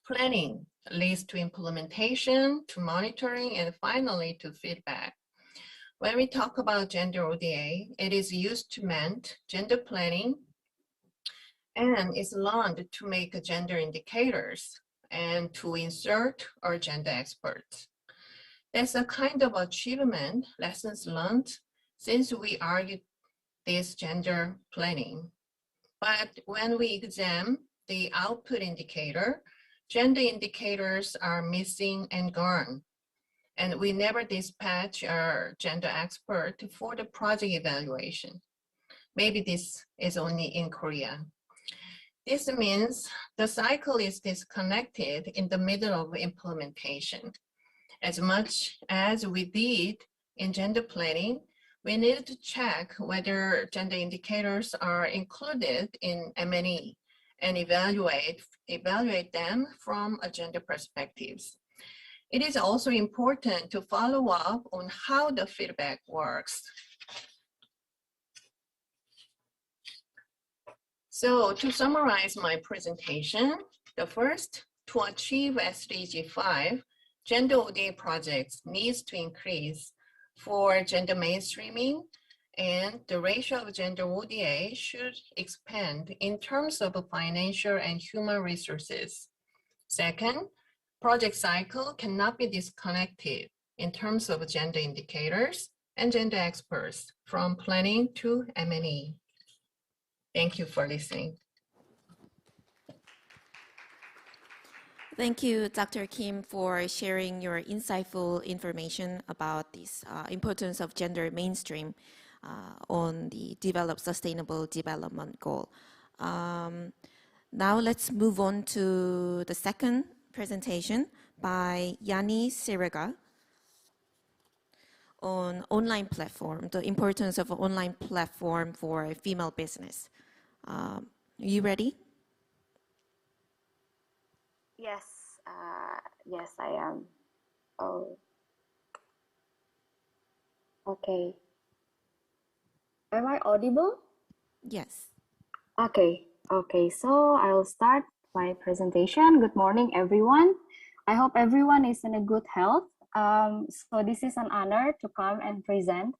Planning leads to implementation, to monitoring, and finally to feedback. When we talk about gender ODA, it is used to mean gender planning and is learned to make gender indicators and to insert our gender experts. That's a kind of achievement, lessons learned, since we argued this gender planning. But when we examine the output indicator, gender indicators are missing and gone. And we never dispatch our gender expert for the project evaluation. Maybe this is only in Korea. This means the cycle is disconnected in the middle of implementation. As much as we did in gender planning, we needed to check whether gender indicators are included in M&E and evaluate them from a gender perspectives. It is also important to follow up on how the feedback works. So to summarize my presentation, the first, to achieve SDG 5, gender ODA projects needs to increase for gender mainstreaming, and the ratio of gender ODA should expand in terms of financial and human resources. Second, project cycle cannot be disconnected in terms of gender indicators and gender experts from planning to M&E. Thank you for listening. Thank you, Dr. Kim, for sharing your insightful information about this importance of gender mainstream on the Sustainable Development Goal. Now let's move on to the second presentation by Yanni Sirega on online platform, the importance of an online platform for female business. Are you ready? Yes, yes, I am. Oh, okay. Am I audible? Yes. Okay, so I'll start my presentation. Good morning, everyone. I hope everyone is in a good health. So this is an honor to come and present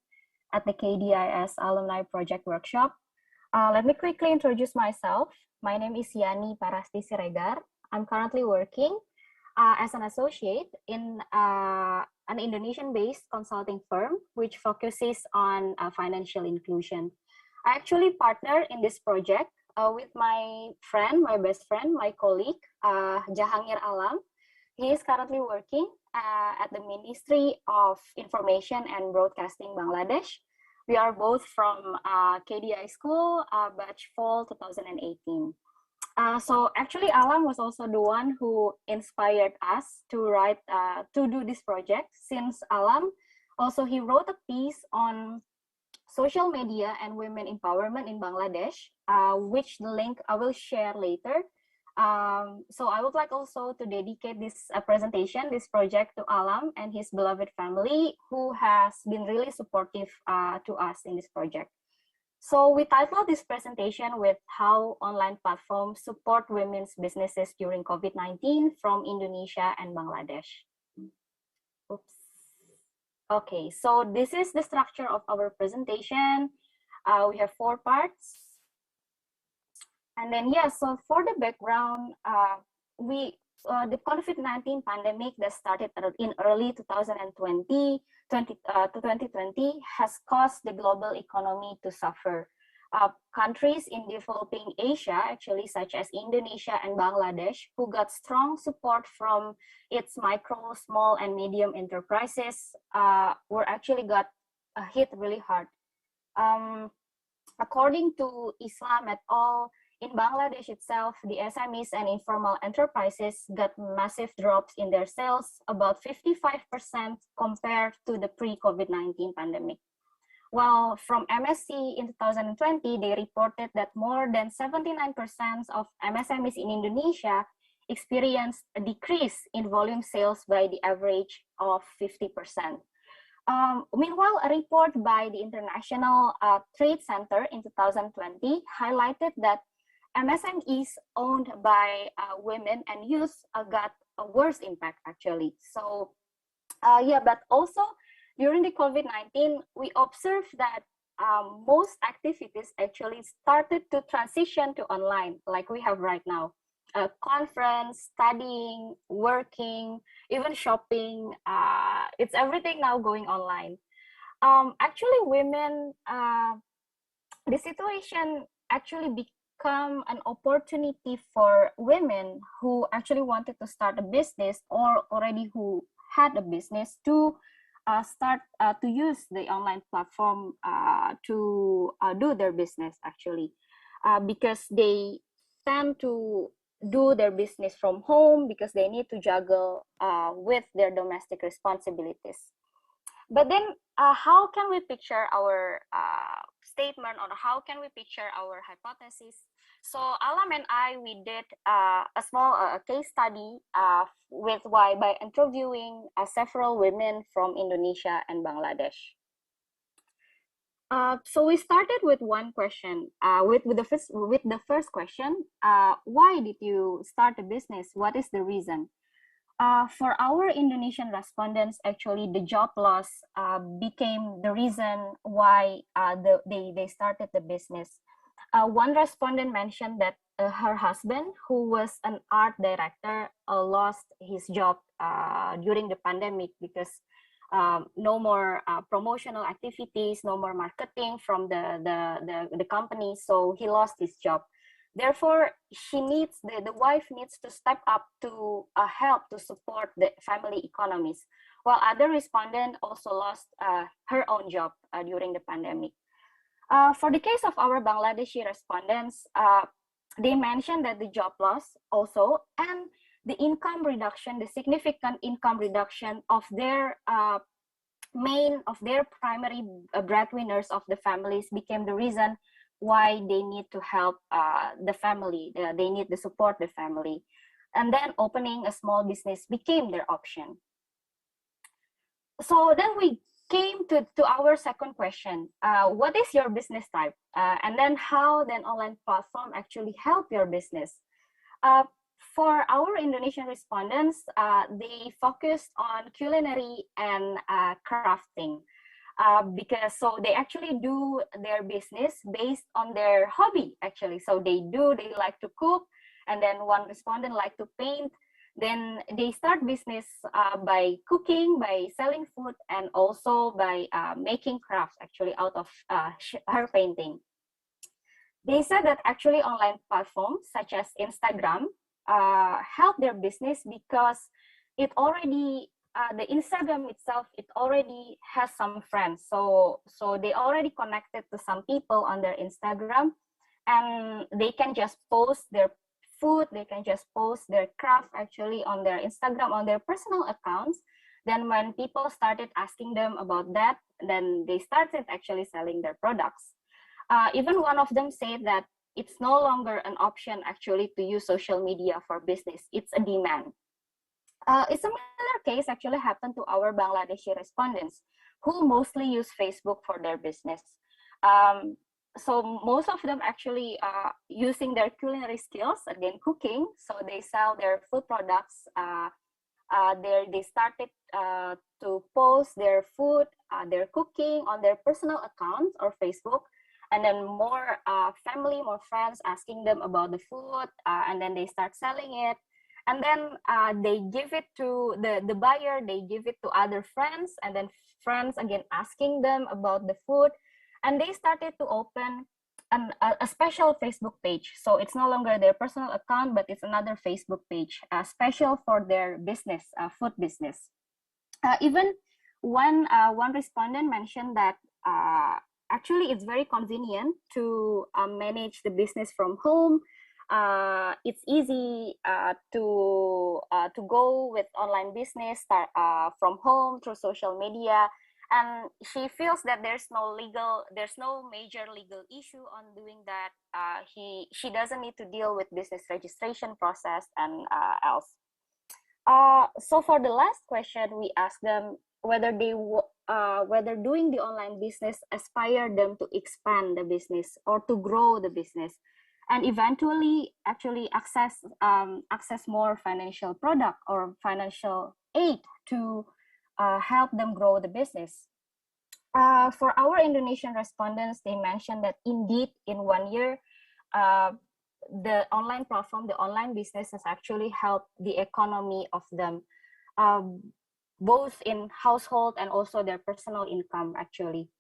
at the KDIS Alumni Project Workshop. Let me quickly introduce myself. My name is Yani Parasti Siregar. I'm currently working as an associate in an Indonesian-based consulting firm, which focuses on financial inclusion. I actually partner in this project with my friend, my best friend, my colleague, Jahangir Alam. He is currently working at the Ministry of Information and Broadcasting Bangladesh. We are both from KDI School, batch fall 2018. So actually, Alam was also the one who inspired us to write, to do this project. Since Alam, also he wrote a piece on social media and women empowerment in Bangladesh, which the link I will share later. So I would like also to dedicate this presentation, this project to Alam and his beloved family, who has been really supportive to us in this project. So we titled this presentation with how online platforms support women's businesses during COVID-19 from Indonesia and Bangladesh. Oops. Okay, so this is the structure of our presentation. We have 4 parts. And then, yeah, so for the background, the COVID-19 pandemic that started in early 2020 has caused the global economy to suffer. Countries in developing Asia, actually, such as Indonesia and Bangladesh, who got strong support from its micro, small, and medium enterprises, were actually got hit really hard. According to Islam et al., in Bangladesh itself, the SMEs and informal enterprises got massive drops in their sales, about 55% compared to the pre-COVID-19 pandemic. While from MSC in 2020, they reported that more than 79% of MSMEs in Indonesia experienced a decrease in volume sales by the average of 50%. Meanwhile, a report by the International Trade Center in 2020 highlighted that MSMEs owned by women and youth got a worse impact actually. So yeah, but also during the COVID-19, we observed that most activities actually started to transition to online, like we have right now. Conference, studying, working, even shopping, it's everything now going online. Actually, women, the situation actually become an opportunity for women who actually wanted to start a business or already who had a business to start to use the online platform to do their business actually, because they tend to do their business from home because they need to juggle with their domestic responsibilities. But then how can we picture our statement, or how can we picture our hypothesis? So Alam and I, we did a small case study with why by interviewing several women from Indonesia and Bangladesh. So we started with one question, with the first question, why did you start a business? What is the reason? For our Indonesian respondents, actually, the job loss became the reason why they started the business. One respondent mentioned that her husband, who was an art director, lost his job during the pandemic because no more promotional activities, no more marketing from the company, so he lost his job. Therefore, the wife needs to step up to help to support the family economies, while other respondents also lost her own job during the pandemic. For the case of our Bangladeshi respondents, they mentioned that the job loss also and the income reduction, the significant income reduction of their primary breadwinners of the families became the reason why they need to help the family, they need to support the family. And then opening a small business became their option. So then we came to our second question, what is your business type? And then how then online platform actually help your business? For our Indonesian respondents, they focused on culinary and crafting. Because so they actually do their business based on their hobby actually. So they like to cook And then one respondent liked to paint. Then they start business by cooking, by selling food, and also by making crafts actually out of her painting. They said that actually online platforms such as Instagram help their business because it already the Instagram itself, it already has some friends. So they already connected to some people on their Instagram, and they can just post their food, they can just post their craft actually on their Instagram, on their personal accounts. Then when people started asking them about that, then they started actually selling their products. Even one of them said that it's no longer an option actually to use social media for business, it's a demand. A similar case actually happened to our Bangladeshi respondents who mostly use Facebook for their business. So most of them actually using their culinary skills, again cooking, so they sell their food products. They started to post their food, their cooking on their personal accounts or Facebook, and then more family, more friends asking them about the food, and then they start selling it. And then they give it to the buyer, they give it to other friends, and then friends again asking them about the food. And they started to open a special Facebook page. So it's no longer their personal account, but it's another Facebook page, special for their business, food business. Even one respondent mentioned that actually it's very convenient to manage the business from home. It's easy to go with online business from home through social media, and she feels that there's no major legal issue on doing that. She doesn't need to deal with business registration process and else. So for the last question, we asked them whether whether doing the online business inspired them to expand the business or to grow the business, and eventually actually access more financial product or financial aid to help them grow the business. For our Indonesian respondents, they mentioned that indeed in 1 year, the online platform, the online business has actually helped the economy of them, both in household and also their personal income actually.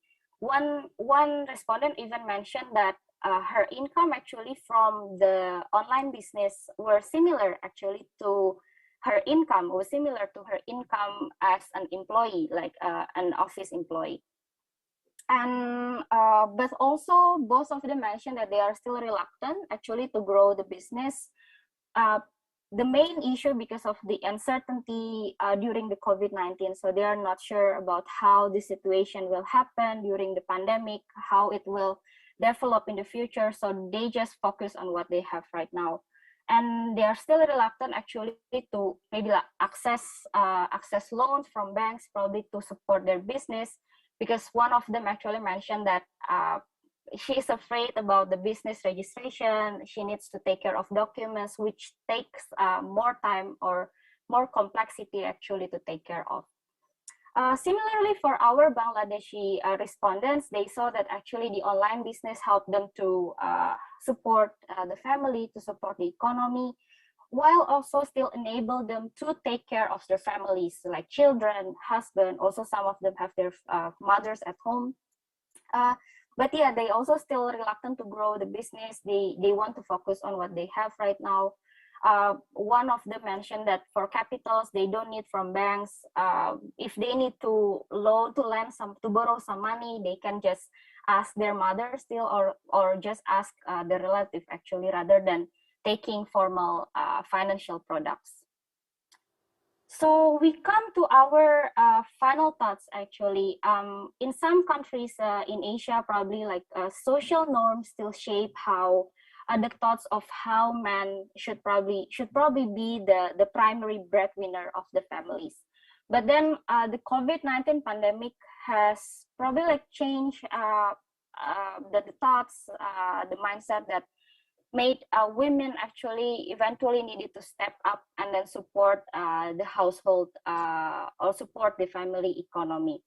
One respondent even mentioned that her income actually from the online business were similar actually to her income, was similar to her income as an employee, like an office employee. And but also both of them mentioned that they are still reluctant actually to grow the business. The main issue because of the uncertainty during the COVID-19. So they are not sure about how the situation will happen during the pandemic, how it will develop in the future. So they just focus on what they have right now. And they are still reluctant actually to maybe access loans from banks, probably to support their business, because one of them actually mentioned that she's afraid about the business registration. She needs to take care of documents, which takes more time or more complexity actually to take care of. Similarly, for our Bangladeshi respondents, they saw that actually the online business helped them to support the family, to support the economy, while also still enable them to take care of their families, like children, husband. Also, some of them have their mothers at home. But yeah, they also still reluctant to grow the business. They want to focus on what they have right now. One of them mentioned that for capitals, they don't need from banks. If they need to borrow some money, they can just ask their mother still, or just ask the relative actually, rather than taking formal financial products. So we come to our final thoughts actually. In some countries in Asia, probably like social norms still shape how the thoughts of how men should probably be the primary breadwinner of the families. But then the COVID-19 pandemic has probably like changed the thoughts, the mindset that made women actually eventually needed to step up and then support the household or support the family economy.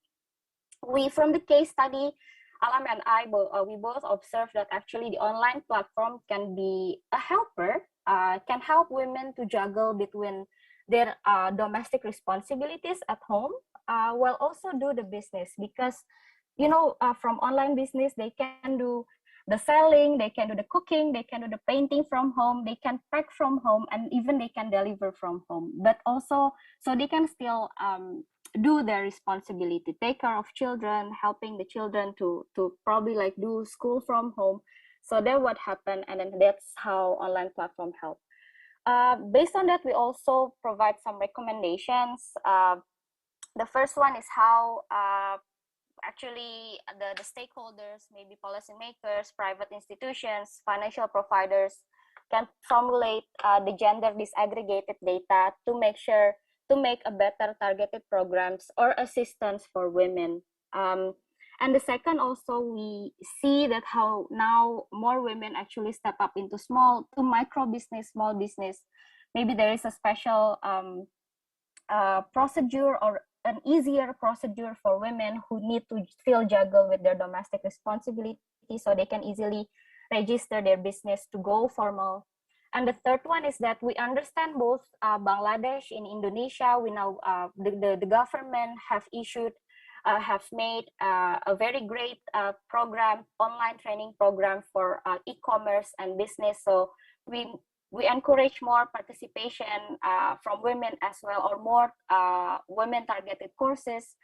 From the case study, Alam and I, we both observed that actually the online platform can be a helper, can help women to juggle between their domestic responsibilities at home, while also do the business, because from online business they can do the selling, they can do the cooking, they can do the painting from home, they can pack from home, and even they can deliver from home. But also, so they can still do their responsibility, take care of children, helping the children to probably like do school from home. So that's what happened, and then that's how online platform help. Based on that, we also provide some recommendations. The first one is how actually the stakeholders, maybe policymakers, private institutions, financial providers, can formulate the gender disaggregated data to make a better targeted programs or assistance for women. And the second, also, we see that how now more women actually step up into micro business, small business. Maybe there is a special procedure or an easier procedure for women who need to still juggle with their domestic responsibility, so they can easily register their business to go formal. And the third one is that we understand both Bangladesh in Indonesia. We know the government have made a very great program, online training program for e-commerce and business. So we encourage more participation from women as well, or more women targeted courses.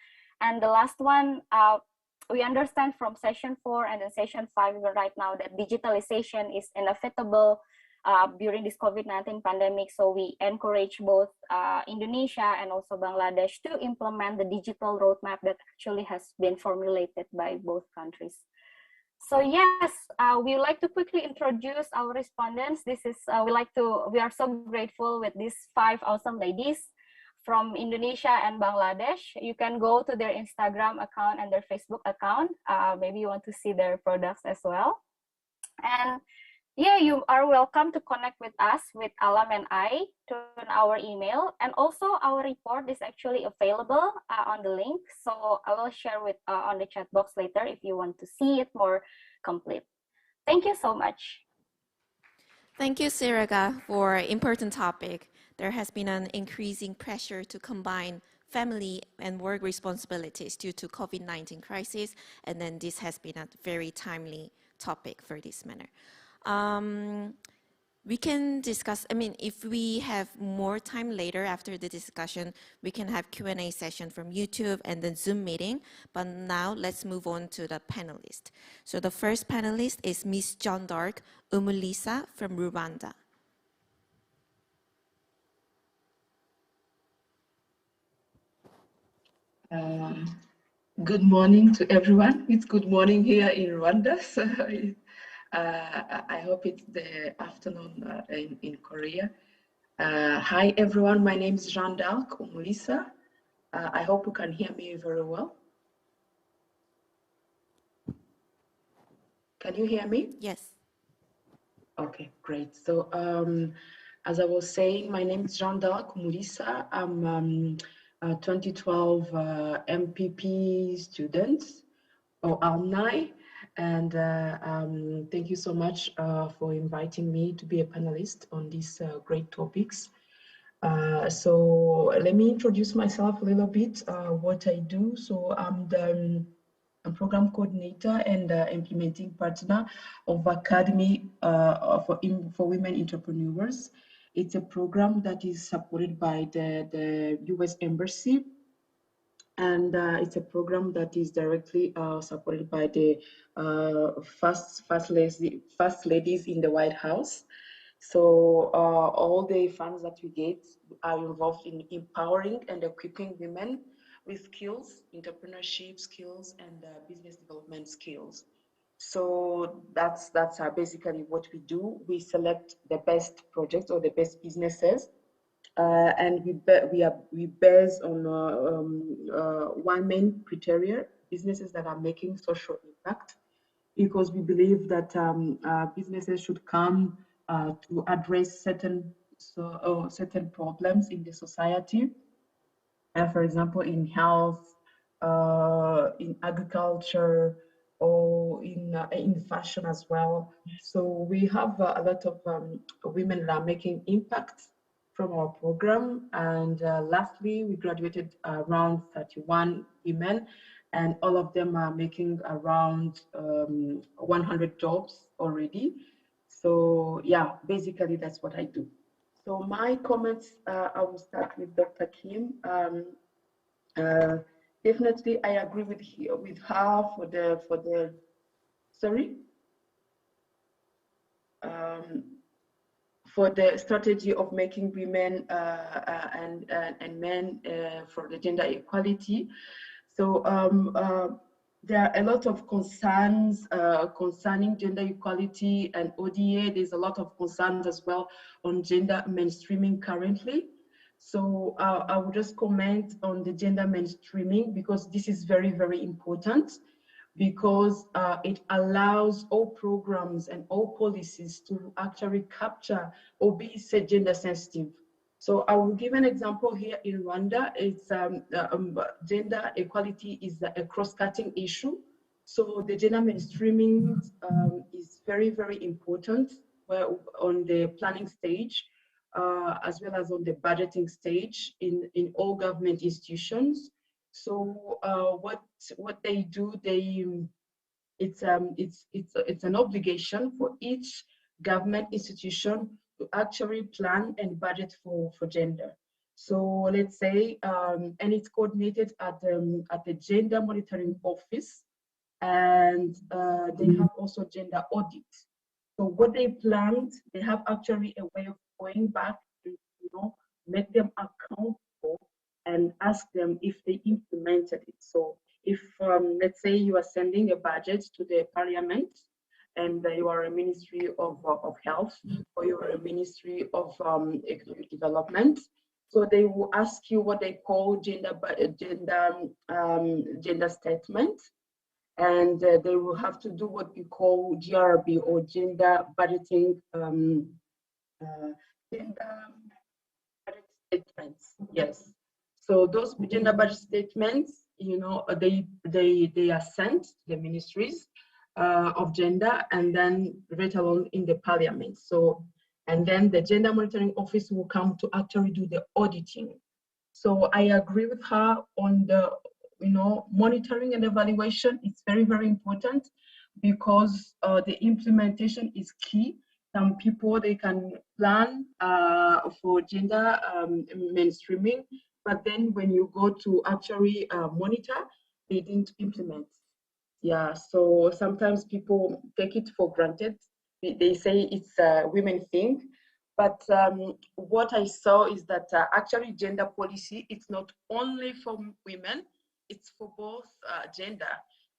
And the last one, we understand from session 4 and then session 5 right now that digitalization is inevitable during this COVID-19 pandemic. So we encourage both Indonesia and also Bangladesh to implement the digital roadmap that actually has been formulated by both countries. So yes, we would like to quickly introduce our respondents. We are so grateful with these 5 awesome ladies from Indonesia and Bangladesh. You can go to their Instagram account and their Facebook account. Maybe you want to see their products as well. And yeah, you are welcome to connect with us, with Alam and I, to our email. And also our report is actually available on the link. So I will share on the chat box later if you want to see it more complete. Thank you so much. Thank you, Siraga, for an important topic. There has been an increasing pressure to combine family and work responsibilities due to COVID-19 crisis. And then this has been a very timely topic for this manner. We can discuss, if we have more time later after the discussion, we can have Q&A session from YouTube and then Zoom meeting. But now let's move on to the panelists. So the first panelist is Ms. John Dark Umulisa from Rwanda. Good morning to everyone. It's good morning here in Rwanda. So I hope it's the afternoon in Korea. Hi everyone, my name is Jean d'Arc Umulisa. I hope you can hear me very well. Can you hear me? Yes. Okay, great. So as I was saying, my name is Jean d'Arc Umulisa. I'm a 2012 MPP student or alumni. And thank you so much for inviting me to be a panelist on these great topics. So let me introduce myself a little bit, what I do. So I'm the program coordinator and implementing partner of Academy for Women Entrepreneurs. It's a program that is supported by the US Embassy. And it's a program that is directly supported by the first ladies in the White House. So all the funds that we get are involved in empowering and equipping women with skills, entrepreneurship skills, and business development skills. So that's basically what we do. We select the best projects or the best businesses. And we base on one main criteria: businesses that are making social impact, because we believe that businesses should come to address certain problems in the society. For example, in health, in agriculture, or in fashion as well. So we have a lot of women that are making impact from our program. And lastly, we graduated around 31 women, and all of them are making around 100 jobs already. So yeah, basically that's what I do. So my comments, I will start with Dr. Kim. Definitely, I agree with her for the sorry. For the strategy of making women and men for the gender equality. So there are a lot of concerns concerning gender equality and ODA. There's a lot of concerns as well on gender mainstreaming currently. So I will just comment on the gender mainstreaming because this is very, very important, because it allows all programs and all policies to actually capture or be gender sensitive. So I will give an example here in Rwanda. It's gender equality is a cross-cutting issue. So the gender mainstreaming is very, very important on the planning stage, as well as on the budgeting stage in all government institutions. So what they do, it's an obligation for each government institution to actually plan and budget for gender. So let's say, and it's coordinated at the Gender Monitoring Office, and they have also gender audit. So what they planned, they have actually a way of going back and make them accountable and ask them if they implemented it. So if, let's say you are sending a budget to the parliament and you are a ministry of health, or you are a ministry of economic development, so they will ask you what they call gender statement, and they will have to do what we call GRB, or gender budgeting gender budget statements. Yes. So those gender budget statements, they are sent to the ministries of gender, and then read along in the parliament. So, and then the Gender Monitoring Office will come to actually do the auditing. So I agree with her on the, monitoring and evaluation. It's very, very important, because the implementation is key. Some people, they can plan for gender mainstreaming, but then when you go to actually monitor, they didn't implement. Yeah, so sometimes people take it for granted. They say it's a women thing, but what I saw is that actually gender policy, it's not only for women, it's for both gender,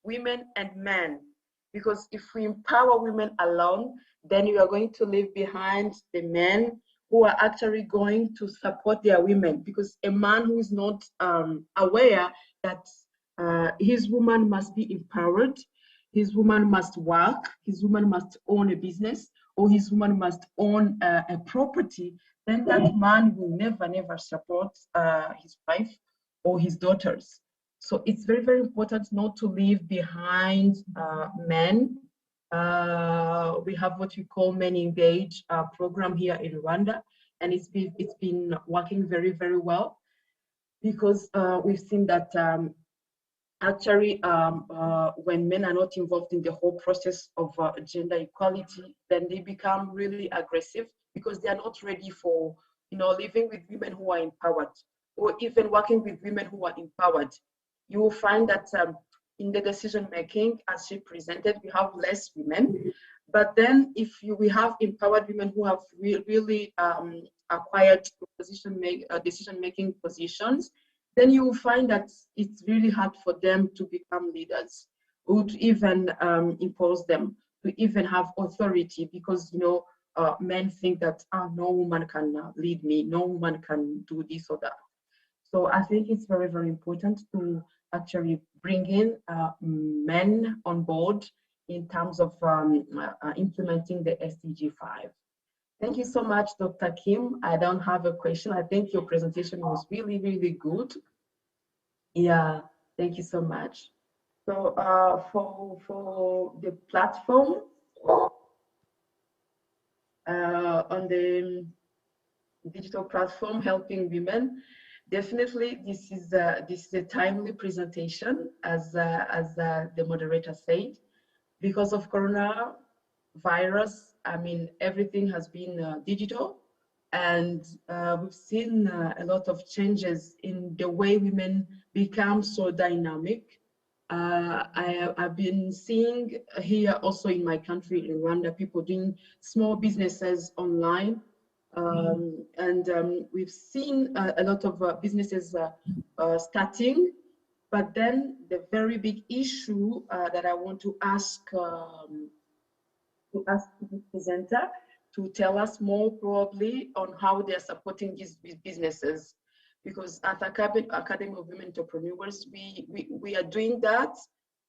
women and men. Because if we empower women alone, then we are going to leave behind the men who are actually going to support their women. Because a man who is not aware that his woman must be empowered, his woman must work, his woman must own a business, or his woman must own a property, then that man will never support his wife or his daughters. So it's very, very important not to leave behind men. We have what we call Men Engage program here in Rwanda, and it's been working very, very well, because we've seen that actually, when men are not involved in the whole process of gender equality, then they become really aggressive, because they are not ready for, living with women who are empowered, or even working with women who are empowered. You will find that in the decision making, as she presented, we have less women. But then if we have empowered women who have really acquired decision making positions, then you will find that it's really hard for them to become leaders, or to even impose them, to even have authority, because men think that no woman can lead me, no woman can do this or that. So I think it's very, very important to actually bring in men on board in terms of implementing the SDG 5. Thank you so much, Dr. Kim. I don't have a question. I think your presentation was really, really good. Yeah, thank you so much. So for the platform on the digital platform helping women, definitely this is a timely presentation, as the moderator said, because of coronavirus. I mean, everything has been digital, and we've seen a lot of changes in the way women become so dynamic. I've been seeing here also in my country, in Rwanda, people doing small businesses online. We've seen a lot of businesses starting, but then the very big issue that I want to ask the presenter to tell us more probably on how they're supporting these businesses. Because at Academy of Women Entrepreneurs, we are doing that.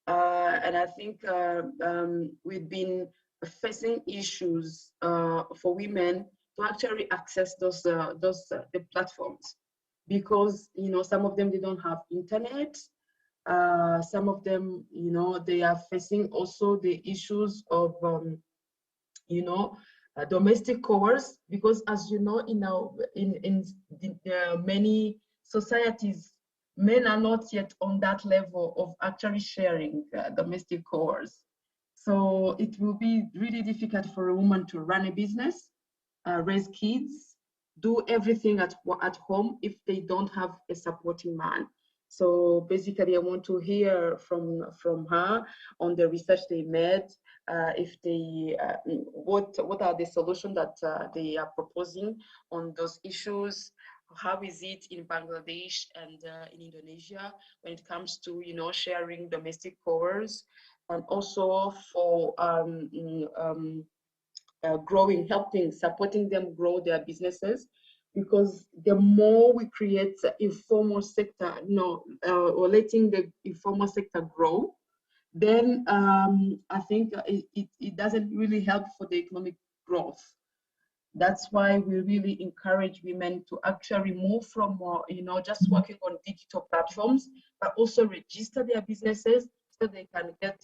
And I think we've been facing issues for women to actually access the platforms, because some of them, they don't have internet. Some of them, they are facing also the issues of domestic coerce, because as you know, in many societies, men are not yet on that level of actually sharing domestic coerce. So it will be really difficult for a woman to run a business, raise kids, do everything at home if they don't have a supporting man. So basically, I want to hear from her on the research they made, if they what are the solutions that they are proposing on those issues. How is it in Bangladesh and in Indonesia when it comes to sharing domestic chores, and also for supporting them grow their businesses. Because the more we create informal sector, or letting the informal sector grow, then I think it doesn't really help for the economic growth. That's why we really encourage women to actually move from just working on digital platforms, but also register their businesses so they can get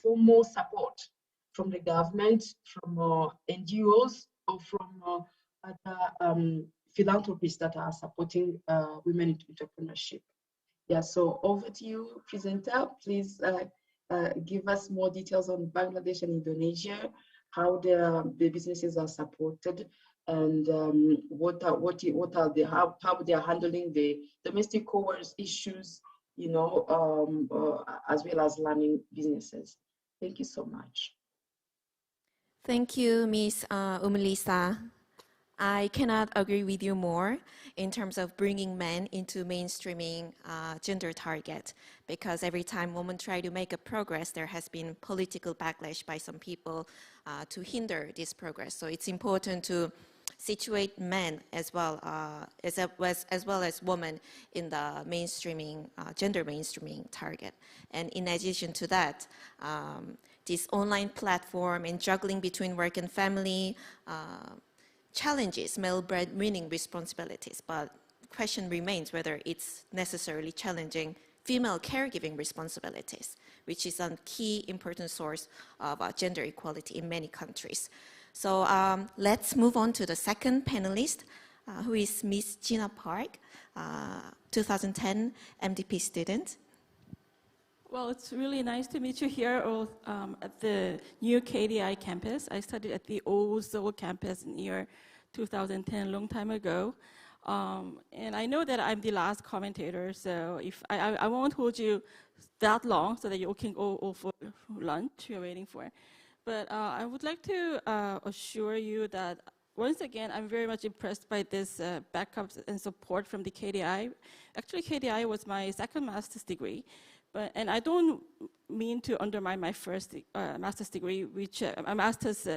formal support from the government, from NGOs, or from other philanthropists that are supporting women in entrepreneurship. Yeah, so over to you, presenter. Please give us more details on Bangladesh and Indonesia, how the businesses are supported, and how they are handling the domestic coerce issues, as well as learning businesses. Thank you so much. Thank you, Ms. Umelisa. I cannot agree with you more in terms of bringing men into mainstreaming gender target, because every time women try to make a progress, there has been political backlash by some people to hinder this progress. So it's important to situate men as well as women in the mainstreaming, gender mainstreaming target. And in addition to that, this online platform and juggling between work and family challenges male breadwinning responsibilities, but the question remains whether it's necessarily challenging female caregiving responsibilities, which is a key important source of gender equality in many countries. So let's move on to the second panelist, who is Ms. Gina Park, 2010 MDP student. Well, it's really nice to meet you here at the new KDI campus. I studied at the old Seoul campus in year 2010, a long time ago. And I know that I'm the last commentator, so if I won't hold you that long so that you can go for lunch you're waiting for. But I would like to assure you that once again, I'm very much impressed by this backup and support from the KDI. Actually, KDI was my second master's degree. And I don't mean to undermine my first master's degree, which a master's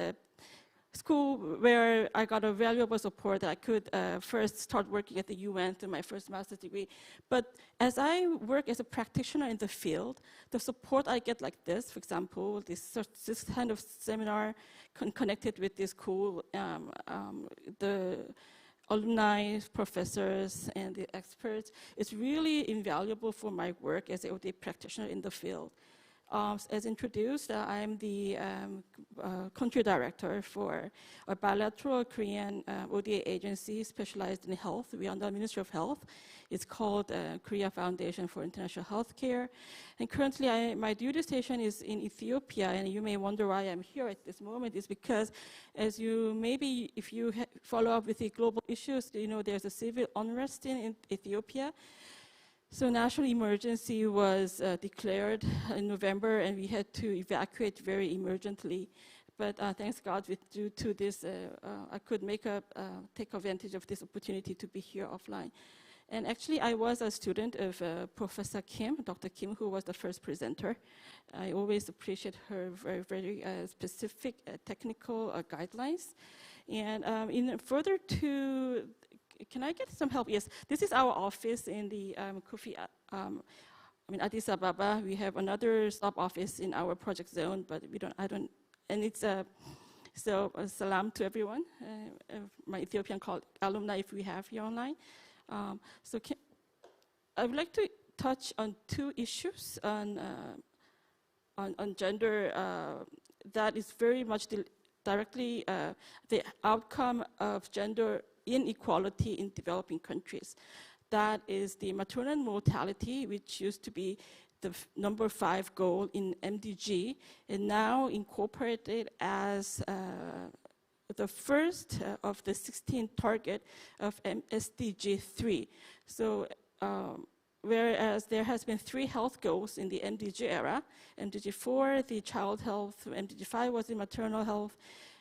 school where I got a valuable support that I could first start working at the UN through my first master's degree. But as I work as a practitioner in the field, the support I get like this, for example, this kind of seminar connected with this school, the alumni, professors, and the experts. It's really invaluable for my work as an ODA practitioner in the field. As introduced, I'm the country director for a bilateral Korean ODA agency specialized in health. We are under the Ministry of Health. It's called Korea Foundation for International Healthcare. And currently, my duty station is in Ethiopia. And you may wonder why I'm here at this moment. It's because, as you maybe, if you follow up with the global issues, you know there's a civil unrest in Ethiopia. So national emergency was declared in November, and we had to evacuate very emergently. But thanks God, due to this, I could take advantage of this opportunity to be here offline. And actually, I was a student of Professor Kim, Dr. Kim, who was the first presenter. I always appreciate her very, very specific technical guidelines. And in further to can I get some help? Yes, this is our office in the Addis Ababa. We have another sub office in our project zone, but and it's so salam to everyone, my Ethiopian alumni, if we have here online. I would like to touch on two issues on gender that is very much directly the outcome of gender inequality in developing countries. That is the maternal mortality, which used to be the number 5 goal in MDG, and now incorporated as the first of the 16 target of SDG 3. So whereas there has been 3 health goals in the MDG era, MDG 4, the child health, MDG 5 was the maternal health,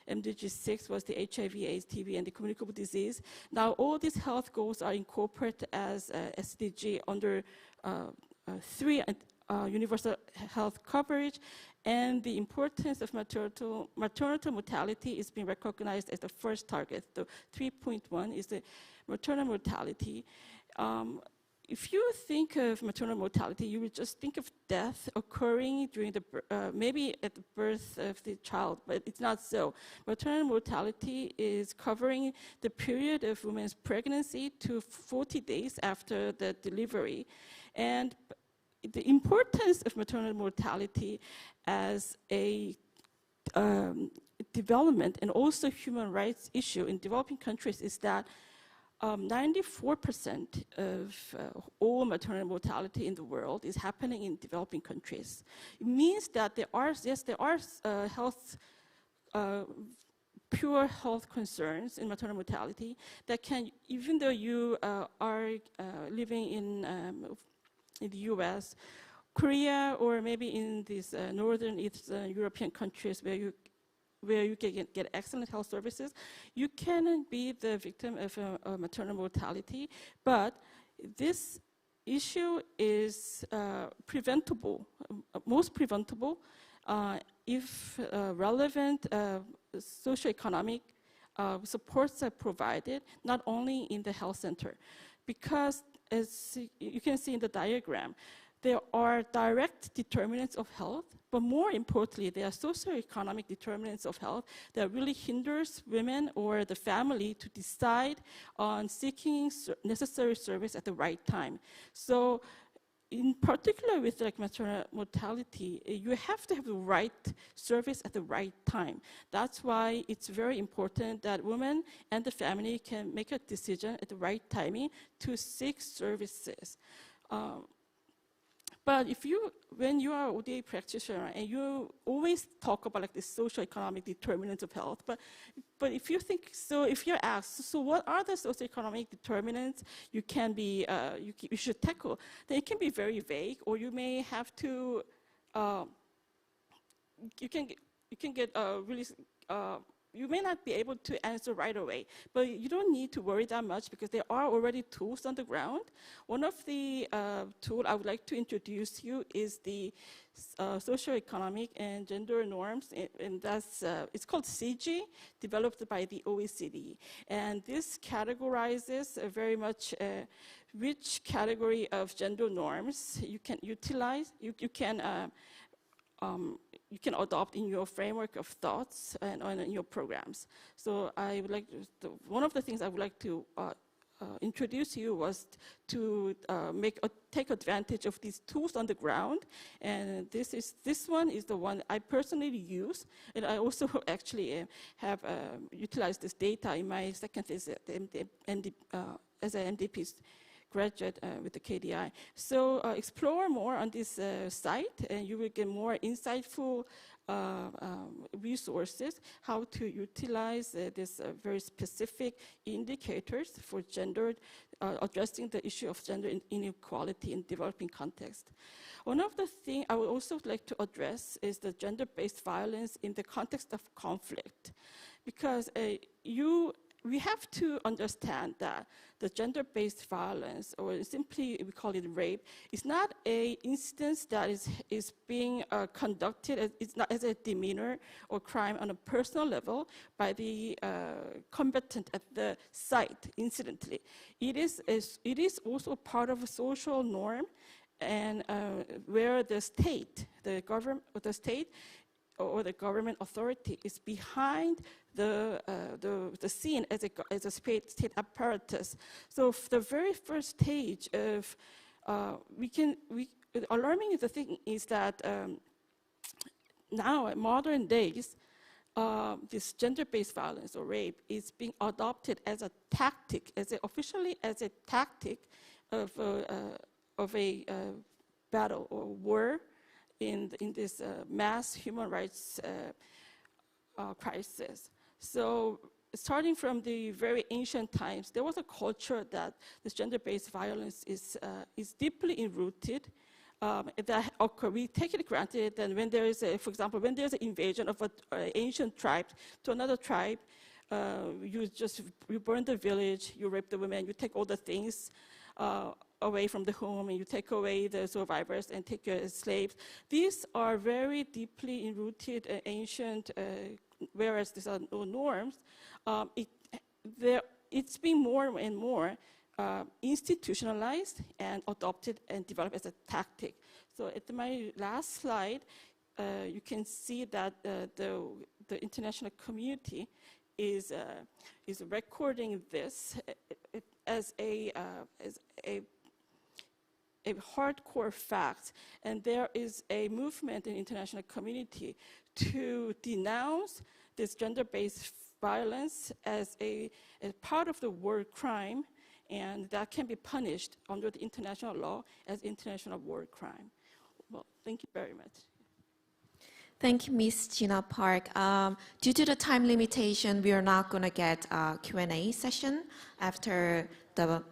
MDG 6 was the HIV, AIDS, TB, and the communicable disease. Now all these health goals are incorporated as SDG under 3 universal health coverage, and the importance of maternal mortality is being recognized as the first target. The 3.1 is the maternal mortality. If you think of maternal mortality, you would just think of death occurring during the maybe at the birth of the child, but it's not so. Maternal mortality is covering the period of women's pregnancy to 40 days after the delivery, and the importance of maternal mortality as a development and also human rights issue in developing countries is that 94% of all maternal mortality in the world is happening in developing countries. It means that there are pure health concerns in maternal mortality that can, even though you are living in the US, Korea, or maybe in these northern Eastern European countries where you can get excellent health services, you can be the victim of maternal mortality. But this issue is preventable, most preventable, if relevant socioeconomic supports are provided, not only in the health center. Because as you can see in the diagram, there are direct determinants of health, but more importantly, there are socioeconomic determinants of health that really hinders women or the family to decide on seeking necessary service at the right time. So in particular with like maternal mortality, you have to have the right service at the right time. That's why it's very important that women and the family can make a decision at the right timing to seek services. But when you are an ODA practitioner and you always talk about like the socioeconomic determinants of health, but if you think, so if you're asked, so what are the socioeconomic determinants you should tackle, then it can be very vague, or you may have to, you can get really, you may not be able to answer right away, but you don't need to worry that much because there are already tools on the ground. One of the tools I would like to introduce you is the socioeconomic and gender norms, and that's, it's called CG, developed by the OECD. And this categorizes very much which category of gender norms you can utilize, you can you can adopt in your framework of thoughts and in your programs. So I would like one of the things I would like to introduce you was to take advantage of these tools on the ground, and this one is the one I personally use, and I also actually have utilized this data in my second thesis as an MDP graduate with the KDI. So explore more on this site, and you will get more insightful resources, how to utilize this very specific indicators for gender, addressing the issue of gender inequality in developing context. One of the things I would also like to address is the gender-based violence in the context of conflict, because we have to understand that the gender-based violence, or simply we call it rape, is not an instance that is being conducted, it's not as a demeanor or crime on a personal level by the combatant at the site, incidentally. It is also part of a social norm, and where the state, the government, or the state, or the government authority is behind the scene as a state apparatus. So the very first stage of alarming the thing is that now in modern days, this gender-based violence or rape is being adopted as a tactic, officially as a tactic of a battle or war in this mass human rights crisis. So starting from the very ancient times, there was a culture that this gender-based violence is deeply enrooted. We take it granted that when there is, for example, when there's an invasion of an ancient tribe to another tribe, you burn the village, you rape the women, you take all the things away from the home, and you take away the survivors and take your slaves. These are very deeply enrooted ancient, whereas these are no norms. It's been more and more institutionalized and adopted and developed as a tactic. So at my last slide, you can see that the international community is recording this as a hardcore fact, and there is a movement in the international community to denounce this gender-based violence as part of the war crime, and that can be punished under the international law as international war crime. Well, thank you very much. Thank you, Ms. Gina Park. Due to the time limitation, we are not going to get a Q&A session after the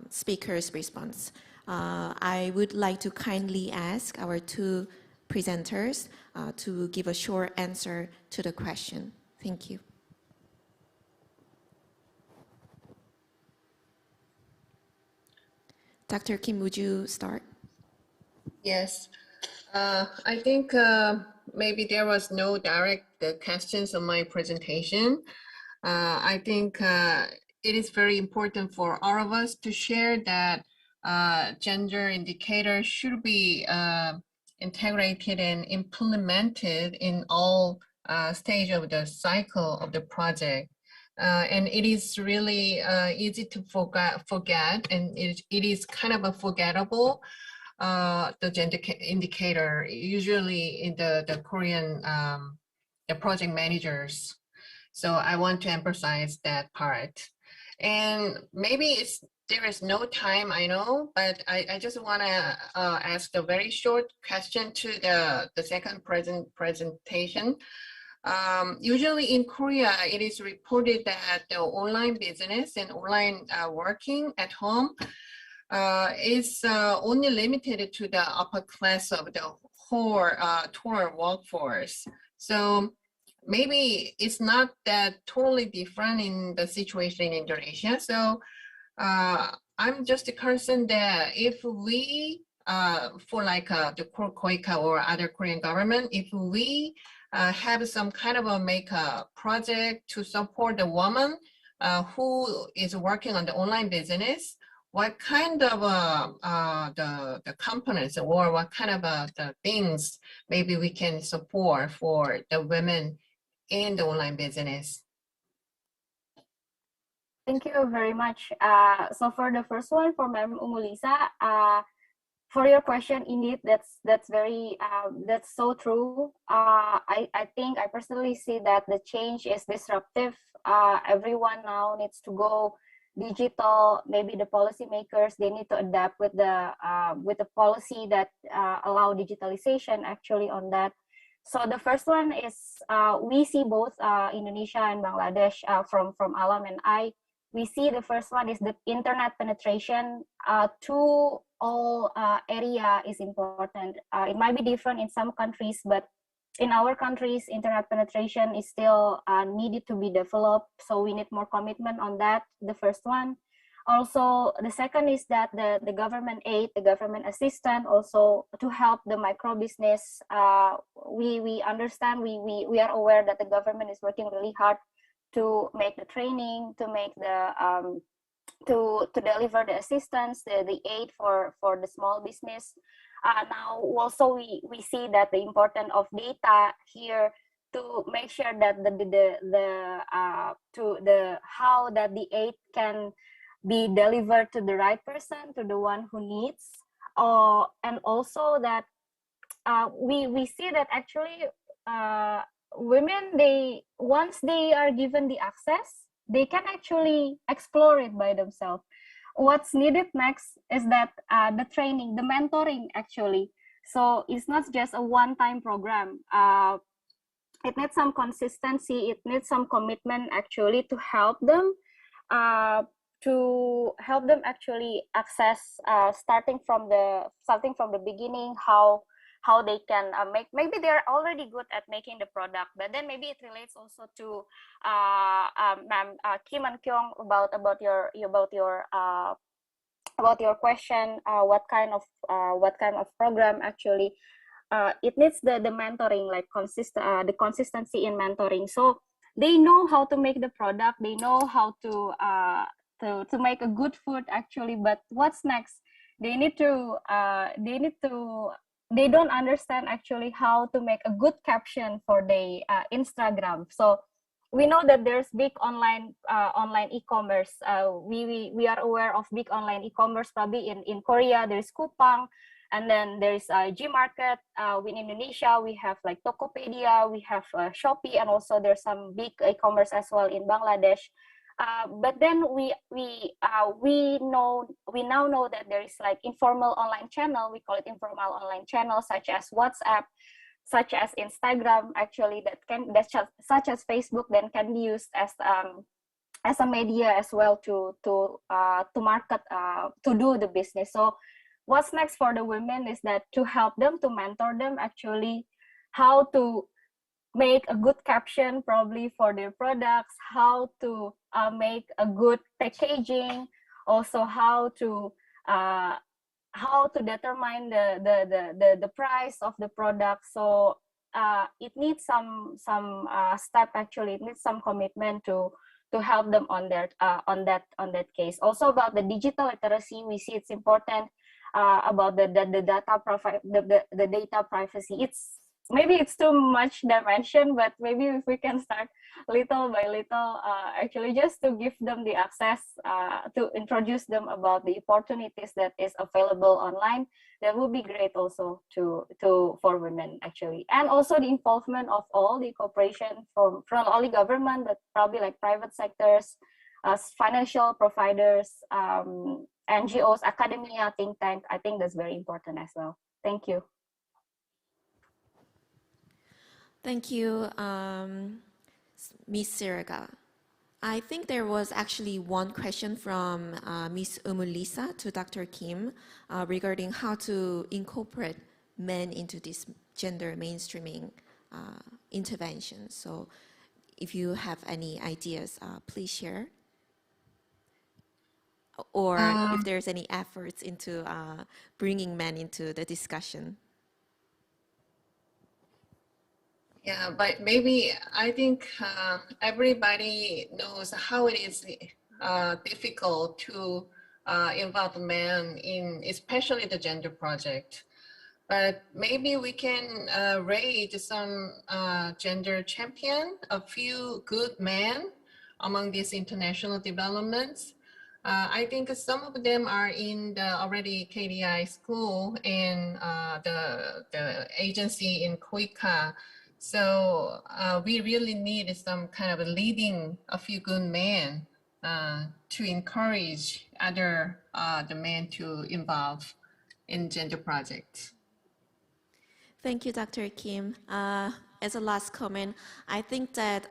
speaker's response. I would like to kindly ask our two presenters to give a short answer to the question. Thank you. Dr. Kim, would you start? Yes. I think maybe there was no direct questions on my presentation. I think it is very important for all of us to share that gender indicators should be integrated and implemented in all stages of the cycle of the project. And it is really easy to forget, and it is kind of a forgettable, the gender indicator, usually in the Korean the project managers. So I want to emphasize that part. And maybe there is no time, I know, but I just want to ask a very short question to the second presentation. Usually in Korea, it is reported that the online business and online working at home is only limited to the upper class of the whole total workforce. So maybe it's not that totally different in the situation in Indonesia. So I'm just concerned that if we, for like the KOICA or other Korean government, if we have some kind of make a project to support the woman who is working on the online business, what kind of the components or what kind of the things maybe we can support for the women in the online business? Thank you very much. So for the first one, for Ma'am Umulisa, for your question, indeed, that's very that's so true. I think I personally see that the change is disruptive. Everyone now needs to go digital. Maybe the policymakers, they need to adapt with the policy that allow digitalization actually on that. So the first one is we see both Indonesia and Bangladesh from Alam and I. We see the first one is the internet penetration to all area is important. It might be different in some countries, but in our countries, internet penetration is still needed to be developed. So we need more commitment on that, the first one. Also, the second is that the government aid, the government assistance also to help the micro business. We understand, we are aware that the government is working really hard to make the training, to make the to deliver the assistance, the aid for the small business. Now also we see that the importance of data here to make sure that how that the aid can be delivered to the right person, to the one who needs, and also that we see that actually women, they once they are given the access, they can actually explore it by themselves. What's needed next is that the training, the mentoring actually. So it's not just a one-time program. It needs some consistency. It needs some commitment actually to help them actually access starting from the beginning, how they can make. Maybe they're already good at making the product, but then maybe it relates also to Ma'am Kim and Kyung about your question. What kind of program actually? It needs the mentoring, like the consistency in mentoring. So they know how to make the product. They know how to make a good food actually. But what's next? They don't understand actually how to make a good caption for the Instagram. So we know that there's big online e-commerce. We are aware of big online e-commerce. Probably in Korea there's Coupang, and then there's Gmarket. In Indonesia we have like Tokopedia, we have Shopee, and also there's some big e-commerce as well in Bangladesh. But then we now know that there is like informal online channel. We call it informal online channel, such as WhatsApp, such as Instagram, actually such as Facebook, then can be used as a media as well to market, to do the business. So what's next for the women is that to help them, to mentor them actually how to make a good caption probably for their products, how to make a good packaging, also how to determine the price of the product. So it needs some step actually. It needs some commitment to help them on that case. Also about the digital literacy, we see it's important about the data privacy. Maybe it's too much dimension, but maybe if we can start little by little, actually just to give them the access, to introduce them about the opportunities that is available online, that would be great also for women actually. And also the involvement of all the cooperation from all the government, but probably like private sectors, financial providers, NGOs, academia, think tank. I think that's very important as well. Thank you. Thank you, Ms. Siraga. I think there was actually one question from Ms. Umulisa to Dr. Kim regarding how to incorporate men into this gender mainstreaming intervention. So if you have any ideas, please share. Or if there's any efforts into bringing men into the discussion. Yeah, but maybe I think everybody knows how it is difficult to involve men in especially the gender project. But maybe we can rate some gender champion, a few good men among these international developments. I think some of them are in the already KDI school and the agency in Koika. So we really need some kind of leading a few good men to encourage other the men to involve in gender projects. Thank you, Dr. Kim. As a last comment, I think that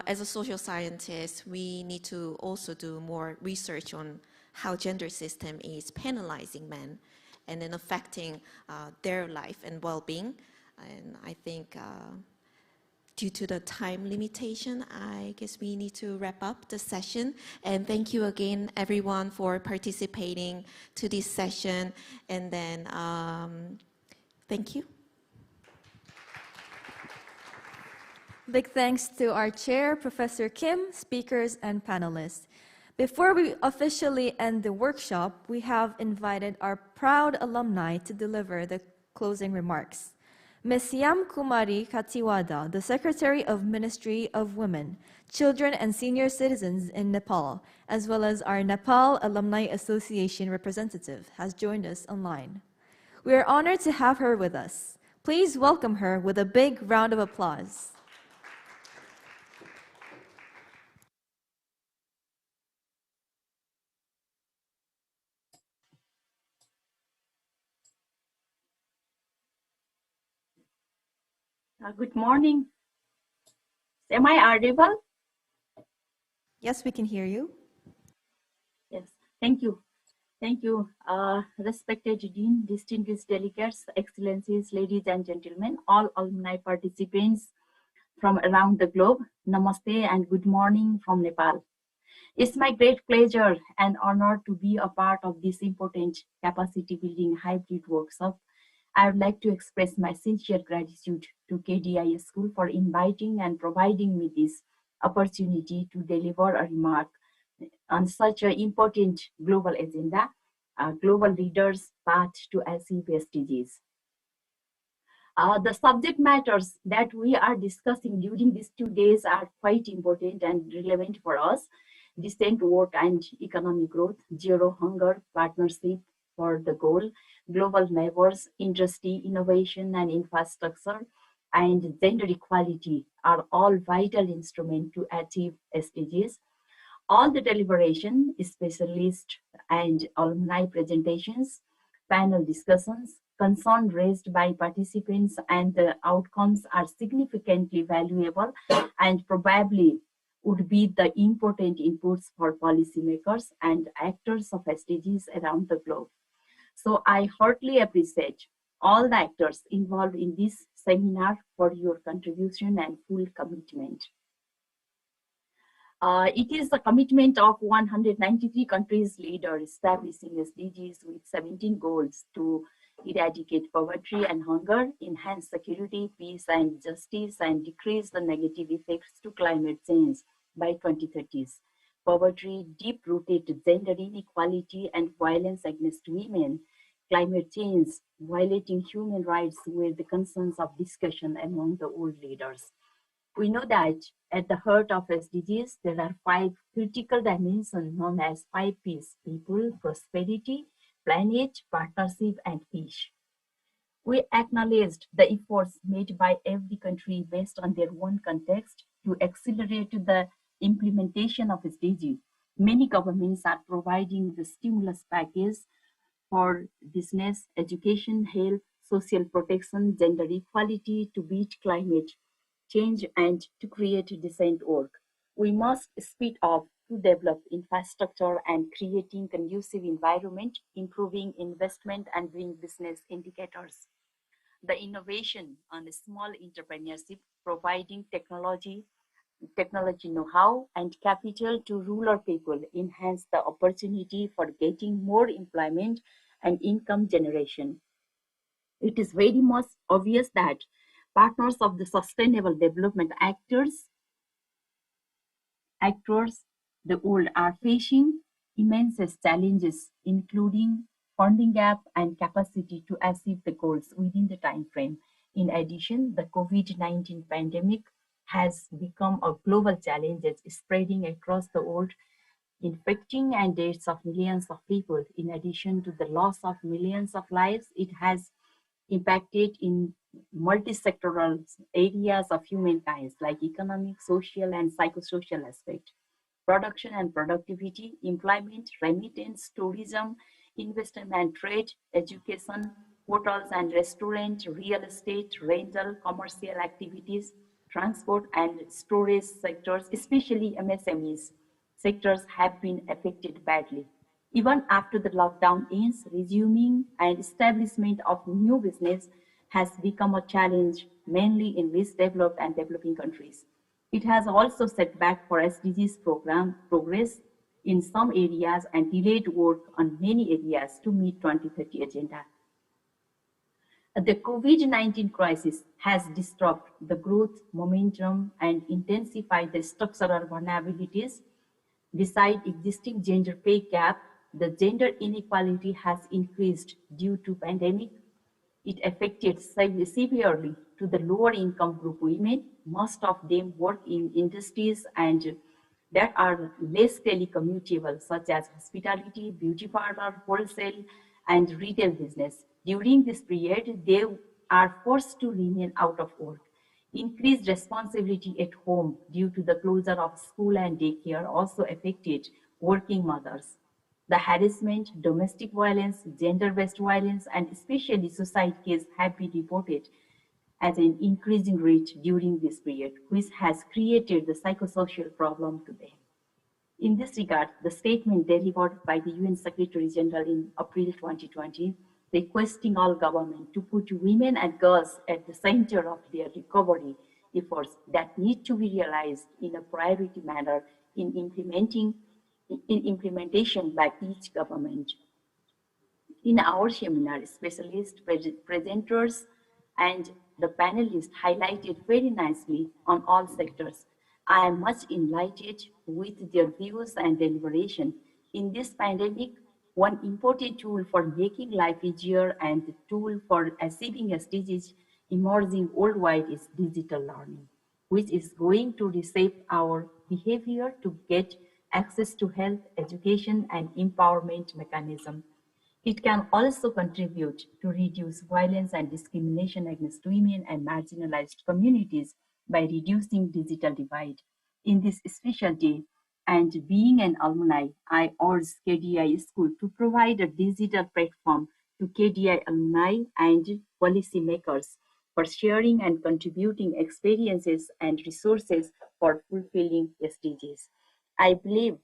as a social scientist, we need to also do more research on how gender system is penalizing men and then affecting their life and well-being. And I think due to the time limitation, I guess we need to wrap up the session. And thank you again, everyone, for participating to this session. And then thank you. Big thanks to our chair, Professor Kim, speakers, and panelists. Before we officially end the workshop, we have invited our proud alumni to deliver the closing remarks. Ms. Yam Kumari Khatiwada, the Secretary of Ministry of Women, Children and Senior Citizens in Nepal, as well as our Nepal Alumni Association representative, has joined us online. We are honored to have her with us. Please welcome her with a big round of applause. Good morning. Am I audible? Yes, we can hear you. Yes, thank you. Thank you. Respected Dean, distinguished delegates, excellencies, ladies and gentlemen, all alumni participants from around the globe, namaste and good morning from Nepal. It's my great pleasure and honor to be a part of this important capacity building hybrid workshop. I would like to express my sincere gratitude to KDIS School for inviting and providing me this opportunity to deliver a remark on such an important global agenda, global leaders' path to achieve SDGs. The subject matters that we are discussing during these 2 days are quite important and relevant for us. Decent work and economic growth, zero hunger, partnership for the goal, global neighbors, industry, innovation and infrastructure, and gender equality are all vital instruments to achieve SDGs. All the deliberation, specialist and alumni presentations, panel discussions, concern raised by participants and the outcomes are significantly valuable and probably would be the important inputs for policymakers and actors of SDGs around the globe. So I heartily appreciate all the actors involved in this seminar for your contribution and full commitment. It is the commitment of 193 countries leaders establishing SDGs with 17 goals to eradicate poverty and hunger, enhance security, peace and justice, and decrease the negative effects to climate change by 2030s. Poverty, deep-rooted gender inequality and violence against women, climate change, violating human rights were the concerns of discussion among the world leaders. We know that at the heart of SDGs, there are 5 critical dimensions known as 5 Ps: people, prosperity, planet, partnership, and peace. We acknowledged the efforts made by every country based on their own context to accelerate the implementation of SDGs. Many governments are providing the stimulus package for business, education, health, social protection, gender equality to beat climate change and to create decent work. We must speed up to develop infrastructure and creating conducive environment, improving investment and doing business indicators. The innovation on the small entrepreneurship, providing technology know-how and capital to rural people enhance the opportunity for getting more employment and income generation. It is very much obvious that partners of the sustainable development actors the world are facing immense challenges, including funding gap and capacity to achieve the goals within the time frame. In addition, the COVID-19 pandemic has become a global challenge, spreading across the world, infecting and deaths of millions of people. In addition to the loss of millions of lives, it has impacted in multi-sectoral areas of humankind like economic, social, and psychosocial aspect. Production and productivity, employment, remittance, tourism, investment and trade, education, hotels and restaurant, real estate, rental, commercial activities, transport and storage sectors, especially MSMEs sectors have been affected badly. Even after the lockdown ends, resuming and establishment of new business has become a challenge, mainly in least developed and developing countries. It has also set back for SDGs program progress in some areas and delayed work on many areas to meet 2030 agenda. The COVID-19 crisis has disrupted the growth momentum and intensified the structural vulnerabilities. Beside existing gender pay gap, the gender inequality has increased due to pandemic. It affected severely to the lower income group women. Most of them work in industries and that are less telecommutable, such as hospitality, beauty parlor, wholesale, and retail business. During this period, they are forced to remain out of work. Increased responsibility at home due to the closure of school and daycare also affected working mothers. The harassment, domestic violence, gender-based violence, and especially suicide cases have been reported at an increasing rate during this period, which has created the psychosocial problem to them. In this regard, the statement delivered by the UN Secretary General in April 2020, requesting all government to put women and girls at the center of their recovery efforts that need to be realized in a priority manner in implementation by each government. In our seminar, specialist presenters and the panelists highlighted very nicely on all sectors. I am much enlightened with their views and deliberation. In this pandemic, one important tool for making life easier and the tool for achieving SDGs emerging worldwide is digital learning, which is going to reshape our behavior to get access to health, education, and empowerment mechanism. It can also contribute to reduce violence and discrimination against women and marginalized communities by reducing digital divide. In this special day, and being an alumni, I urge KDIS School to provide a digital platform to KDI alumni and policymakers for sharing and contributing experiences and resources for fulfilling SDGs. I believe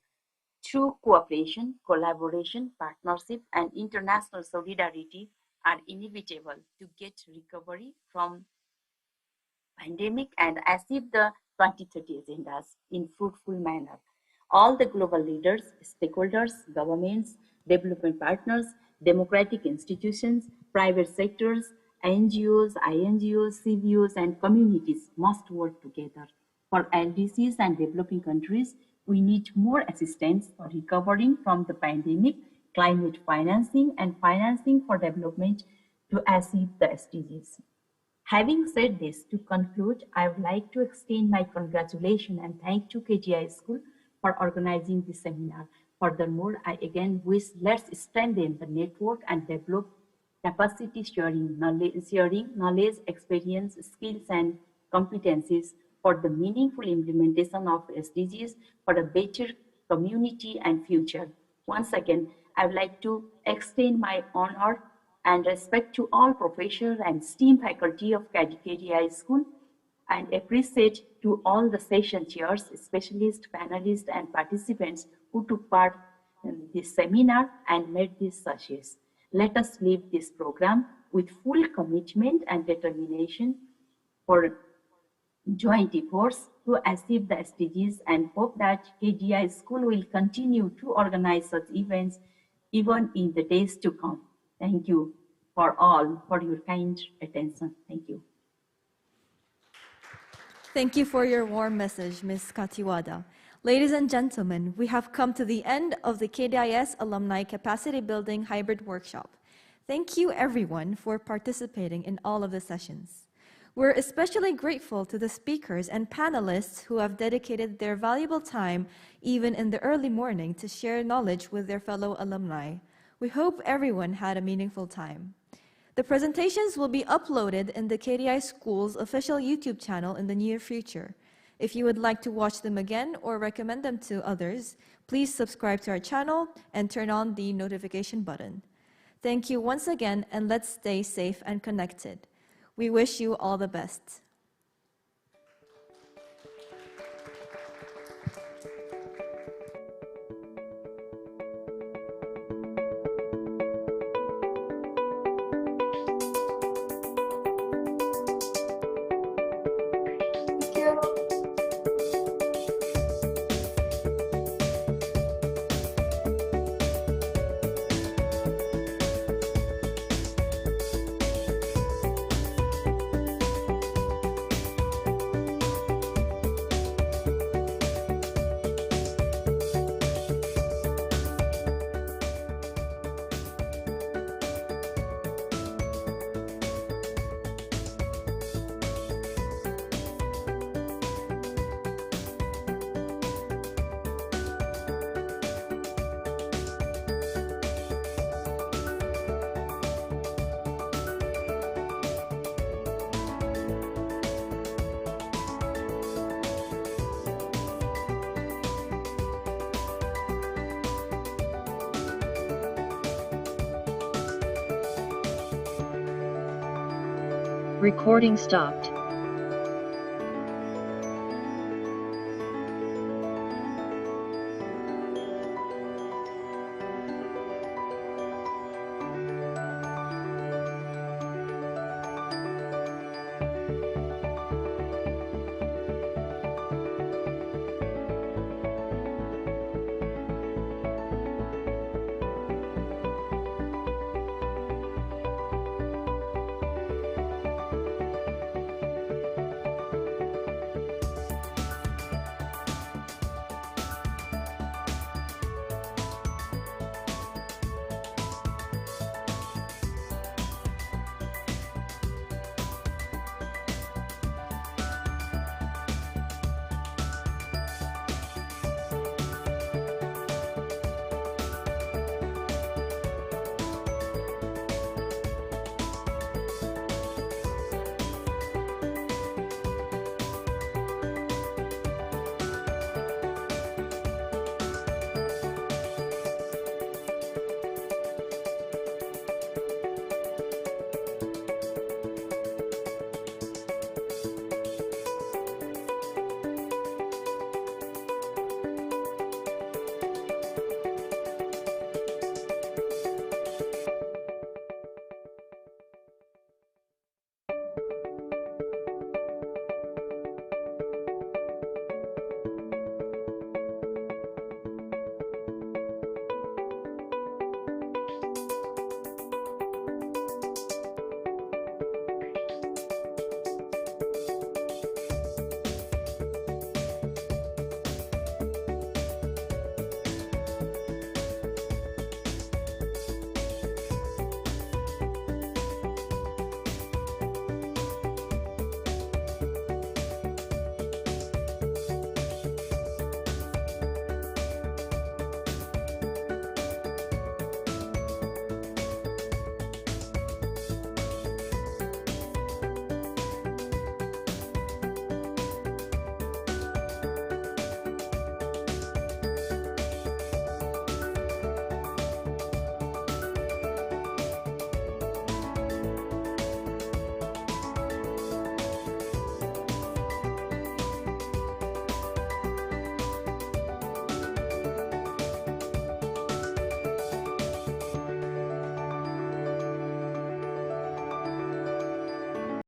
through cooperation, collaboration, partnership, and international solidarity are inevitable to get recovery from pandemic and achieve the 2030 agendas in fruitful manner. All the global leaders, stakeholders, governments, development partners, democratic institutions, private sectors, NGOs, INGOs, CBOs, and communities must work together. For LDCs and developing countries, we need more assistance for recovering from the pandemic, climate financing, and financing for development to achieve the SDGs. Having said this, to conclude, I would like to extend my congratulations and thanks to KDIS School for organizing this seminar. Furthermore, I again wish let's strengthen the network and develop capacity sharing, knowledge, experience, skills, and competencies for the meaningful implementation of SDGs for a better community and future. Once again, I would like to extend my honor and respect to all professors and STEAM faculty of KDIS School and appreciate to all the session chairs, specialists, panelists, and participants who took part in this seminar and made this success. Let us leave this program with full commitment and determination for joint efforts to achieve the SDGs and hope that KDIS School will continue to organize such events even in the days to come. Thank you for all for your kind attention. Thank you. Thank you for your warm message, Ms. Khatiwada. Ladies and gentlemen, we have come to the end of the KDIS Alumni Capacity Building Hybrid Workshop. Thank you everyone for participating in all of the sessions. We're especially grateful to the speakers and panelists who have dedicated their valuable time, even in the early morning, to share knowledge with their fellow alumni. We hope everyone had a meaningful time. The presentations will be uploaded in the KDI School's official YouTube channel in the near future. If you would like to watch them again or recommend them to others, please subscribe to our channel and turn on the notification button. Thank you once again, and let's stay safe and connected. We wish you all the best. Recording stopped.